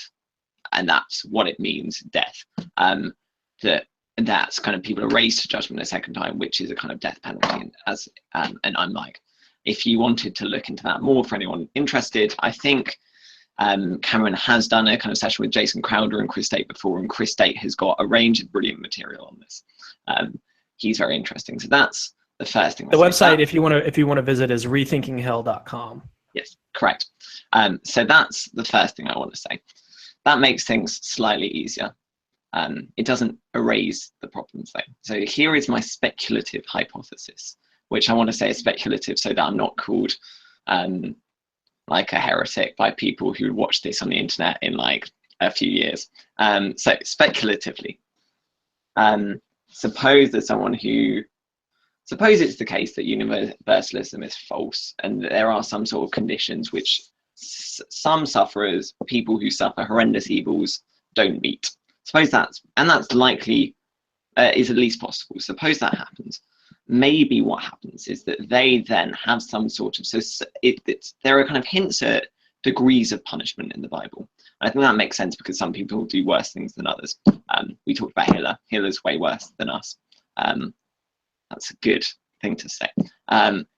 and that's what it means, death. That's kind of people are raised to judgment a second time, which is a kind of death penalty. And I'm like, if you wanted to look into that more for anyone interested, I think Cameron has done a kind of session with Jason Crowder and Chris Tate before, and Chris Tate has got a range of brilliant material on this. He's very interesting. So that's the first thing. The website, if you want to visit, is rethinkinghell.com. Yes, correct. So that's the first thing I want to say. That makes things slightly easier. It doesn't erase the problems though. So here is my speculative hypothesis, which I want to say is speculative so that I'm not called like a heretic by people who watch this on the internet in like a few years. So speculatively, suppose it's the case that universalism is false and that there are some sort of conditions which some sufferers, people who suffer horrendous evils, don't meet. Suppose that's likely, is at least possible. Suppose that happens. Maybe what happens is that they then have some sort of, there are kind of hints at degrees of punishment in the Bible. And I think that makes sense because some people do worse things than others. We talked about Hitler. Hitler's way worse than us. That's a good thing to say.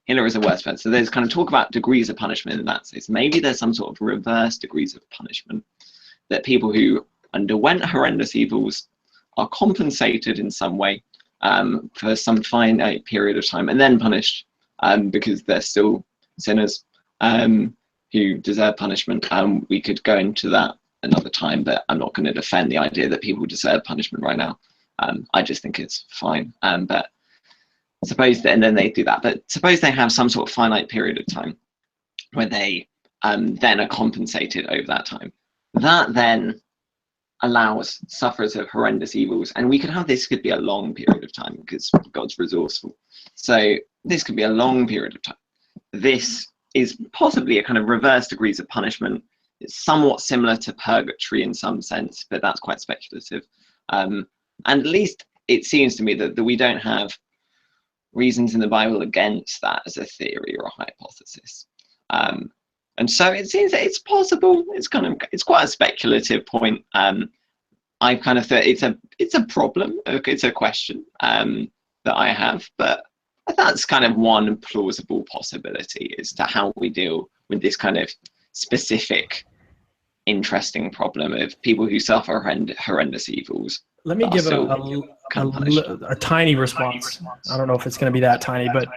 Hitler is a worse person. So there's kind of talk about degrees of punishment in that sense. Maybe there's some sort of reverse degrees of punishment that people who underwent horrendous evils are compensated in some way for some finite period of time and then punished because they're still sinners who deserve punishment. We could go into that another time, but I'm not going to defend the idea that people deserve punishment right now. I just think it's fine. But suppose that, and then they do that, but suppose they have some sort of finite period of time where they then are compensated over that time. That then allows sufferers of horrendous evils, and we could have this could be a long period of time because God's resourceful. So this could be a long period of time. This is possibly a kind of reverse degrees of punishment. It's somewhat similar to purgatory in some sense, but that's quite speculative. And at least it seems to me that we don't have reasons in the Bible against that as a theory or a hypothesis. And so it seems that it's possible. It's quite a speculative point. I kind of thought it's a problem. It's a question that I have, but that's kind of one plausible possibility as to how we deal with this kind of specific, interesting problem of people who suffer horrendous evils. Let me give a tiny response. I don't know if it's going to be that tiny, but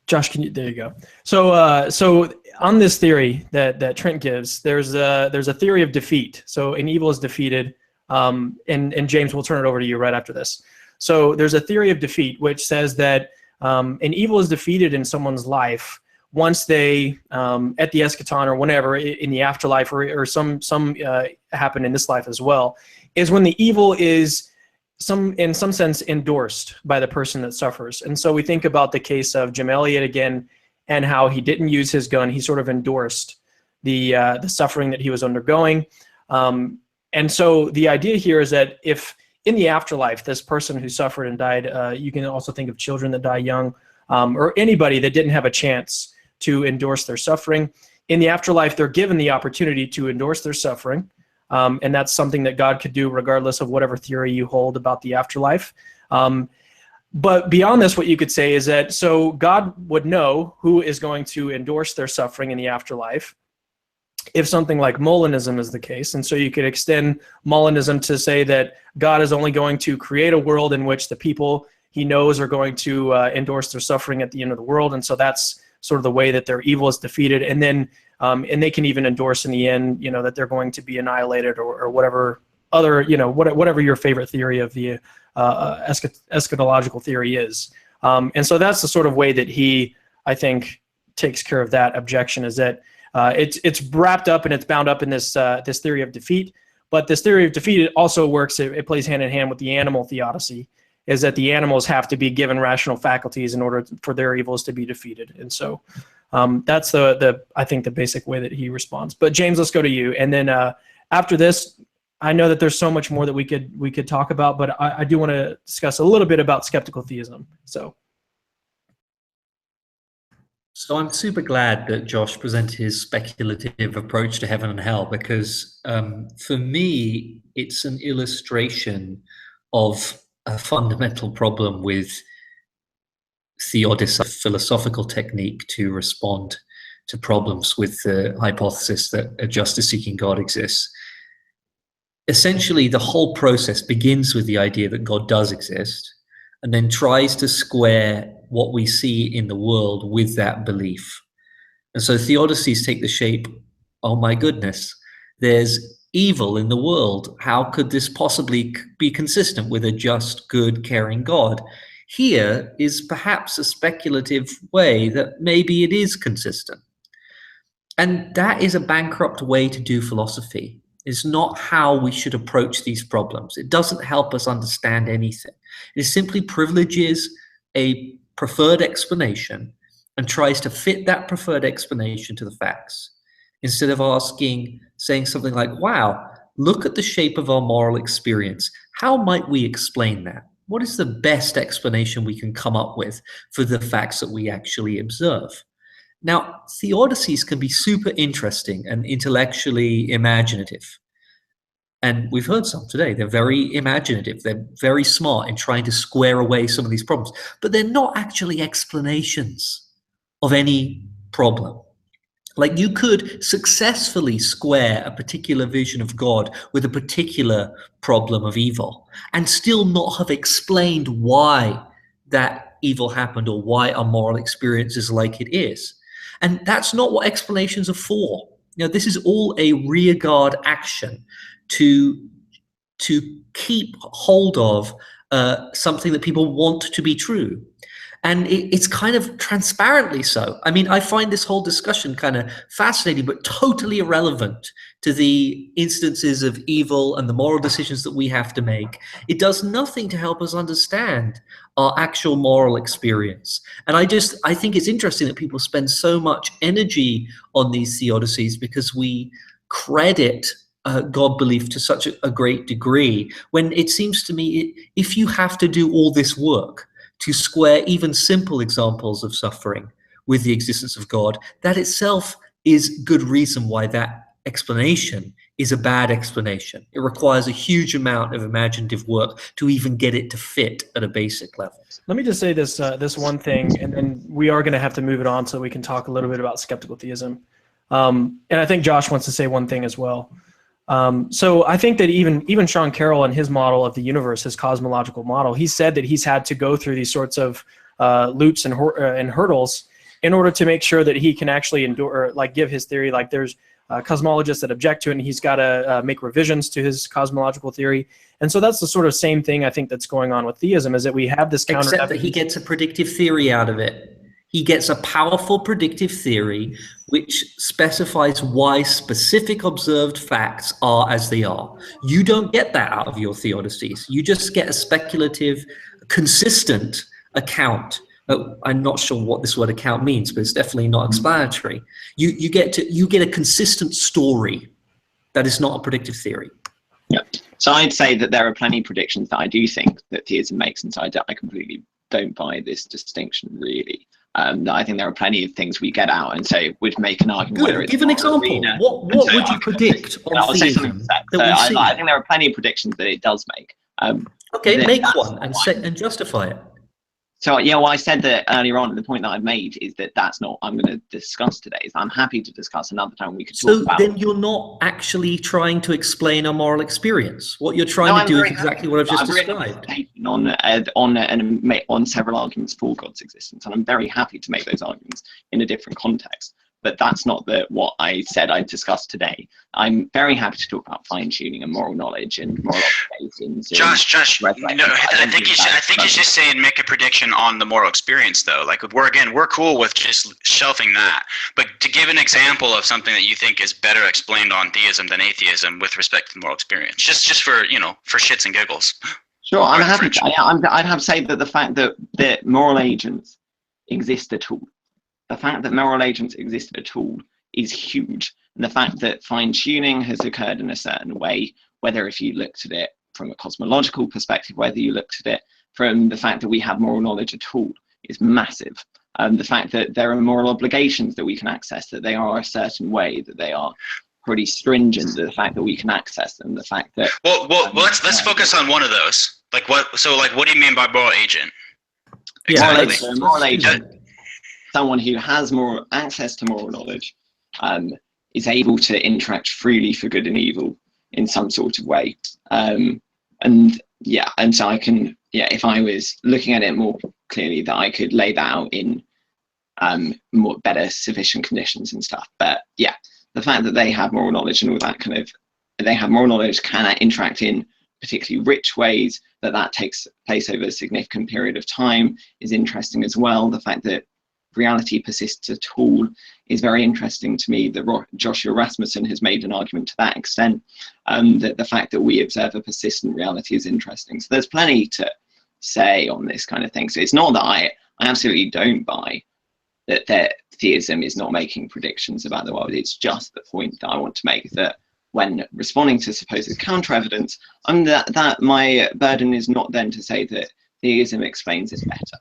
Josh, there you go. So on this theory that Trent gives, there's a theory of defeat. So an evil is defeated, and James, we'll turn it over to you right after this. So there's a theory of defeat which says that an evil is defeated in someone's life once they, at the eschaton or whenever in the afterlife or some happen in this life as well, is when the evil is in some sense endorsed by the person that suffers. And so we think about the case of Jim Elliot again and how he didn't use his gun. He sort of endorsed the suffering that he was undergoing. And so the idea here is that if in the afterlife, this person who suffered and died, you can also think of children that die young, or anybody that didn't have a chance to endorse their suffering. in the afterlife, they're given the opportunity to endorse their suffering. And that's something that God could do regardless of whatever theory you hold about the afterlife. But beyond this, what you could say is that, so God would know who is going to endorse their suffering in the afterlife if something like Molinism is the case. And so you could extend Molinism to say that God is only going to create a world in which the people he knows are going to endorse their suffering at the end of the world. And so that's sort of the way that their evil is defeated. And then, and they can even endorse in the end, that they're going to be annihilated or whatever other, whatever your favorite theory of the eschatological theory is. And so that's the sort of way that he, I think, takes care of that objection, is that it's wrapped up and it's bound up in this this theory of defeat. But this theory of defeat, it also works, it plays hand in hand with the animal theodicy, is that the animals have to be given rational faculties in order for their evils to be defeated. And so that's I think the basic way that he responds. But James, let's go to you. And then after this, I know that there's so much more that we could talk about, but I do want to discuss a little bit about skeptical theism. So I'm super glad that Josh presented his speculative approach to heaven and hell, because for me, it's an illustration of a fundamental problem with theodicy, philosophical technique to respond to problems with the hypothesis that a justice-seeking God exists. Essentially, the whole process begins with the idea that God does exist, and then tries to square what we see in the world with that belief. And so theodicies take the shape, oh my goodness, there's evil in the world. How could this possibly be consistent with a just, good, caring God? Here is perhaps a speculative way that maybe it is consistent. And that is a bankrupt way to do philosophy. It's not how we should approach these problems. It doesn't help us understand anything. It simply privileges a preferred explanation and tries to fit that preferred explanation to the facts, instead of saying something like, wow, look at the shape of our moral experience. How might we explain that? What is the best explanation we can come up with for the facts that we actually observe? Now, theodicies can be super interesting and intellectually imaginative. And we've heard some today. They're very imaginative. They're very smart in trying to square away some of these problems. But they're not actually explanations of any problem. Like, you could successfully square a particular vision of God with a particular problem of evil and still not have explained why that evil happened or why our moral experience is like it is. And that's not what explanations are for. This is all a rearguard action to keep hold of something that people want to be true. And it's kind of transparently so. I mean, I find this whole discussion kind of fascinating, but totally irrelevant to the instances of evil and the moral decisions that we have to make. It does nothing to help us understand our actual moral experience. And I think it's interesting that people spend so much energy on these theodicies because we credit God belief to such a great degree, when it seems to me, if you have to do all this work to square even simple examples of suffering with the existence of God, that itself is good reason why that explanation is a bad explanation. It requires a huge amount of imaginative work to even get it to fit at a basic level. Let me just say this one thing, and then we are going to have to move it on so we can talk a little bit about skeptical theism. And I think Josh wants to say one thing as well. So I think that even Sean Carroll and his model of the universe, his cosmological model, he said that he's had to go through these sorts of loops and hurdles in order to make sure that he can actually endure, like, give his theory. Like, there's cosmologists that object to it, and he's got to make revisions to his cosmological theory. And so that's the sort of same thing I think that's going on with theism, is that we have this counter. Except that he gets a predictive theory out of it. He gets a powerful predictive theory which specifies why specific observed facts are as they are. You don't get that out of your theodicies. You just get a speculative, consistent account. I'm not sure what this word account means, but it's definitely not explanatory. You get a consistent story that is not a predictive theory. Yeah. So I'd say that there are plenty of predictions that I do think that theism makes, and so I completely don't buy this distinction, really. That I think there are plenty of things we get out and say would make an argument. Good. Give an example. What would you predict on theism that we see? I think there are plenty of predictions that it does make. Okay, make one and justify it. So yeah, well, I said that earlier on. The point that I've made is that that's not I'm going to discuss today. So I'm happy to discuss another time. We could talk about. So then you're not actually trying to explain a moral experience. What you're trying to do is exactly what I've just described. On several arguments for God's existence, and I'm very happy to make those arguments in a different context. But that's not what I said I'd discuss today. I'm very happy to talk about fine-tuning and moral knowledge and moral obligations. Josh, no, I think he's just saying make a prediction on the moral experience, though. Like we're cool with just shelving that. But to give an example of something that you think is better explained on theism than atheism with respect to moral experience, just for for shits and giggles. Sure, I'm happy. I'd have to say that the fact that moral agents exist at all. The fact that moral agents exist at all is huge. And the fact that fine-tuning has occurred in a certain way, whether if you looked at it from a cosmological perspective, whether you looked at it from the fact that we have moral knowledge at all, is massive. The fact that there are moral obligations that we can access, that they are a certain way, that they are pretty stringent, the fact that we can access them, the fact that... Well, let's focus on one of those. What do you mean by moral agent? Exactly. Moral agent. Someone who has more access to moral knowledge is able to interact freely for good and evil in some sort of way. And so I can, if I was looking at it more clearly, that I could lay that out in more better sufficient conditions and stuff. But yeah, the fact that they have moral knowledge and all that they have moral knowledge, can interact in particularly rich ways, that takes place over a significant period of time is interesting as well. The fact that reality persists at all is very interesting to me. That Joshua Rasmussen has made an argument to that extent, that the fact that we observe a persistent reality is interesting. So there's plenty to say on this kind of thing. So it's not that I absolutely don't buy that theism is not making predictions about the world. It's just the point that I want to make, that when responding to supposed counter evidence, that my burden is not then to say that theism explains it better.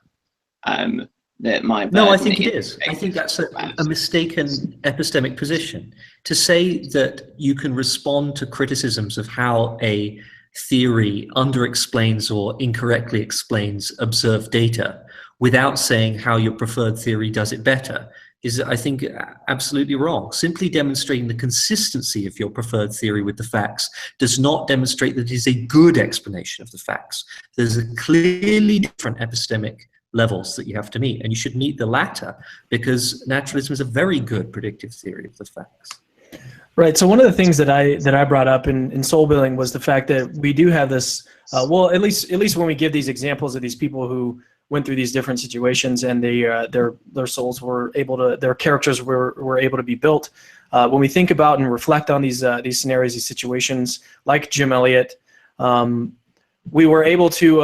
No, I think it is. I think that's a mistaken epistemic position. To say that you can respond to criticisms of how a theory under-explains or incorrectly explains observed data without saying how your preferred theory does it better is, I think, absolutely wrong. Simply demonstrating the consistency of your preferred theory with the facts does not demonstrate that it is a good explanation of the facts. There's a clearly different epistemic levels that you have to meet, and you should meet the latter, because naturalism is a very good predictive theory of the facts. Right. So one of the things that I brought up in soul building was the fact that we do have this. Well, at least when we give these examples of these people who went through these different situations and their souls were able to, their characters were able to be built. When we think about and reflect on these scenarios, these situations, like Jim Elliot, we were able to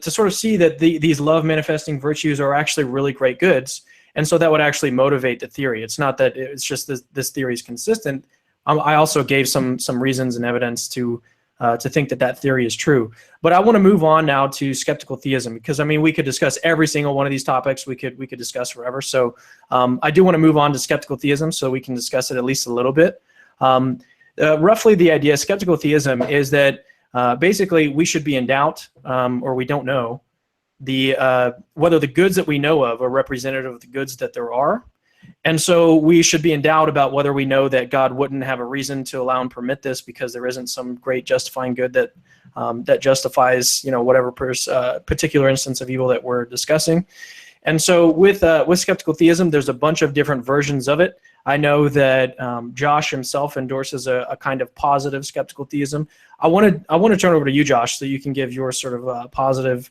sort of see that these love manifesting virtues are actually really great goods, and so that would actually motivate the theory. It's not that it's just this theory is consistent. I also gave some reasons and evidence to think that theory is true. But I want to move on now to skeptical theism, because I mean we could discuss every single one of these topics. We could discuss forever. So I do want to move on to skeptical theism so we can discuss it at least a little bit. Roughly, the idea of skeptical theism is that basically we should be in doubt, or we don't know whether the goods that we know of are representative of the goods that there are. And so we should be in doubt about whether we know that God wouldn't have a reason to allow and permit this because there isn't some great justifying good that justifies, whatever particular instance of evil that we're discussing. And so with skeptical theism, there's a bunch of different versions of it. I know that Josh himself endorses a kind of positive skeptical theism. I want to turn over to you, Josh, so you can give your sort of positive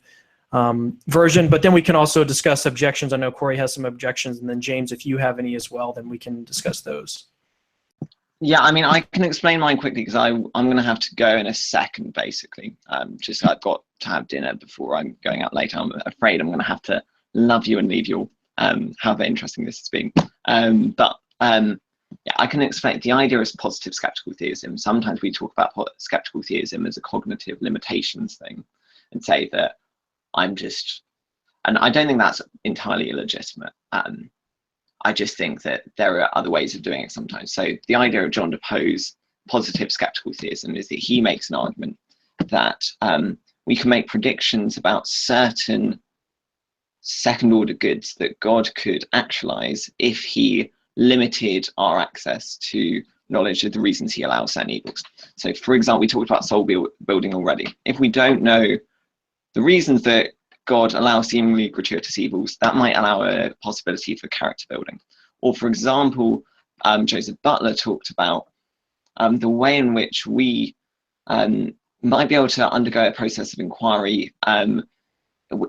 version, but then we can also discuss objections. I know Cory has some objections, and then James, if you have any as well, then we can discuss those. Yeah, I mean, I can explain mine quickly because I'm going to have to go in a second, basically. Just I've got to have dinner before I'm going out later. I'm afraid I'm going to have to love you and leave you all, however interesting this has been. Yeah, I can explain the idea is positive skeptical theism. Sometimes we talk about skeptical theism as a cognitive limitations thing and say that I'm just And I don't think that's entirely illegitimate. I just think that there are other ways of doing it sometimes. So the idea of John DePauw's positive skeptical theism is that he makes an argument that we can make predictions about certain second order goods that God could actualize if he limited our access to knowledge of the reasons he allows certain evils. So for example, we talked about soul building already. If we don't know the reasons that God allows seemingly gratuitous evils, that might allow a possibility for character building. Or for example, Joseph Butler talked about the way in which we might be able to undergo a process of inquiry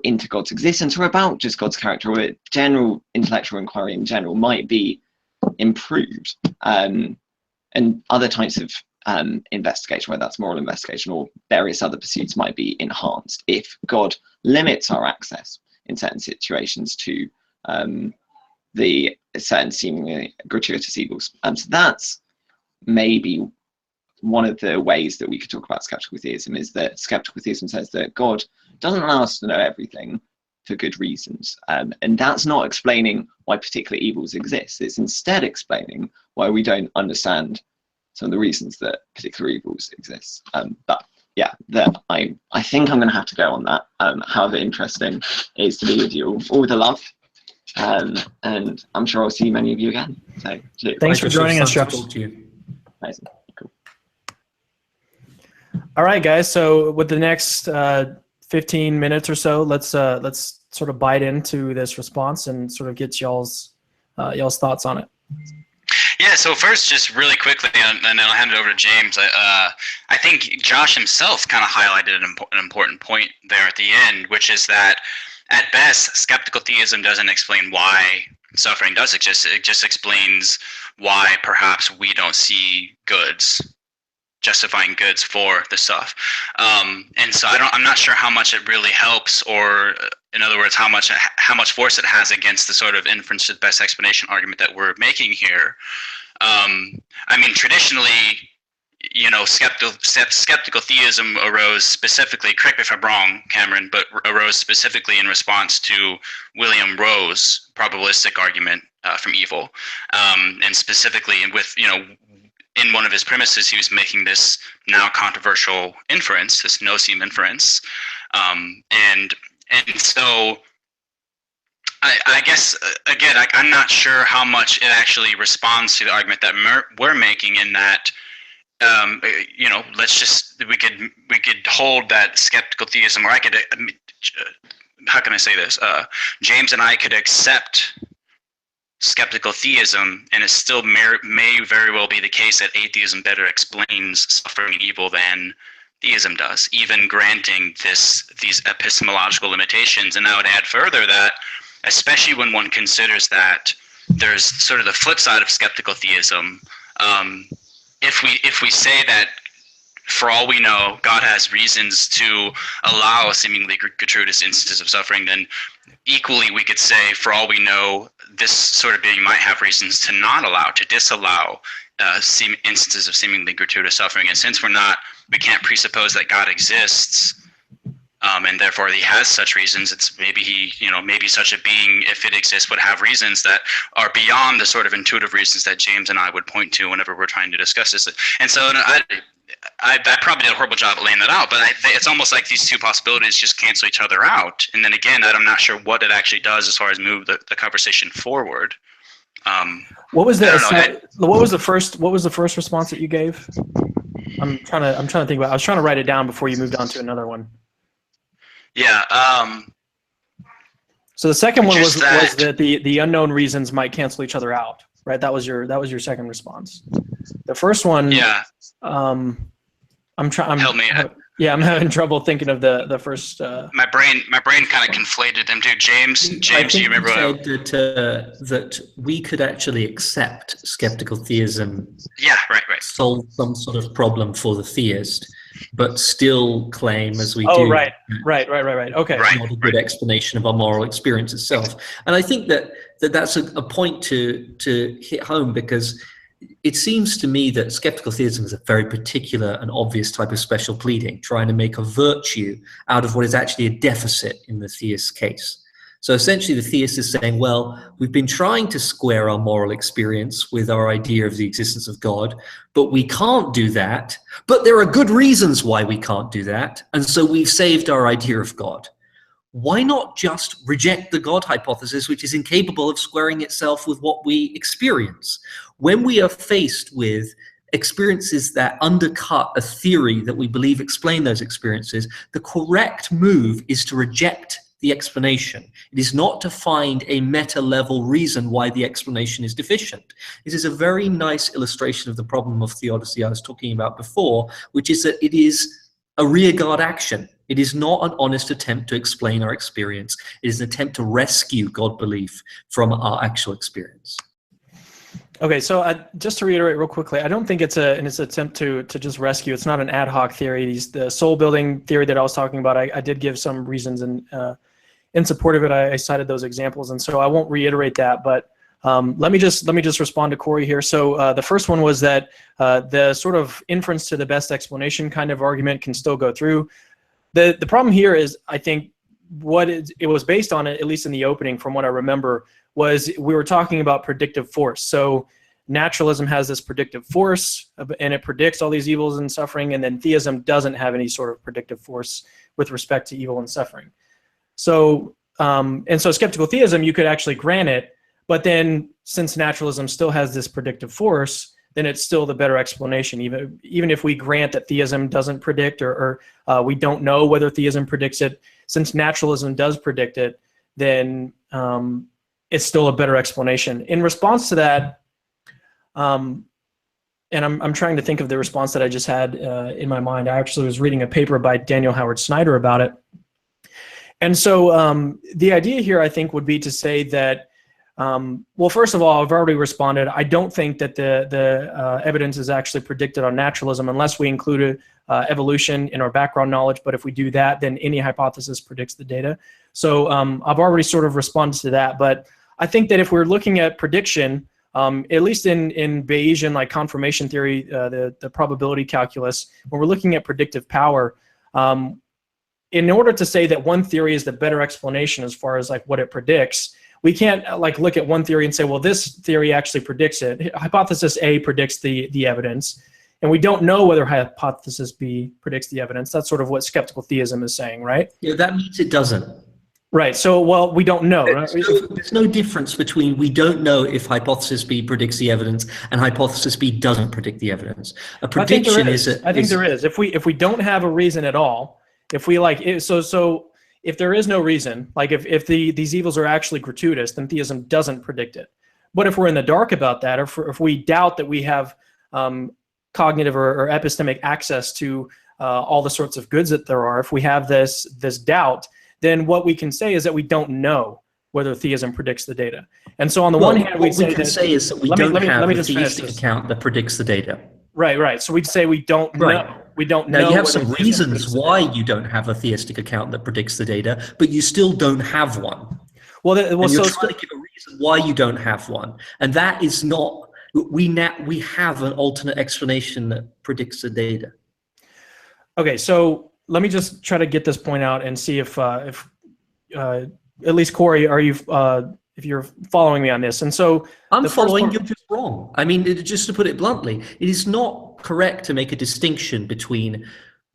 into God's existence, or about just God's character, or a general intellectual inquiry in general might be improved. And other types of investigation, whether that's moral investigation or various other pursuits, might be enhanced if God limits our access in certain situations to the certain seemingly gratuitous evils. So that's maybe one of the ways that we could talk about skeptical theism, is that skeptical theism says that God doesn't allow us to know everything for good reasons. And that's not explaining why particular evils exist. It's instead explaining why we don't understand some of the reasons that particular evils exist. But yeah, I think I'm going to have to go on that. However interesting it is to be with you all the love. And I'm sure I'll see many of you again. So thanks for joining us, Jeff. Amazing. Cool. All right, guys. So with the next 15 minutes or so, let's sort of bite into this response and sort of get y'all's thoughts on it. Yeah, so first, just really quickly, and then I'll hand it over to James. I think Josh himself kind of highlighted an important point there at the end, which is that at best, skeptical theism doesn't explain why suffering does exist. It just explains why perhaps we don't see goods, justifying goods for the stuff. And so I'm not sure how much it really helps, or in other words, how much force it has against the sort of inference to the best explanation argument that we're making here. I mean, traditionally, you know, skeptical theism arose specifically, correct me if I'm wrong, Cameron, but arose specifically in response to William Rowe's probabilistic argument from evil. And specifically with, you know, in one of his premises, he was making this now controversial inference, this no-seem inference. And so I guess, again, I'm not sure how much it actually responds to the argument that we're making, in that, you know, we could hold that skeptical theism, or I could, how can I say this? James and I could accept skeptical theism, and it still may very well be the case that atheism better explains suffering and evil than theism does, even granting these epistemological limitations. And I would add further that, especially when one considers that there's sort of the flip side of skeptical theism, if we say that for all we know, God has reasons to allow seemingly gratuitous instances of suffering, then equally we could say, for all we know, this sort of being might have reasons to not allow, to disallow instances of seemingly gratuitous suffering. And since we can't presuppose that God exists, and therefore he has such reasons, it's maybe such a being, if it exists, would have reasons that are beyond the sort of intuitive reasons that James and I would point to whenever we're trying to discuss this. And so I probably did a horrible job of laying that out, but it's almost like these two possibilities just cancel each other out. And then again, I'm not sure what it actually does as far as move the conversation forward. What was the first response that you gave? I'm trying to think about. I was trying to write it down before you moved on to another one. Yeah. So the second one was that the unknown reasons might cancel each other out, right? That was your second response. The first one. Yeah. Help me. Yeah, I'm having trouble thinking of the first. My brain kind of conflated them, dude. James, do you remember? I think that we could actually accept skeptical theism. Yeah, right. Solve some sort of problem for the theist, but still claim, as we do. Oh, right. Okay. Not a good explanation of our moral experience itself. And I think that's a point to hit home, because it seems to me that skeptical theism is a very particular and obvious type of special pleading, trying to make a virtue out of what is actually a deficit in the theist's case. So essentially the theist is saying, well, we've been trying to square our moral experience with our idea of the existence of God, but we can't do that. But there are good reasons why we can't do that. And so we've saved our idea of God. Why not just reject the God hypothesis, which is incapable of squaring itself with what we experience? When we are faced with experiences that undercut a theory that we believe explain those experiences, the correct move is to reject the explanation. It is not to find a meta-level reason why the explanation is deficient. This is a very nice illustration of the problem of theodicy I was talking about before, which is that it is a rearguard action. It is not an honest attempt to explain our experience. It is an attempt to rescue God belief from our actual experience. Okay, so just to reiterate real quickly, I don't think it's an attempt to just rescue. It's not an ad hoc theory. The soul building theory that I was talking about, I did give some reasons in support of it. I cited those examples, and so I won't reiterate that. But let me just respond to Cory here. So the first one was that the sort of inference to the best explanation kind of argument can still go through. The problem here is, I think, what it was based on, at least in the opening, from what I remember, was we were talking about predictive force. So naturalism has this predictive force, and it predicts all these evils and suffering, and then theism doesn't have any sort of predictive force with respect to evil and suffering. So, and so skeptical theism, you could actually grant it, but then since naturalism still has this predictive force, then it's still the better explanation. Even if we grant that theism doesn't predict, or we don't know whether theism predicts it, since naturalism does predict it, then it's still a better explanation. In response to that, and I'm trying to think of the response that I just had in my mind. I actually was reading a paper by Daniel Howard Snyder about it. And so the idea here, I think, would be to say that, well, first of all, I've already responded. I don't think that the evidence is actually predicted on naturalism unless we include evolution in our background knowledge. But if we do that, then any hypothesis predicts the data. So I've already sort of responded to that. But I think that if we're looking at prediction, at least in Bayesian like confirmation theory, the probability calculus, when we're looking at predictive power, in order to say that one theory is the better explanation as far as like what it predicts, we can't like look at one theory and say, well, this theory actually predicts it. Hypothesis A predicts the evidence, and we don't know whether hypothesis B predicts the evidence. That's sort of what skeptical theism is saying, right? Yeah, that means it doesn't. Right. So, well, we don't know. Right? There's no difference between we don't know if hypothesis B predicts the evidence and hypothesis B doesn't predict the evidence. A prediction is. I think there is. If we don't have a reason at all, if we like so if there is no reason, like if these evils are actually gratuitous, then theism doesn't predict it. But if we're in the dark about that, or if we doubt that we have cognitive or epistemic access to all the sorts of goods that there are, if we have this doubt, then what we can say is that we don't know whether theism predicts the data. And so on the one hand, what we can say is that we don't have a theistic account that predicts the data. Right. So we'd say we don't know. We don't know. Now, you have some reasons why you don't have a theistic account that predicts the data, but you still don't have one. Well, you're trying to give a reason why you don't have one, and that is not. We have an alternate explanation that predicts the data. Okay, so let me just try to get this point out and see if at least Cory, are you if you're following me on this? And so I'm following. You're just wrong. I mean, just to put it bluntly, it is not correct to make a distinction between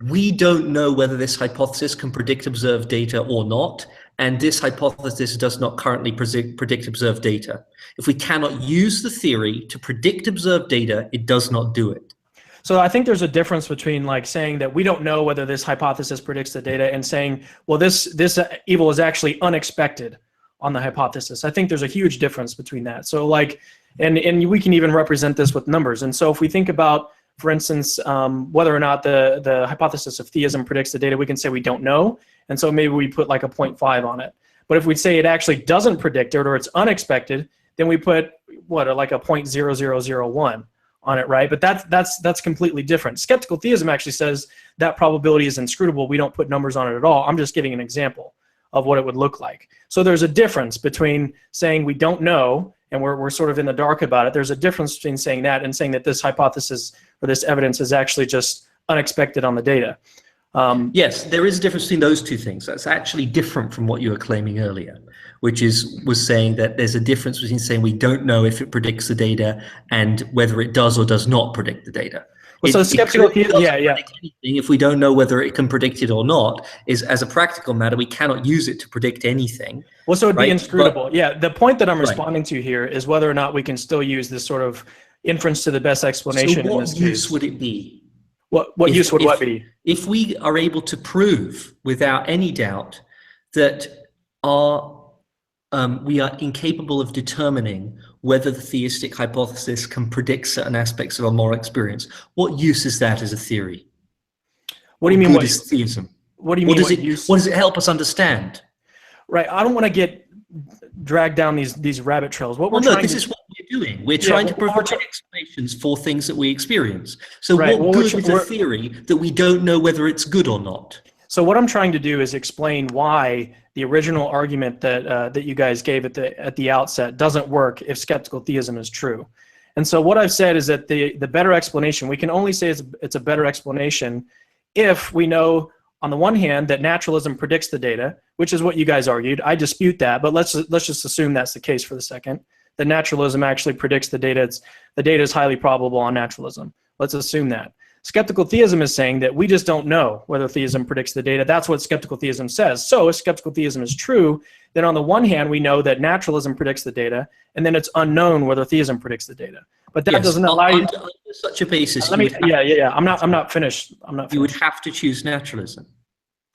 we don't know whether this hypothesis can predict observed data or not, and this hypothesis does not currently predict observed data. If we cannot use the theory to predict observed data, it does not do it. So I think there's a difference between like saying that we don't know whether this hypothesis predicts the data and saying, well, this evil is actually unexpected on the hypothesis. I think there's a huge difference between that. So like, and we can even represent this with numbers. And so if we think about, for instance, whether or not the hypothesis of theism predicts the data, we can say we don't know. And so maybe we put like a 0.5 on it. But if we say it actually doesn't predict it or it's unexpected, then we put what, like a 0.0001 on it, right? But that's completely different. Skeptical theism actually says that probability is inscrutable. We don't put numbers on it at all. I'm just giving an example of what it would look like. So there's a difference between saying we don't know and we're sort of in the dark about it. There's a difference between saying that and saying that this hypothesis or this evidence is actually just unexpected on the data. Yes, there is a difference between those two things. That's actually different from what you were claiming earlier. which was saying that there's a difference between saying we don't know if it predicts the data and whether it does or does not predict the data. Well, so skeptical, yeah. If we don't know whether it can predict it or not, is as a practical matter, we cannot use it to predict anything. Well, so it'd be inscrutable. But, yeah, the point that I'm responding to here is whether or not we can still use this sort of inference to the best explanation. So in this what use case. would it be? What use would what be? If we are able to prove without any doubt that we are incapable of determining whether the theistic hypothesis can predict certain aspects of our moral experience, what use is that as a theory? What do you mean? What is theism? What do you mean? What does it help us understand? Right. I don't want to get dragged down these rabbit trails. This is what we're doing. We're trying to provide explanations for things that we experience. So what good is a theory that we don't know whether it's good or not? So what I'm trying to do is explain why the original argument that you guys gave at the outset doesn't work if skeptical theism is true. And so what I've said is that the better explanation, we can only say it's a better explanation if we know, on the one hand, that naturalism predicts the data, which is what you guys argued. I dispute that, but let's just assume that's the case for the second. That naturalism actually predicts the data. The data is highly probable on naturalism. Let's assume that. Skeptical theism is saying that we just don't know whether theism predicts the data. That's what skeptical theism says. So if skeptical theism is true, then on the one hand, we know that naturalism predicts the data, and then it's unknown whether theism predicts the data. But that doesn't allow you under such a basis. I'm not finished. You would have to choose naturalism.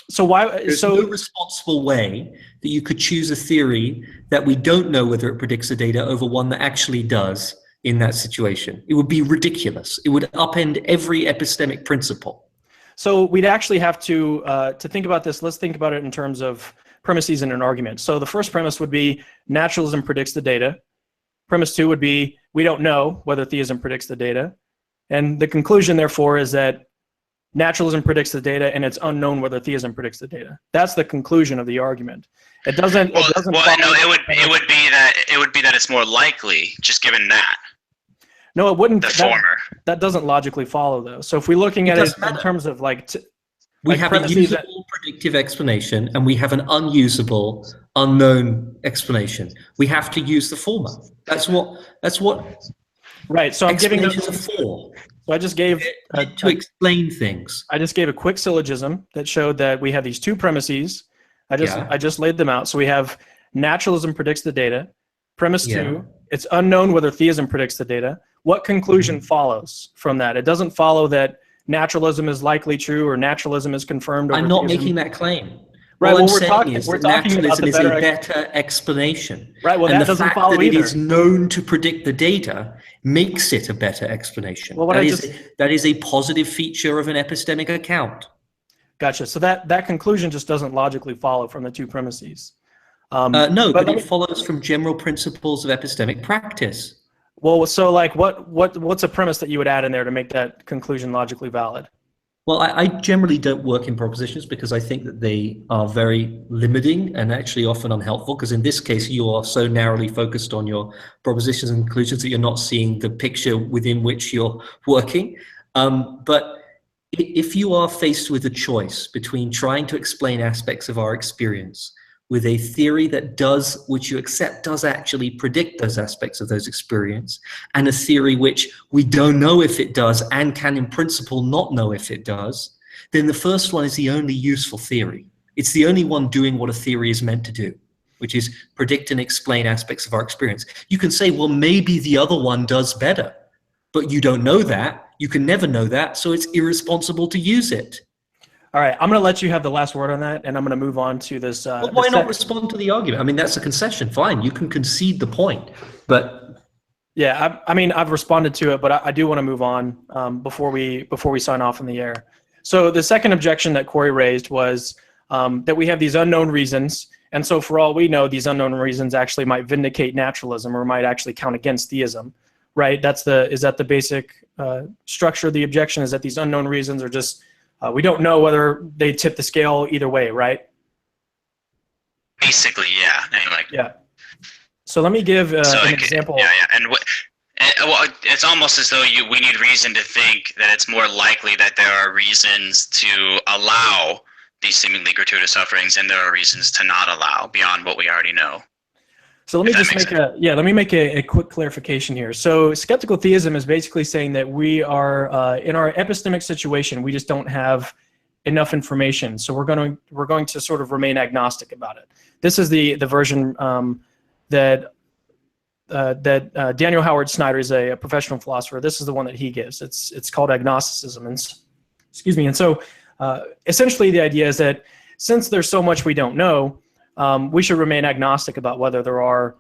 So why? There's no responsible way that you could choose a theory that we don't know whether it predicts the data over one that actually does in that situation. It would be ridiculous. It would upend every epistemic principle. So we'd actually have to think about this. Let's think about it in terms of premises in an argument. So the first premise would be naturalism predicts the data. Premise 2 would be we don't know whether theism predicts the data. And the conclusion, therefore, is that naturalism predicts the data and it's unknown whether theism predicts the data. That's the conclusion of the argument. It doesn't. Well, it would be that it's more likely, just given that. No, it wouldn't. The former. That doesn't logically follow, though. So if we're looking at it in terms of we have a usable predictive explanation and we have an unusable unknown explanation. We have to use the former. That's what. Right. So I'm giving explanations are for. So I just gave to explain things. I just gave a quick syllogism that showed that we have these two premises. I just laid them out. So we have naturalism predicts the data. Premise 2, it's unknown whether theism predicts the data. What conclusion follows from that? It doesn't follow that naturalism is likely true or naturalism is confirmed. I'm not making that claim. Right. All well, we're talking about naturalism is a better explanation. Right. Well, and that doesn't follow either. It is known to predict the data makes it a better explanation. Well, that is a positive feature of an epistemic account. Gotcha. So that conclusion just doesn't logically follow from the two premises. No, but it follows from general principles of epistemic practice. Well, so what's a premise that you would add in there to make that conclusion logically valid? Well, I generally don't work in propositions because I think that they are very limiting and actually often unhelpful, because in this case you are so narrowly focused on your propositions and conclusions that you're not seeing the picture within which you're working. But if you are faced with a choice between trying to explain aspects of our experience with a theory that which you accept does actually predict those aspects of those experience, and a theory which we don't know if it does and can in principle not know if it does, then the first one is the only useful theory. It's the only one doing what a theory is meant to do, which is predict and explain aspects of our experience. You can say, well, maybe the other one does better, but you don't know that. You can never know that, so it's irresponsible to use it. All right, I'm going to let you have the last word on that, and I'm going to move on to this. Well, why not respond to the argument? I mean, that's a concession. Fine, you can concede the point, but yeah, I mean, I've responded to it, but I do want to move on before we sign off in the air. So the second objection that Cory raised was that we have these unknown reasons, and so for all we know, these unknown reasons actually might vindicate naturalism or might actually count against theism, right? Is that the basic structure of the objection? Is that these unknown reasons are just we don't know whether they tip the scale either way, right? Basically, yeah. I mean, yeah. So let me give an example. Yeah. And well, it's almost as though we need reason to think that it's more likely that there are reasons to allow these seemingly gratuitous sufferings, and there are reasons to not allow beyond what we already know. So let me just make a quick clarification here. So skeptical theism is basically saying that we are in our epistemic situation, we just don't have enough information, so we're going to sort of remain agnostic about it. This is the version that Daniel Howard Snyder is a professional philosopher. This is the one that he gives. It's called agnosticism. And excuse me. And so essentially the idea is that since there's so much we don't know, we should remain agnostic about whether there are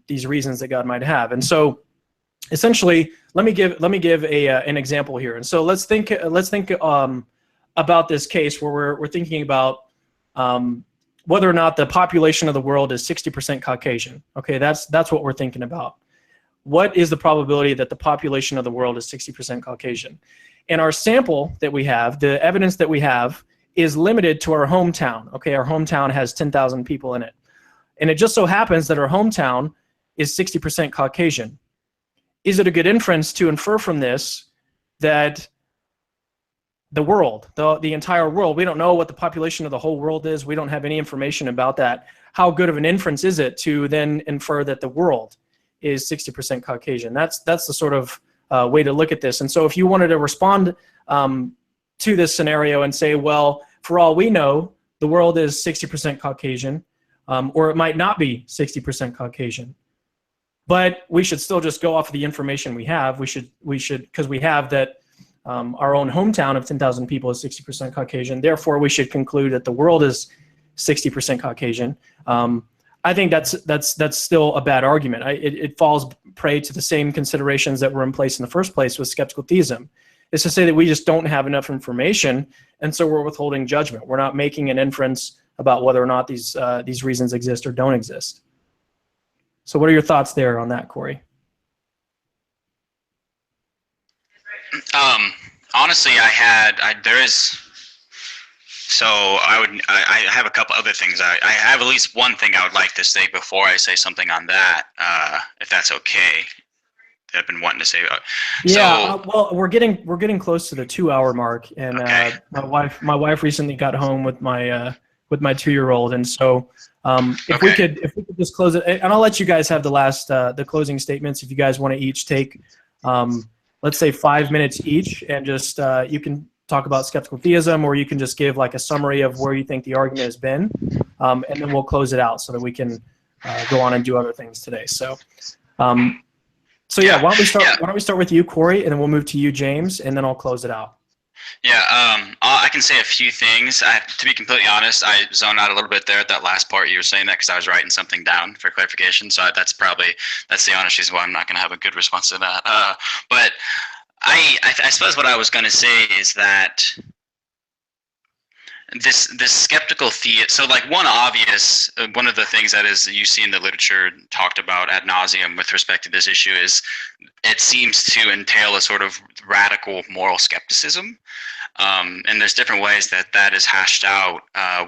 these reasons that God might have. And so essentially, let me give an example here. And so let's think about this case where we're thinking about whether or not the population of the world is 60% Caucasian. Okay, that's what we're thinking about. What is the probability that the population of the world is 60% Caucasian? And our sample that we have, the evidence that we have, is limited to our hometown. Okay, our hometown has 10,000 people in it. And it just so happens that our hometown is 60% Caucasian. Is it a good inference to infer from this that the world, the entire world, we don't know what the population of the whole world is, we don't have any information about that. How good of an inference is it to then infer that the world is 60% Caucasian? That's the sort of way to look at this. And so if you wanted to respond to this scenario and say, well, for all we know, the world is 60% Caucasian, or it might not be 60% Caucasian. But we should still just go off of the information we have. We should, because we have that our own hometown of 10,000 people is 60% Caucasian. Therefore, we should conclude that the world is 60% Caucasian. I think that's still a bad argument. It falls prey to the same considerations that were in place in the first place with skeptical theism. It's to say that we just don't have enough information, and so we're withholding judgment. We're not making an inference about whether or not these reasons exist or don't exist. So what are your thoughts there on that, Cory? Honestly, I have a couple other things. I have at least one thing I would like to say before I say something on that, if that's okay. I've been wanting to say. Yeah. Well, we're getting close to the 2-hour mark, and okay. My wife recently got home with my 2-year-old, and so if we could just close it, and I'll let you guys have the closing statements if you guys want to each take. Let's say 5 minutes each, and just you can talk about skeptical theism, or you can just give like a summary of where you think the argument has been, and then we'll close it out so that we can go on and do other things today. So, why don't we start with you, Cory, and then we'll move to you, James, and then I'll close it out. Yeah, I can say a few things. To be completely honest, I zoned out a little bit there at that last part you were saying that because I was writing something down for clarification. So that's the honest reason why I'm not going to have a good response to that. But I suppose what I was going to say is that this skeptical theism. So like one of the things that is you see in the literature talked about ad nauseum with respect to this issue is it seems to entail a sort of radical moral skepticism. And there's different ways that is hashed out,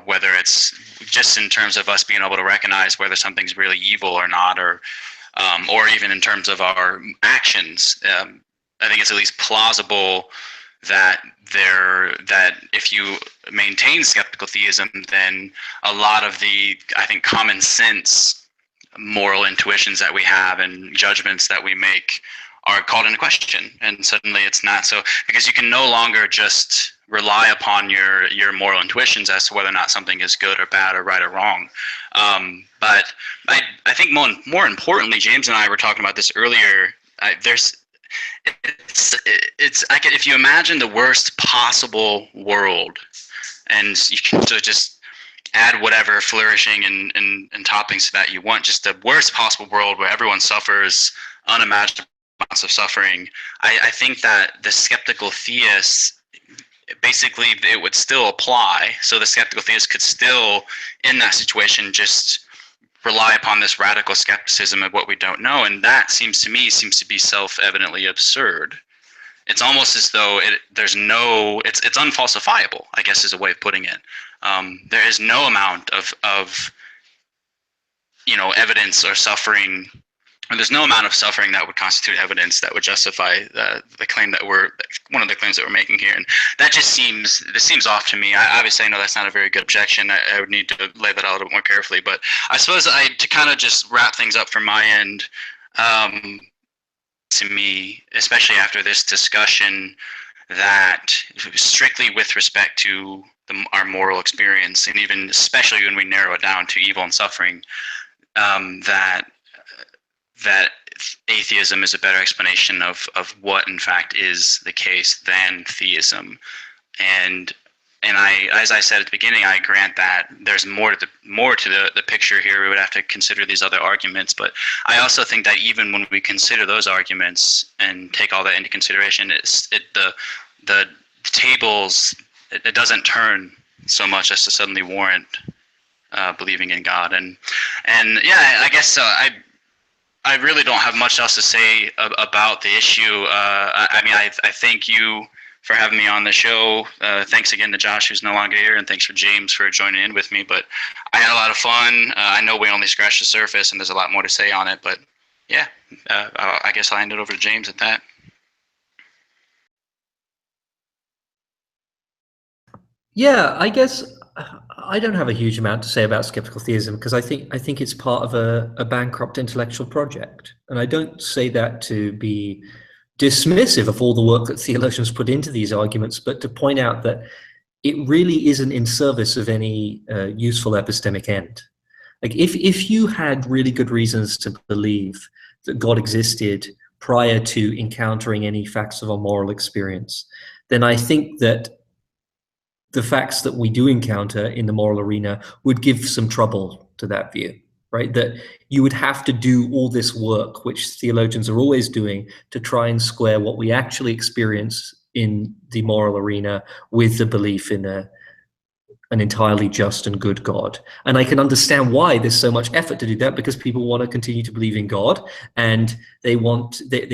whether it's just in terms of us being able to recognize whether something's really evil or not, or even in terms of our actions. I think it's at least plausible that if you maintain skeptical theism, then a lot of the, I think, common sense moral intuitions that we have and judgments that we make are called into question, and suddenly it's not so, because you can no longer just rely upon your moral intuitions as to whether or not something is good or bad or right or wrong. But I think more importantly, James and I were talking about this earlier. If you imagine the worst possible world, and you can sort of just add whatever flourishing and toppings to that you want, just the worst possible world where everyone suffers unimaginable amounts of suffering, I think that the skeptical theist, basically it would still apply. So the skeptical theist could still, in that situation, just rely upon this radical skepticism of what we don't know, and that seems to be self-evidently absurd. It's almost as though it's unfalsifiable, I guess is a way of putting it. There is no amount of evidence or suffering and there's no amount of suffering that would constitute evidence that would justify the claim that one of the claims that we're making here. And that just seems off to me. Obviously, I know that's not a very good objection. I would need to lay that out a little more carefully. But I suppose to kind of just wrap things up from my end, to me, especially after this discussion, that strictly with respect to our moral experience, and even especially when we narrow it down to evil and suffering, that atheism is a better explanation of what in fact is the case than theism. And I, as I said at the beginning, I grant that there's more to the picture here. We would have to consider these other arguments, but I also think that even when we consider those arguments and take all that into consideration, the tables, it doesn't turn so much as to suddenly warrant believing in God. And yeah, I guess I really don't have much else to say about the issue. I mean, I thank you for having me on the show. Thanks again to Josh, who's no longer here, and thanks for James for joining in with me. But I had a lot of fun. I know we only scratched the surface, and there's a lot more to say on it. But yeah, I guess I'll hand it over to James at that. Yeah, I guess I don't have a huge amount to say about skeptical theism, because I think it's part of a bankrupt intellectual project. And I don't say that to be dismissive of all the work that theologians put into these arguments, but to point out that it really isn't in service of any useful epistemic end. Like if you had really good reasons to believe that God existed prior to encountering any facts of our moral experience, then I think that the facts that we do encounter in the moral arena would give some trouble to that view, right? That you would have to do all this work, which theologians are always doing, to try and square what we actually experience in the moral arena with the belief in an entirely just and good God. And I can understand why there's so much effort to do that, because people want to continue to believe in God, and they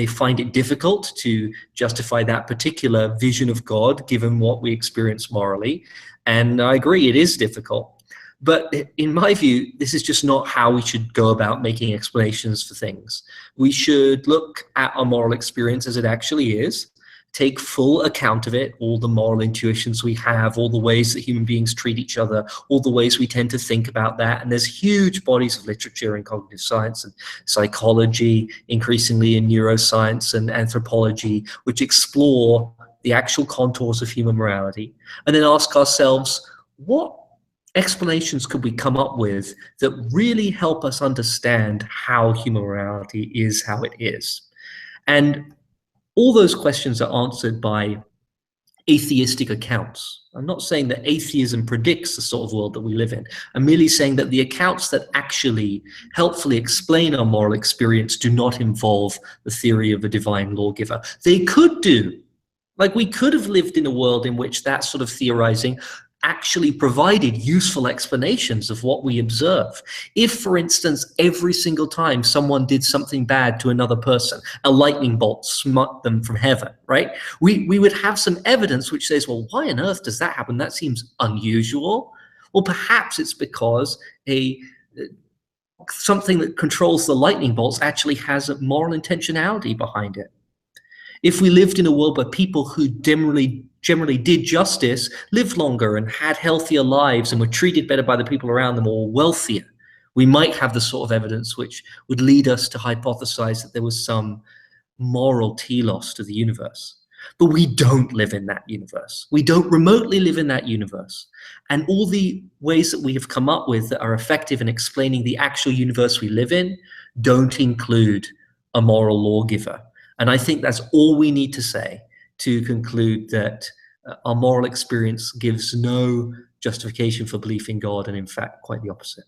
find it difficult to justify that particular vision of God given what we experience morally. And I agree, it is difficult. But in my view, this is just not how we should go about making explanations for things. We should look at our moral experience as it actually is, take full account of it, all the moral intuitions we have, all the ways that human beings treat each other, all the ways we tend to think about that. And there's huge bodies of literature in cognitive science and psychology, increasingly in neuroscience and anthropology, which explore the actual contours of human morality, and then ask ourselves, what explanations could we come up with that really help us understand how human morality is how it is? And all those questions are answered by atheistic accounts. I'm not saying that atheism predicts the sort of world that we live in. I'm merely saying that the accounts that actually helpfully explain our moral experience do not involve the theory of a divine lawgiver. They could do. Like, we could have lived in a world in which that sort of theorizing actually provided useful explanations of what we observe. If, for instance, every single time someone did something bad to another person, a lightning bolt smote them from heaven, right? We would have some evidence which says, well, why on earth does that happen? That seems unusual. Well, perhaps it's because something that controls the lightning bolts actually has a moral intentionality behind it. If we lived in a world where people who generally did justice lived longer and had healthier lives and were treated better by the people around them, or wealthier, we might have the sort of evidence which would lead us to hypothesize that there was some moral telos to the universe. But we don't live in that universe. We don't remotely live in that universe. And all the ways that we have come up with that are effective in explaining the actual universe we live in don't include a moral lawgiver. And I think that's all we need to say to conclude that our moral experience gives no justification for belief in God, and in fact, quite the opposite.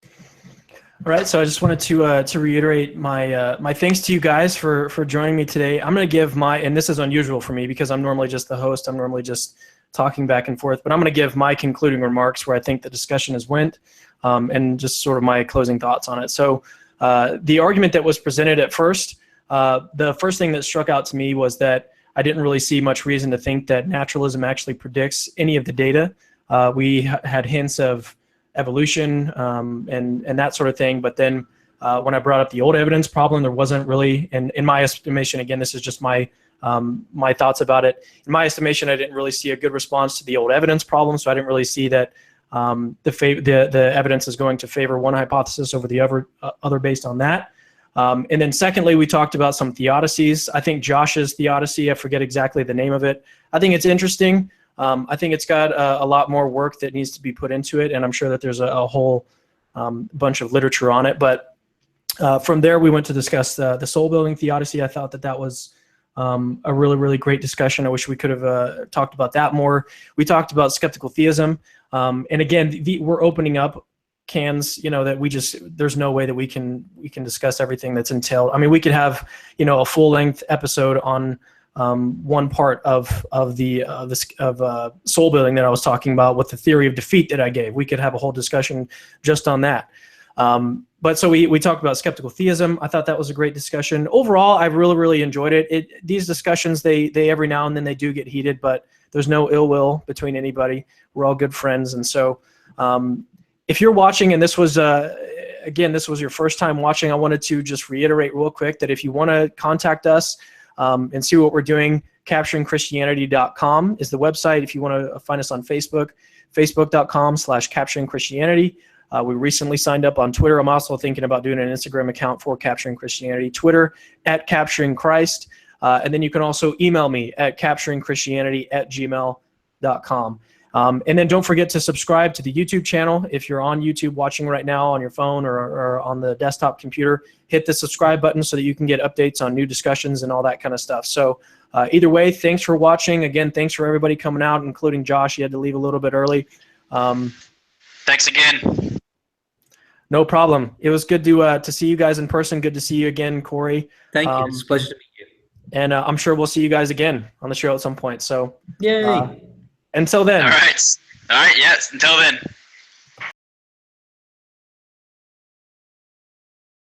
All right, so I just wanted to reiterate my thanks to you guys for joining me today. I'm going to give and this is unusual for me because I'm normally just the host. I'm normally just talking back and forth, but I'm going to give my concluding remarks where I think the discussion has went, and just sort of my closing thoughts on it. So the argument that was presented at first, the first thing that struck out to me was that I didn't really see much reason to think that naturalism actually predicts any of the data. We had hints of evolution and that sort of thing, but then when I brought up the old evidence problem, there wasn't really, and in my estimation, again, this is just my my thoughts about it. In my estimation, I didn't really see a good response to the old evidence problem, so I didn't really see that the evidence is going to favor one hypothesis over the other based on that. And then secondly, we talked about some theodicies. I think Josh's theodicy, I forget exactly the name of it. I think it's interesting. I think it's got a lot more work that needs to be put into it, and I'm sure that there's a whole bunch of literature on it. But from there, we went to discuss the soul-building theodicy. I thought that was a really, really great discussion. I wish we could have talked about that more. We talked about skeptical theism. And again, we're opening up cans, that there's no way that we can discuss everything that's entailed. I mean, we could have, a full-length episode on one part of soul building that I was talking about with the theory of defeat that I gave. We could have a whole discussion just on that. But so we talked about skeptical theism. I thought that was a great discussion. Overall, I really, really enjoyed it. These discussions, they every now and then they do get heated, but there's no ill will between anybody. We're all good friends. And so if you're watching and this was your first time watching, I wanted to just reiterate real quick that if you want to contact us and see what we're doing, capturingchristianity.com is the website. If you want to find us on Facebook, facebook.com/capturingchristianity. We recently signed up on Twitter. I'm also thinking about doing an Instagram account for Capturing Christianity. Twitter @CapturingChrist. And then you can also email me at capturingchristianity@gmail.com. And then don't forget to subscribe to the YouTube channel. If you're on YouTube watching right now on your phone or on the desktop computer, hit the subscribe button so that you can get updates on new discussions and all that kind of stuff. So either way, thanks for watching. Again, thanks for everybody coming out, including Josh. You had to leave a little bit early. Thanks again. No problem. It was good to see you guys in person. Good to see you again, Cory. Thank you. It's a pleasure to meet you. And I'm sure we'll see you guys again on the show at some point. So, yay. Until then. All right. Yes. Until then.